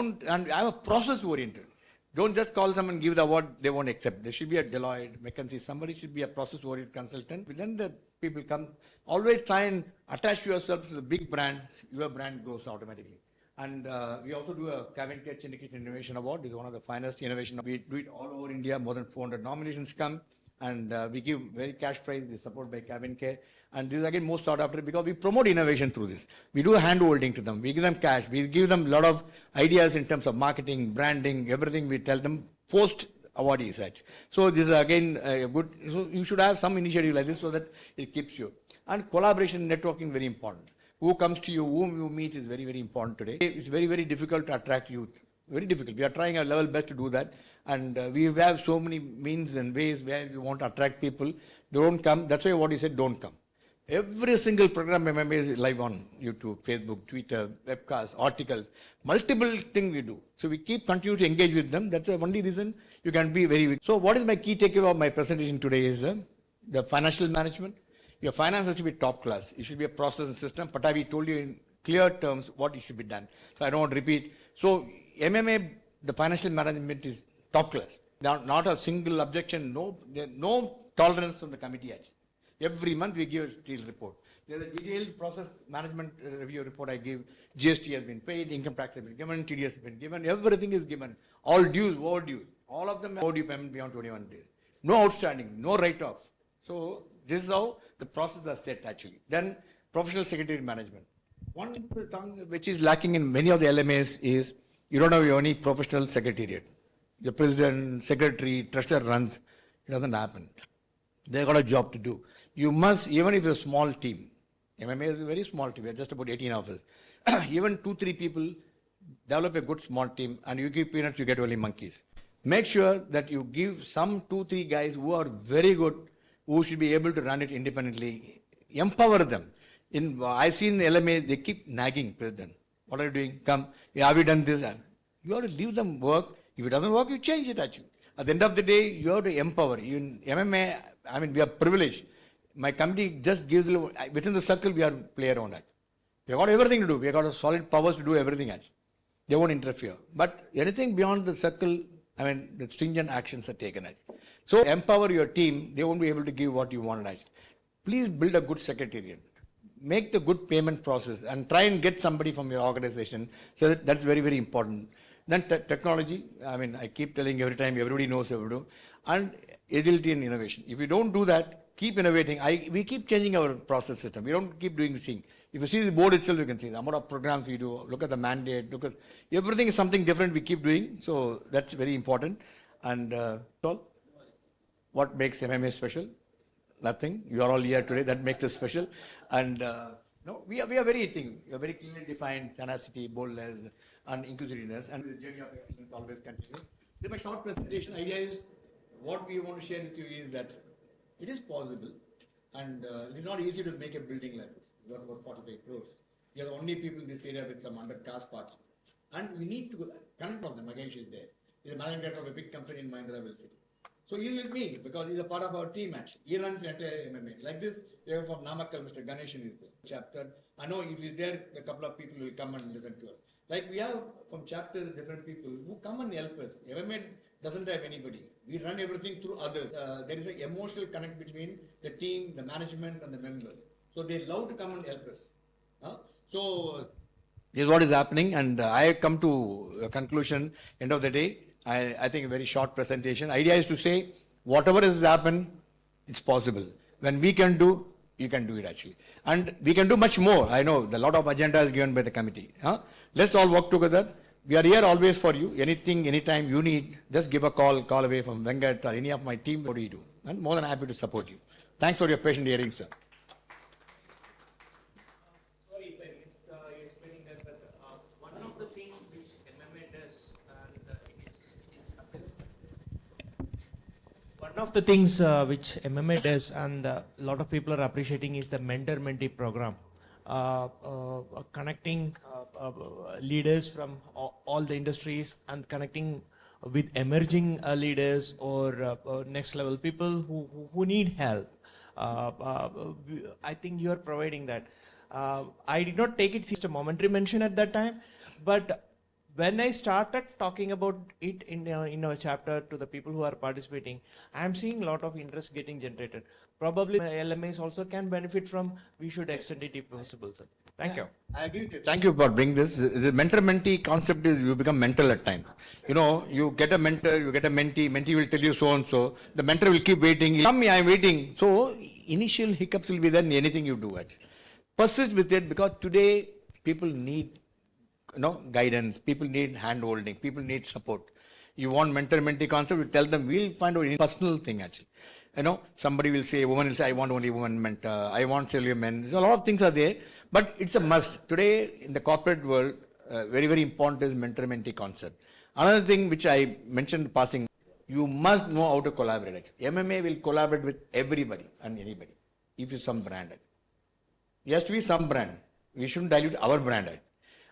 have a process oriented. Don't just call them and give the award, they won't accept. There should be a Deloitte, McKinsey, somebody should be a process-oriented consultant. Then the people come. Always try and attach yourself to the big brand, your brand grows automatically. And we also do a Kevin K. Chindication Innovation Award. This is one of the finest innovation. We do it all over India, more than 400 nominations come. And we give very cash prize, we support by Kevin K. And this is again most sought after because we promote innovation through this. We do hand holding to them. We give them cash. We give them a lot of ideas in terms of marketing, branding, everything. We tell them post awardees. So this is again a good, so you should have some initiative like this so that it keeps you. And collaboration, networking, very important. Who comes to you, whom you meet is very, very important today. It's very, very difficult to attract youth. Very difficult. We are trying our level best to do that. And we have so many means and ways where we want to attract people. They don't come. That's why what you said, don't come. Every single program MMA is live on YouTube, Facebook, Twitter, webcasts, articles, multiple things we do. So we continue to engage with them. That's the only reason you can be very. So what is my key takeaway of my presentation today is the financial management. Your finance has to be top class. It should be a process and system. Patavi told you in clear terms what it should be done. So I don't want to repeat. So MMA, the financial management is top class. Not a single objection, no tolerance from the committee actually. Every month we give a detailed report. There's a detailed process management review report I give. GST has been paid, income tax has been given, TDS has been given, everything is given. All dues, overdue. All of them overdue payment beyond 21 days. No outstanding, no write-off. So this is how the processes are set actually. Then professional secretary management. One thing which is lacking in many of the LMAs is you don't have any professional secretariat. The president, secretary, treasurer runs, it doesn't happen. They've got a job to do. You must, even if it's a small team, MMA is a very small team, we are just about 18 of us. Even 2-3 people develop a good small team and you give peanuts, you get only monkeys. Make sure that you give some 2-3 guys who are very good, who should be able to run it independently. Empower them. I've seen LMA, they keep nagging president. What are you doing? Come, have you done this? You have to leave them work. If it doesn't work, you change it actually. At the end of the day, you have to empower. In MMA, I mean, we are privileged. My committee just gives, within the circle, we are play around that. We have got everything to do. We have got a solid powers to do everything else. They won't interfere. But anything beyond the circle, I mean, the stringent actions are taken. So empower your team. They won't be able to give what you want. Please build a good secretariat. Make the good payment process and try and get somebody from your organization. So that's very, very important. Then technology, I mean, I keep telling every time, everybody knows everybody. And agility and innovation. If you don't do that, keep innovating. We keep changing our process system. We don't keep doing the same. If you see the board itself, you can see the amount of programs we do. Look at the mandate. Look at everything is something different we keep doing. So that's very important. And all, what makes MMA special? Nothing. You are all here today. That makes us special. And no, we are very clearly defined tenacity, boldness, and inclusiveness. And the journey of excellence always continues. This is my short presentation. Idea is what we want to share with you is that it is possible. And it is not easy to make a building like this. It's worth about 45 crores. We are the only people in this area with some undercast parking. And we need to connect on them. Again, she's there. He's a managing director of a big company in Madras City. So he's with me because he's a part of our team actually. He runs the entire MMA. Like this, we have from Namakkal, Mr. Ganeshan is there. Chapter. I know if he's there, a couple of people will come and listen to us. Like we have from chapter different people who come and help us. MMA doesn't have anybody. We run everything through others. There is an emotional connect between the team, the management, and the members. So they love to come and help us. So this is what is happening, and I come to a conclusion. End of the day, I think a very short presentation. Idea is to say whatever has happened, it's possible. When we can do, you can do it actually, and we can do much more. I know a lot of agenda is given by the committee. Let's all work together. We are here always for you. Anything, anytime you need, just give a call away from Venkat or any of my team. What do you do? And more than happy to support you. Thanks for your patient hearing, sir. Sorry if I explaining that, but one of the things which MMA does, one of the things which MMA does, and a lot of people are appreciating, is the mentor-mentee program. Connecting leaders from all the industries and connecting with emerging leaders or next level people who need help. I think you are providing that. I did not take it just a momentary mention at that time, but when I started talking about it in our chapter to the people who are participating, I am seeing a lot of interest getting generated. Probably LMAs also can benefit from. We should extend it if possible, sir. Thank you. I agree with you. Thank you for bringing this. The mentor-mentee concept is you become mental at times. You know, you get a mentor, you get a mentee will tell you so and so. The mentor will keep waiting. Come, I am waiting. So initial hiccups will be there in anything you do. Actually. Persist with it because today people need guidance, people need hand-holding, people need support. You want mentor-mentee concept, you tell them, we'll find out any personal thing actually. Somebody will say, a woman will say, I want only woman mentor, I want only men. So a lot of things are there, but it's a must. Today, in the corporate world, very, very important is mentor-mentee concept. Another thing which I mentioned passing, you must know how to collaborate. Actually. MMA will collaborate with everybody and anybody, if it's some brand. It has to be some brand. We shouldn't dilute our brand.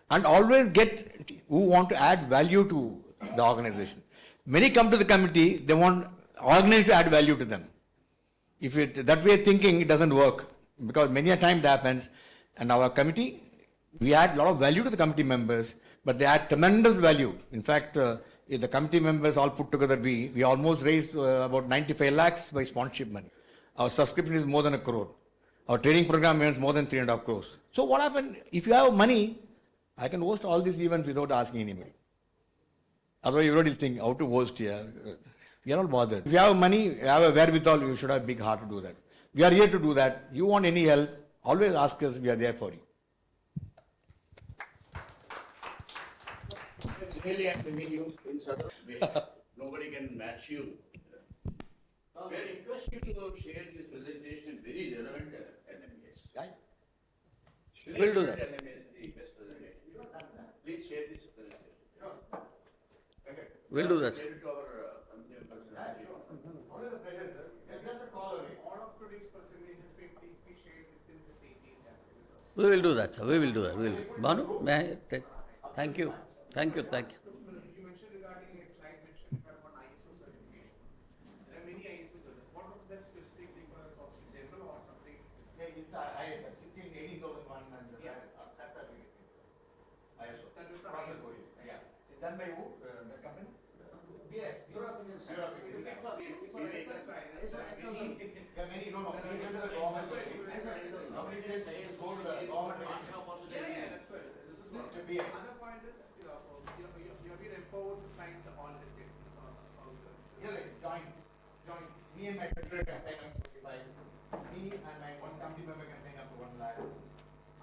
And always get who want to add value to the organization. Many come to the committee, they want organization to add value to them. If that way of thinking, it doesn't work because many a time it happens. And our committee, we add a lot of value to the committee members, but they add tremendous value. In fact, if the committee members all put together, we almost raised about 95 lakhs by sponsorship money. Our subscription is more than 1 crore. Our training program earns more than 3.5 crores. So what happened? If you have money, I can host all these events without asking anybody. Otherwise, everybody will think how to host here. We are not bothered. If you have money, you have a wherewithal, you should have a big heart to do that. We are here to do that. You want any help, always ask us. We are there for you. Really, I'm bringing you in sort of way. Nobody can match you. I request you to share this presentation very relevant LMAs. Right. We'll do that. Please share this presentation. We'll do that. Share it to our company personality. We will do that, sir. We will do that. We will. Banu, may I take? Thank you. Thank you. Thank you. You mentioned regarding a slide mentioned about ISO certification. There are many ISOs. What was that specific thing for general or something? Yeah, it's I 16801 and after ISO. That was the highest. Yeah. It's done by who? The company? Yes, European. Many no. Nobody says go to the government. Yeah, that's right. This is what. Other point is, you have been empowered to sign the all Yeah, joint. Me and my federal assignment 45. me and my one committee member can sign up for 1 lakh.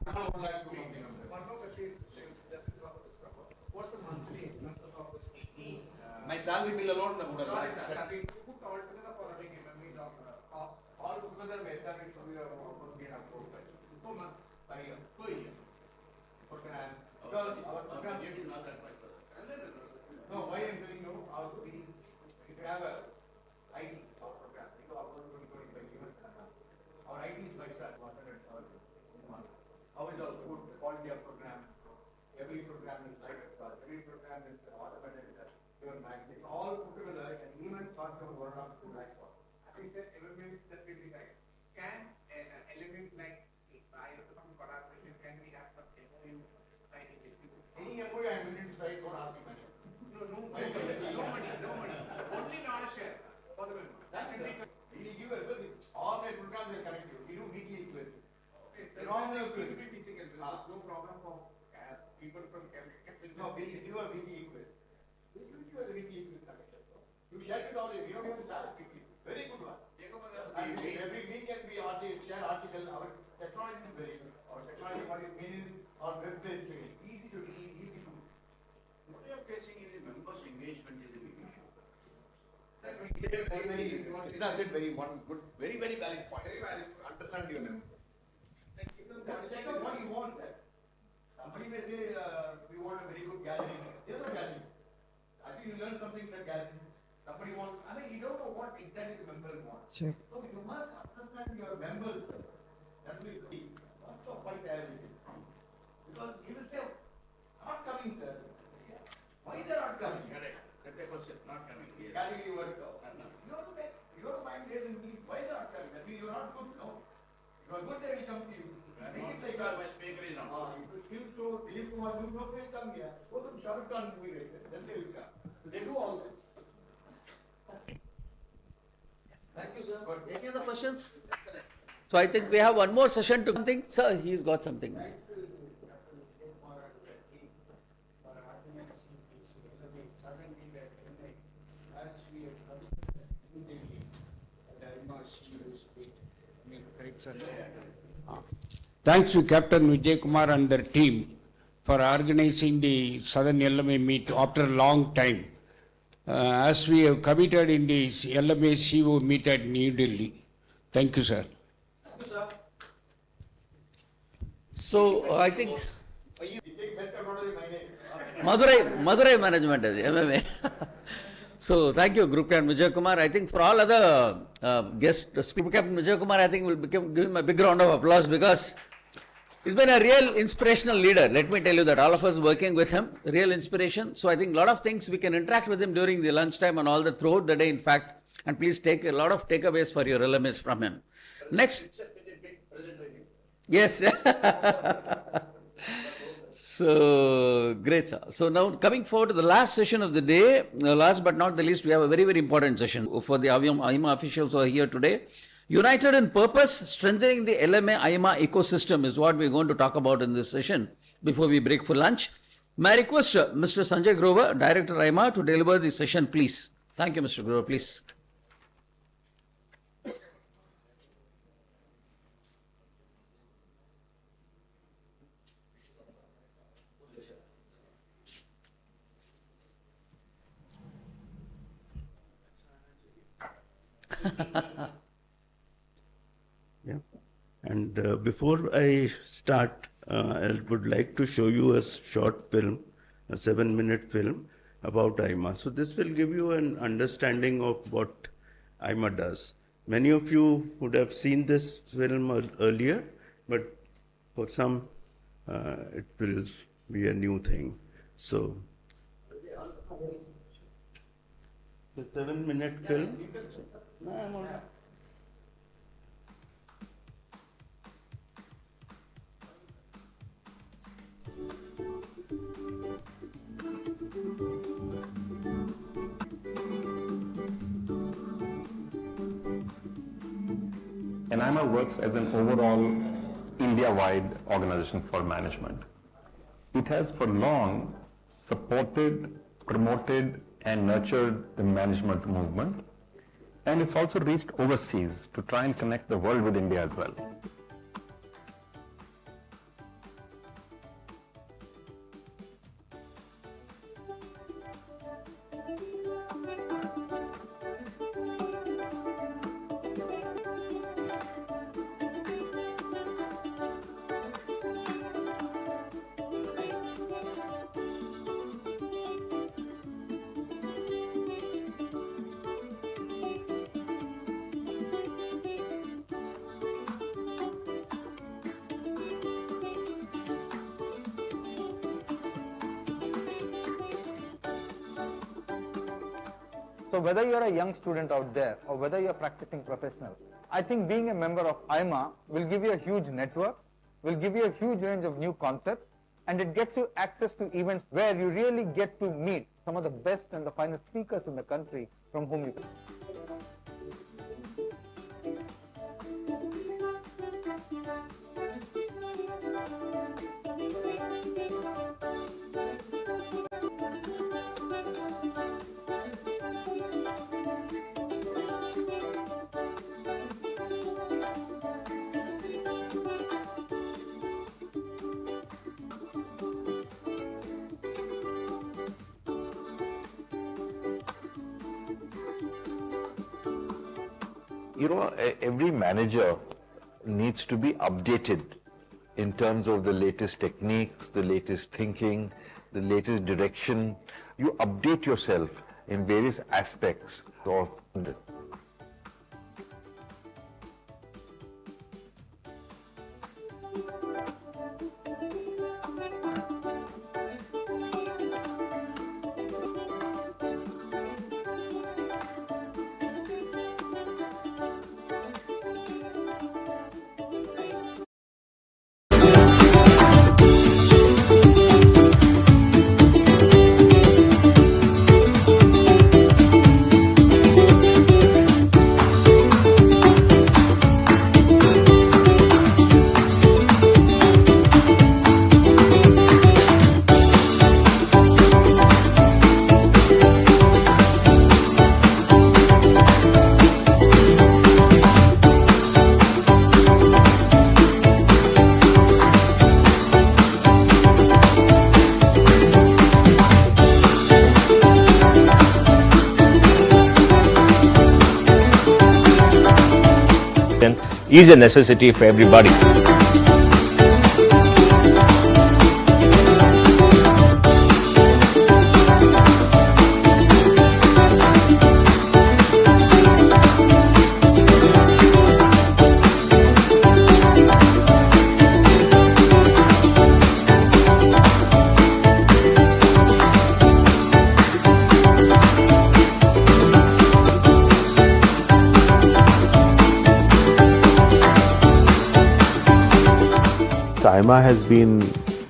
Not 1 lakh, 2 committee members. One more question, just because of this cover. What's the monthly expenses of this 18? My salary bill alone, the Buddha. Sorry, sir. I mean, put all together for running MME cost. All together, my salary should be around 1.5 crore per month. Per year. Per year. Program. Because our program is not that much. No, why I'm telling you, if you have a IT program, you know, about 2025 years, our IT is by start 100 hours a month. How is our good quality of program? Every program is like every program is automated, given back. All put together and even cost of 1 or 2 lakhs. As I said, elements that will be right. Can elements like some collaboration, can we have some MOU signing with you? Any MOU I am willing to sign for asking money. No money. Only not a share for the member. That is it. We will give everything. All my programs will connect you. We do weekly equals. Okay, so no problem for people from Calcutta. No, we give a weekly equals. We give you a weekly equals connection. You share it all. You don't even start weekly. Very good one. And every weekend we share article. Our technology is very good. Our technology, what is meaning, our web page is easy to read, easy to. What you are facing is the members' engagement is the big issue. That we say very one good, very valid point. Very valid. Understand your member. Check out what you want. Somebody may say we want a very good gathering. There's no gathering. I think you learn something in that gathering. Somebody wants. I mean, you don't know what exactly the members want. Sure. So you must understand your members. That will be not so quite everything. Because he will say, not coming, sir. Why they are not coming? Correct. That's the question. Not coming. Yes. Category work. Your mind is in me. Why they are not coming? That means you are not good. No. If you are good, they will come to you. Make it like that. My speaker is not. If you feel so, Dilip Kumar, you know, they come here. Go to Shah Rukh Khan movie. Then they will come. So they do all this. Thank you, sir. Any other questions? So I think we have one more session to something. Sir, he's got something. Thanks to Captain Vijay Kumar and their team for organizing the Southern LMA meet after a long time. As we have committed in the LMA CO meet at New Delhi. Thank you, sir. Thank you, sir. So I think Madurai management is MMA. So thank you, Group Captain Vijay Kumar. I think for all other guests, Group Captain Vijay Kumar, I think we'll give him a big round of applause because he's been a real inspirational leader. Let me tell you that all of us working with him, real inspiration. So I think a lot of things we can interact with him during the lunchtime and all that throughout the day, in fact. And please take a lot of takeaways for your LMAs from him. Next. Yes. So great, sir. So now coming forward to the last session of the day, last but not the least, we have a very important session for the IMA officials who are here today. United in purpose, strengthening the LMA-IMA ecosystem is what we're going to talk about in this session before we break for lunch. May I request Mr. Sanjay Grover, Director IMA, to deliver the session, please. Thank you, Mr. Grover, please. Yeah. And before I start, I would like to show you a short film, a 7-minute film about IMA. So this will give you an understanding of what IMA does. Many of you would have seen this film earlier, but for some it will be a new thing. So it's a 7-minute film. No, I'm all right. And IMA works as an overall India-wide organization for management. It has for long supported, promoted, and nurtured the management movement. and it's also reached overseas to try and connect the world with India as well. So whether you're a young student out there or whether you're a practicing professional, I think being a member of IMA will give you a huge network, will give you a huge range of new concepts, and it gets you access to events where you really get to meet some of the best and the finest speakers in the country from whom you can. You know, every manager needs to be updated in terms of the latest techniques, the latest thinking, the latest direction. You update yourself in various aspects of it. is a necessity for everybody. IMA has been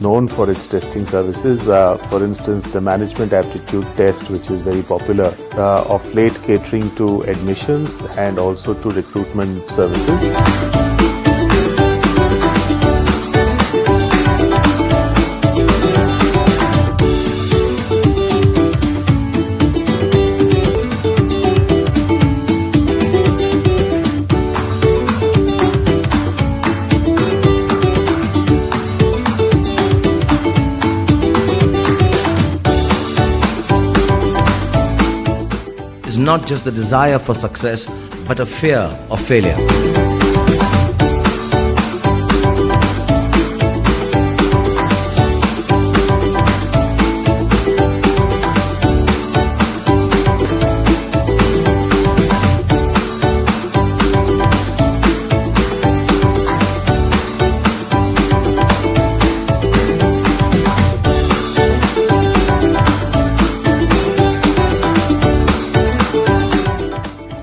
known for its testing services. For instance, the management aptitude test, which is very popular, of late catering to admissions and also to recruitment services. Is not just the desire for success, but a fear of failure.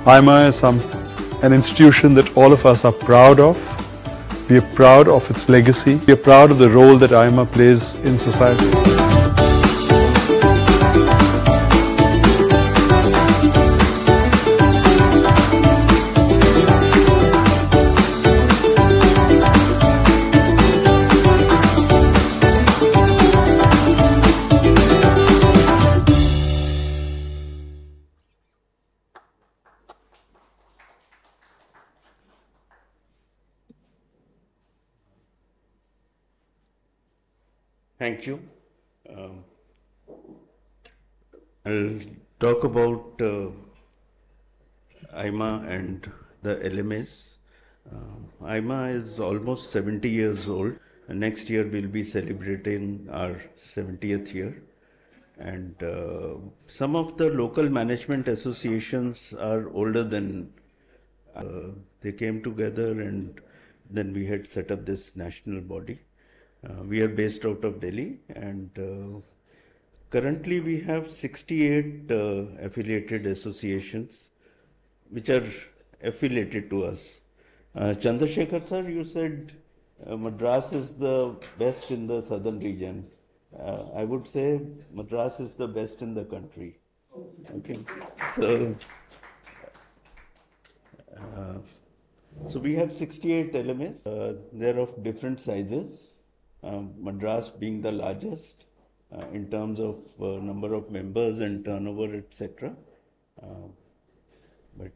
IMA is an institution that all of us are proud of. We are proud of its legacy. We are proud of the role that IMA plays in society. Thank you. I'll talk about IMA and the LMAs. IMA is almost 70 years old. Next year we'll be celebrating our 70th year. And some of the local management associations are older than they came together and then we had set up this national body. We are based out of Delhi and currently we have 68 affiliated associations which are affiliated to us. Chandrasekhar sir, you said Madras is the best in the southern region. I would say Madras is the best in the country. Okay. So we have 68 LMAs. They're of different sizes. Madras being the largest in terms of number of members and turnover, etc. But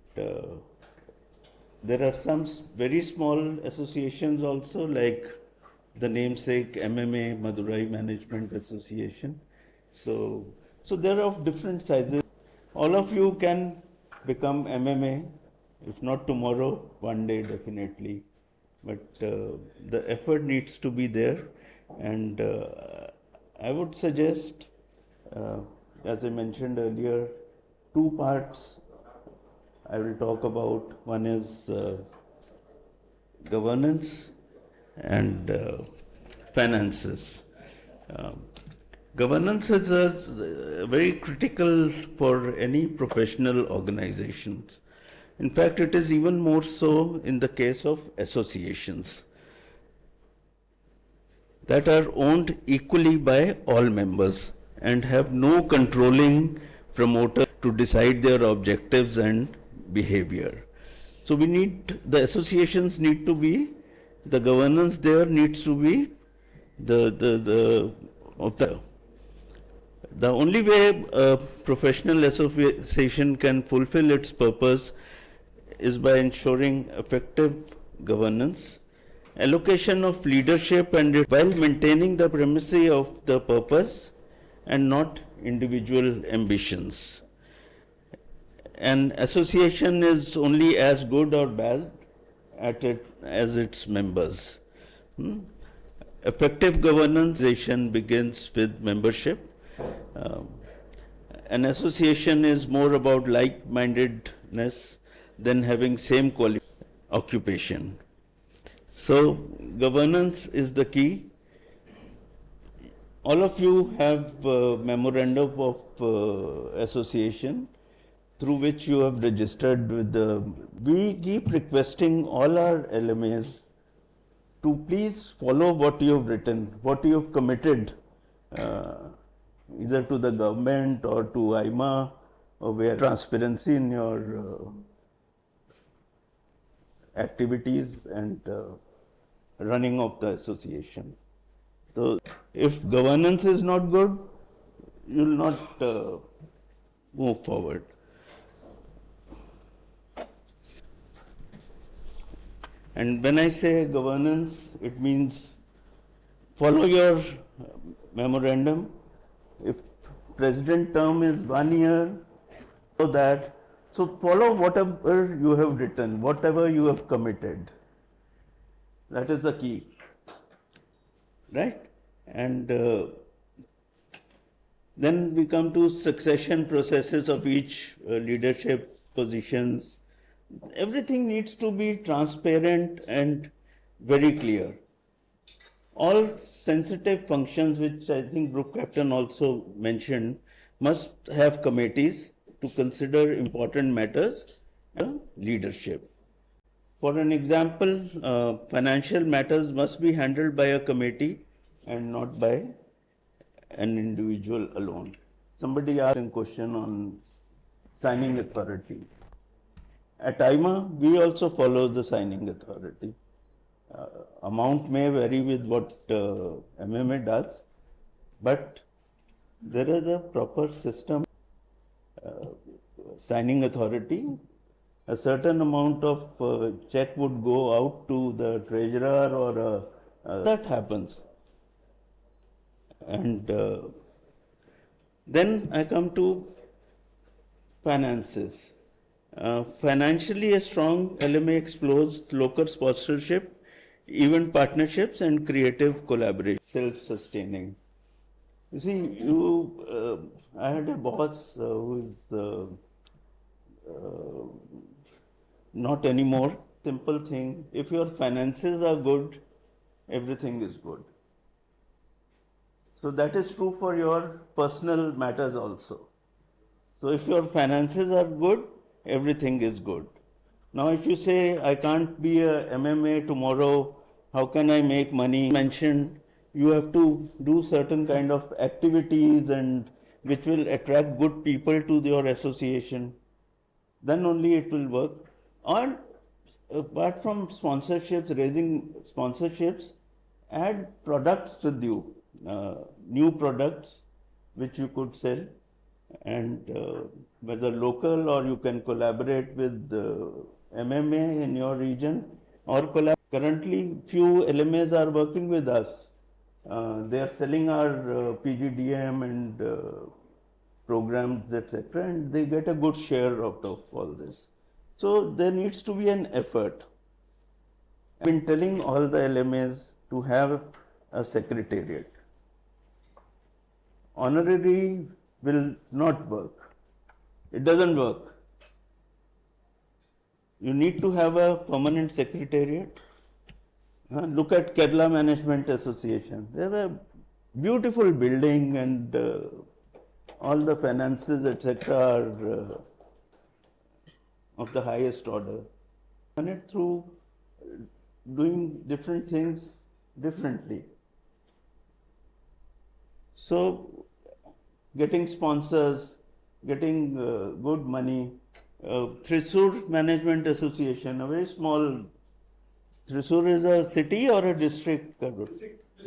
there are some very small associations also, like the namesake MMA, Madurai Management Association. So there are of different sizes. All of you can become MMA, if not tomorrow, one day definitely. But the effort needs to be there. And I would suggest, as I mentioned earlier, two parts I will talk about. One is governance and finances. Governance is very critical for any professional organizations. In fact, it is even more so in the case of associations that are owned equally by all members and have no controlling promoter to decide their objectives and behavior. So the associations need to be, the governance there needs to be the only way a professional association can fulfill its purpose is by ensuring effective governance, allocation of leadership, and while maintaining the primacy of the purpose and not individual ambitions. An association is only as good or bad at it as its members. Effective governance begins with membership. An association is more about like-mindedness than having same occupation. So governance is the key. All of you have memorandum of association through which you have registered with the. We keep requesting all our LMAs to please follow what you have written, what you have committed, either to the government or to IMA, or where transparency in your activities and running of the association. So if governance is not good, you will not move forward. And when I say governance, it means follow your memorandum. If president term is 1 year, so follow whatever you have written, whatever you have committed. That is the key, right? And then we come to succession processes of each leadership positions. Everything needs to be transparent and very clear. All sensitive functions, which I think Group Captain also mentioned, must have committees to consider important matters and leadership. For an example, financial matters must be handled by a committee and not by an individual alone. Somebody asked a question on signing authority. At IMA, we also follow the signing authority. Amount may vary with what MMA does, but there is a proper system. Signing authority, a certain amount of check would go out to the treasurer or that happens. And then I come to finances. Financially, a strong LMA explores local sponsorship, event partnerships, and creative collaboration. Self-sustaining. You see, I had a boss who is not anymore. Simple thing. If your finances are good, everything is good. So that is true for your personal matters also. So if your finances are good, everything is good. Now if you say, I can't be a MMA tomorrow, how can I make money? Mentioned, you have to do certain kind of activities and which will attract good people to your association. Then only it will work. And apart from sponsorships, raising sponsorships, add products with you, new products which you could sell, and whether local or you can collaborate with MMA in your region or currently few LMAs are working with us. They are selling our PGDM and programs, etc., and they get a good share out of all this. So there needs to be an effort. I've been telling all the LMAs to have a secretariat. Honorary will not work. It doesn't work. You need to have a permanent secretariat. Look at Kerala Management Association. They have a beautiful building and all the finances, etc., are of the highest order. And it through doing different things differently. So, getting sponsors, getting good money. Thrissur Management Association, a very small. Thrissur is a city or a district?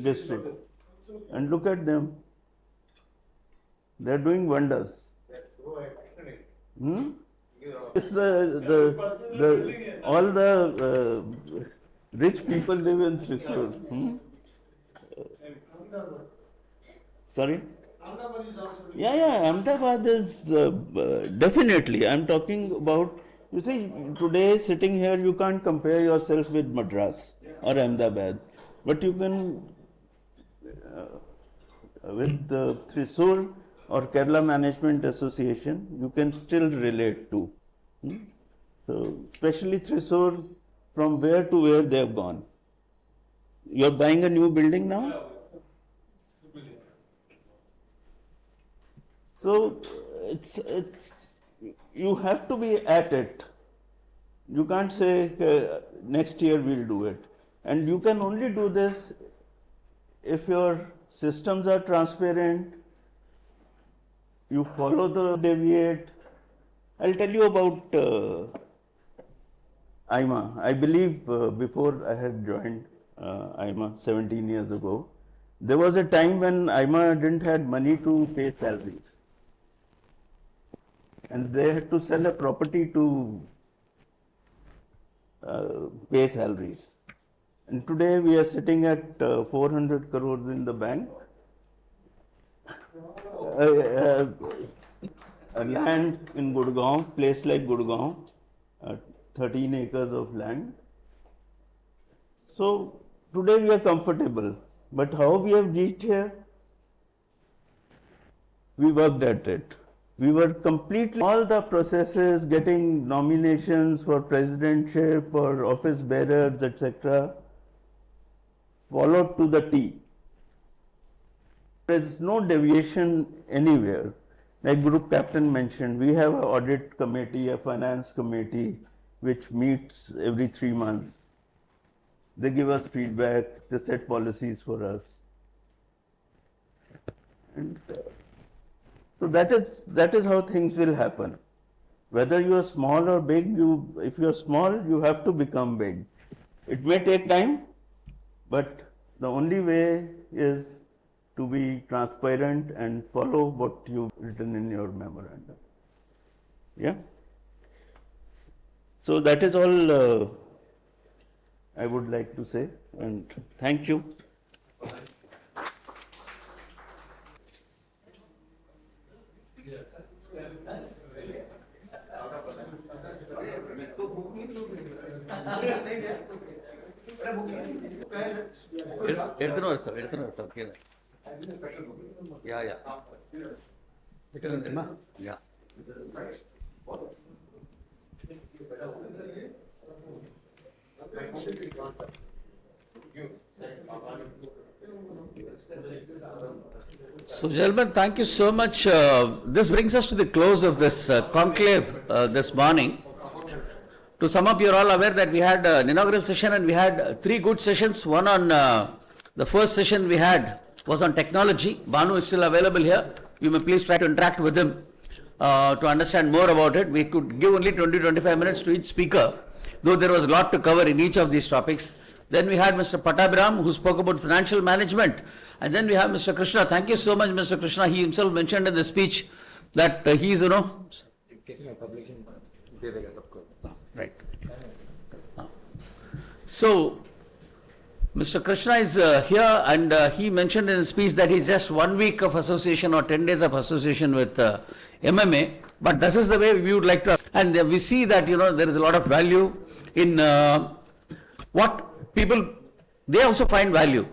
District. And look at them. They are doing wonders. It's all the rich people live in Thrissur. Sorry? Yeah, Ahmedabad is definitely. I'm talking about, you see, today sitting here, you can't compare yourself with Madras or Ahmedabad, but you can, with Thrissur or Kerala Management Association, you can still relate to. So, especially Thrissur, from where to where they have gone. You're buying a new building now? So, you have to be at it. You can't say next year we'll do it. And you can only do this if your systems are transparent, you follow the deviate. I'll tell you about IMA. I believe before I had joined IMA 17 years ago, there was a time when IMA didn't have money to pay salaries. And they had to sell a property to pay salaries. And today we are sitting at 400 crores in the bank. A land in Gurgaon, place like Gurgaon, 13 acres of land. So today we are comfortable. But how we have reached here? We worked at it. We were completely, all the processes, getting nominations for presidentship or office bearers, etc., followed to the T. There is no deviation anywhere. Like Group Captain mentioned, we have an audit committee, a finance committee, which meets every 3 months. They give us feedback, they set policies for us. And so that is how things will happen. Whether you are small or big, if you are small, you have to become big. It may take time, but the only way is to be transparent and follow what you've written in your memorandum. Yeah? So that is all I would like to say, and thank you. எடுத்துன்னு வர sir கீழே. யா யா So, gentlemen, thank you so much. This brings us to the close of this conclave this morning. To sum up, you're all aware that we had an inaugural session and we had 3 good sessions. One on the first session we had was on technology. Banu is still available here. You may please try to interact with him to understand more about it. We could give only 20-25 minutes to each speaker, though there was a lot to cover in each of these topics. Then we had Mr. Pattabhiram, who spoke about financial management. And then we have Mr. Krishna. Thank you so much, Mr. Krishna. He himself mentioned in the speech that he is, right. So, Mr. Krishna is here, and he mentioned in his speech that he's just 1 week of association or 10 days of association with MMA. But this is the way we would like to, and we see that, there is a lot of value in what people, they also find value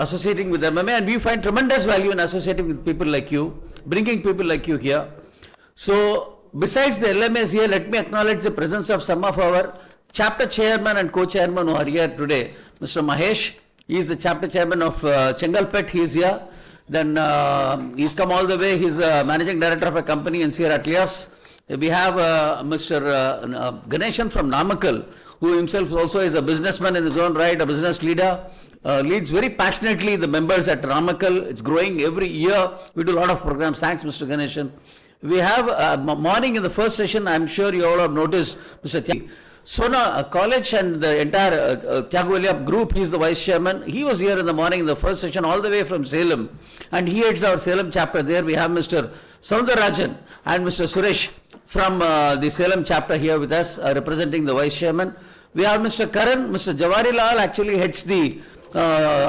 associating with MMA, and we find tremendous value in associating with people like you, bringing people like you here. So, besides the LMAs here, let me acknowledge the presence of some of our chapter chairman and co-chairman who are here today. Mr. Mahesh, he is the chapter chairman of Chengalpet, he is here. Then he's come all the way, he's managing director of a company in Sierra Atlios. We have Mr. Ganeshan from Namakkal, who himself also is a businessman in his own right, a business leader. Leads very passionately the members at Namakkal. It's growing every year. We do a lot of programs. Thanks, Mr. Ganeshan. We have morning in the first session, I'm sure you all have noticed, Mr. Sona College and the entire Tyagulia group, he is the vice chairman. He was here in the morning in the first session all the way from Salem, and he heads our Salem chapter. There we have Mr. Soundarajan and Mr. Suresh from the Salem chapter here with us, representing the vice chairman. We have Mr. Karan, Mr. Jawaharlal actually heads the,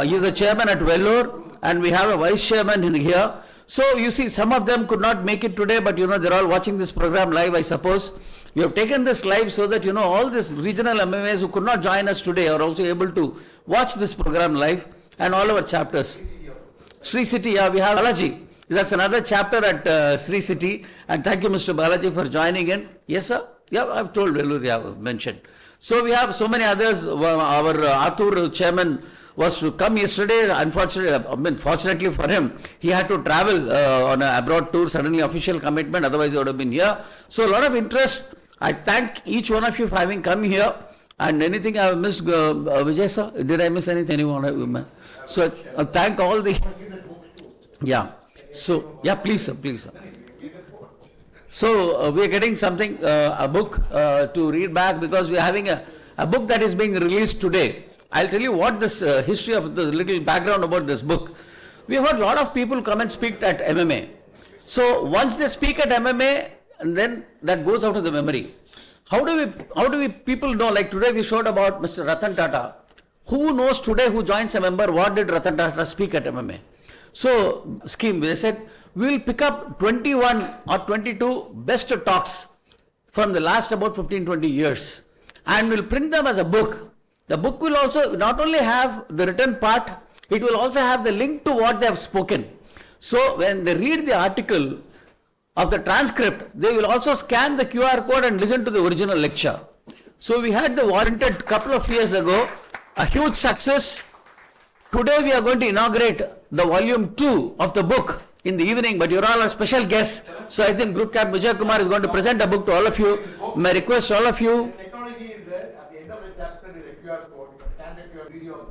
he is the chairman at Vellore, and we have a vice chairman in here. So you see, some of them could not make it today, but they're all watching this program live, I suppose. We have taken this live so that all these regional MMAs who could not join us today are also able to watch this program live, and all our chapters. Sri City, yeah, we have Balaji. That's another chapter at Sri City, and thank you, Mr. Balaji, for joining in. Yes, sir? Yeah, I've told Vellore, yeah, I've mentioned. So we have so many others. Our Atur chairman was to come yesterday. Unfortunately, fortunately for him, he had to travel on an abroad tour, suddenly official commitment, otherwise he would have been here. So a lot of interest. I thank each one of you for having come here. And anything I have missed, Vijay sir, did I miss anything? Anyone? So thank all the, yeah. So, yeah, please sir, please sir. So we are getting something, a book to read back, because we are having a book that is being released today. I'll tell you what this history of the little background about this book. We have heard a lot of people come and speak at MMA. So once they speak at MMA, and then that goes out of the memory. How do we people know? Like today we showed about Mr. Ratan Tata. Who knows today, who joins a member, what did Ratan Tata speak at MMA? So scheme, they said, we will pick up 21 or 22 best talks from the last about 15-20 years, and we'll print them as a book. The book will also not only have the written part, it will also have the link to what they have spoken. So when they read the article of the transcript, they will also scan the QR code and listen to the original lecture. So we had the warranted couple of years ago, a huge success. Today we are going to inaugurate the volume 2 of the book in the evening, but you're all our special guests. So I think Group Cap Vijay Kumar is going to present a book to all of you. My request to all of you. Technology is there. At the end of the chapter is a QR code. You can scan the QR video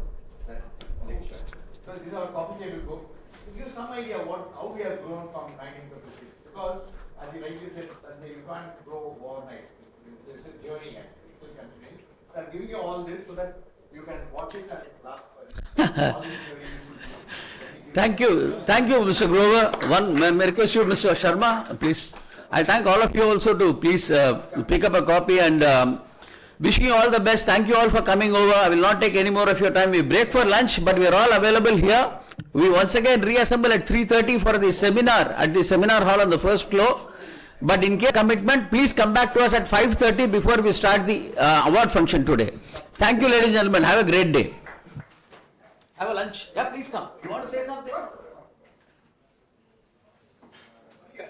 lecture. So this is our coffee table book. To give some idea how we have grown from 1956. Because as you rightly said, you can't grow overnight. There's a journey actually, still continuing. So I'm giving you all this so that you can watch it and laugh. Thank you, Mr. Grover. May request you, Mr. Sharma, please. I thank all of you also to please pick up a copy, and wishing you all the best. Thank you all for coming over. I will not take any more of your time. We break for lunch, but we are all available here. We once again reassemble at 3:30 for the seminar at the seminar hall on the first floor. But in case of commitment, please come back to us at 5:30 before we start the award function today. Thank you, ladies and gentlemen. Have a great day. Have a lunch. Yeah, please come. You want to say something? Okay.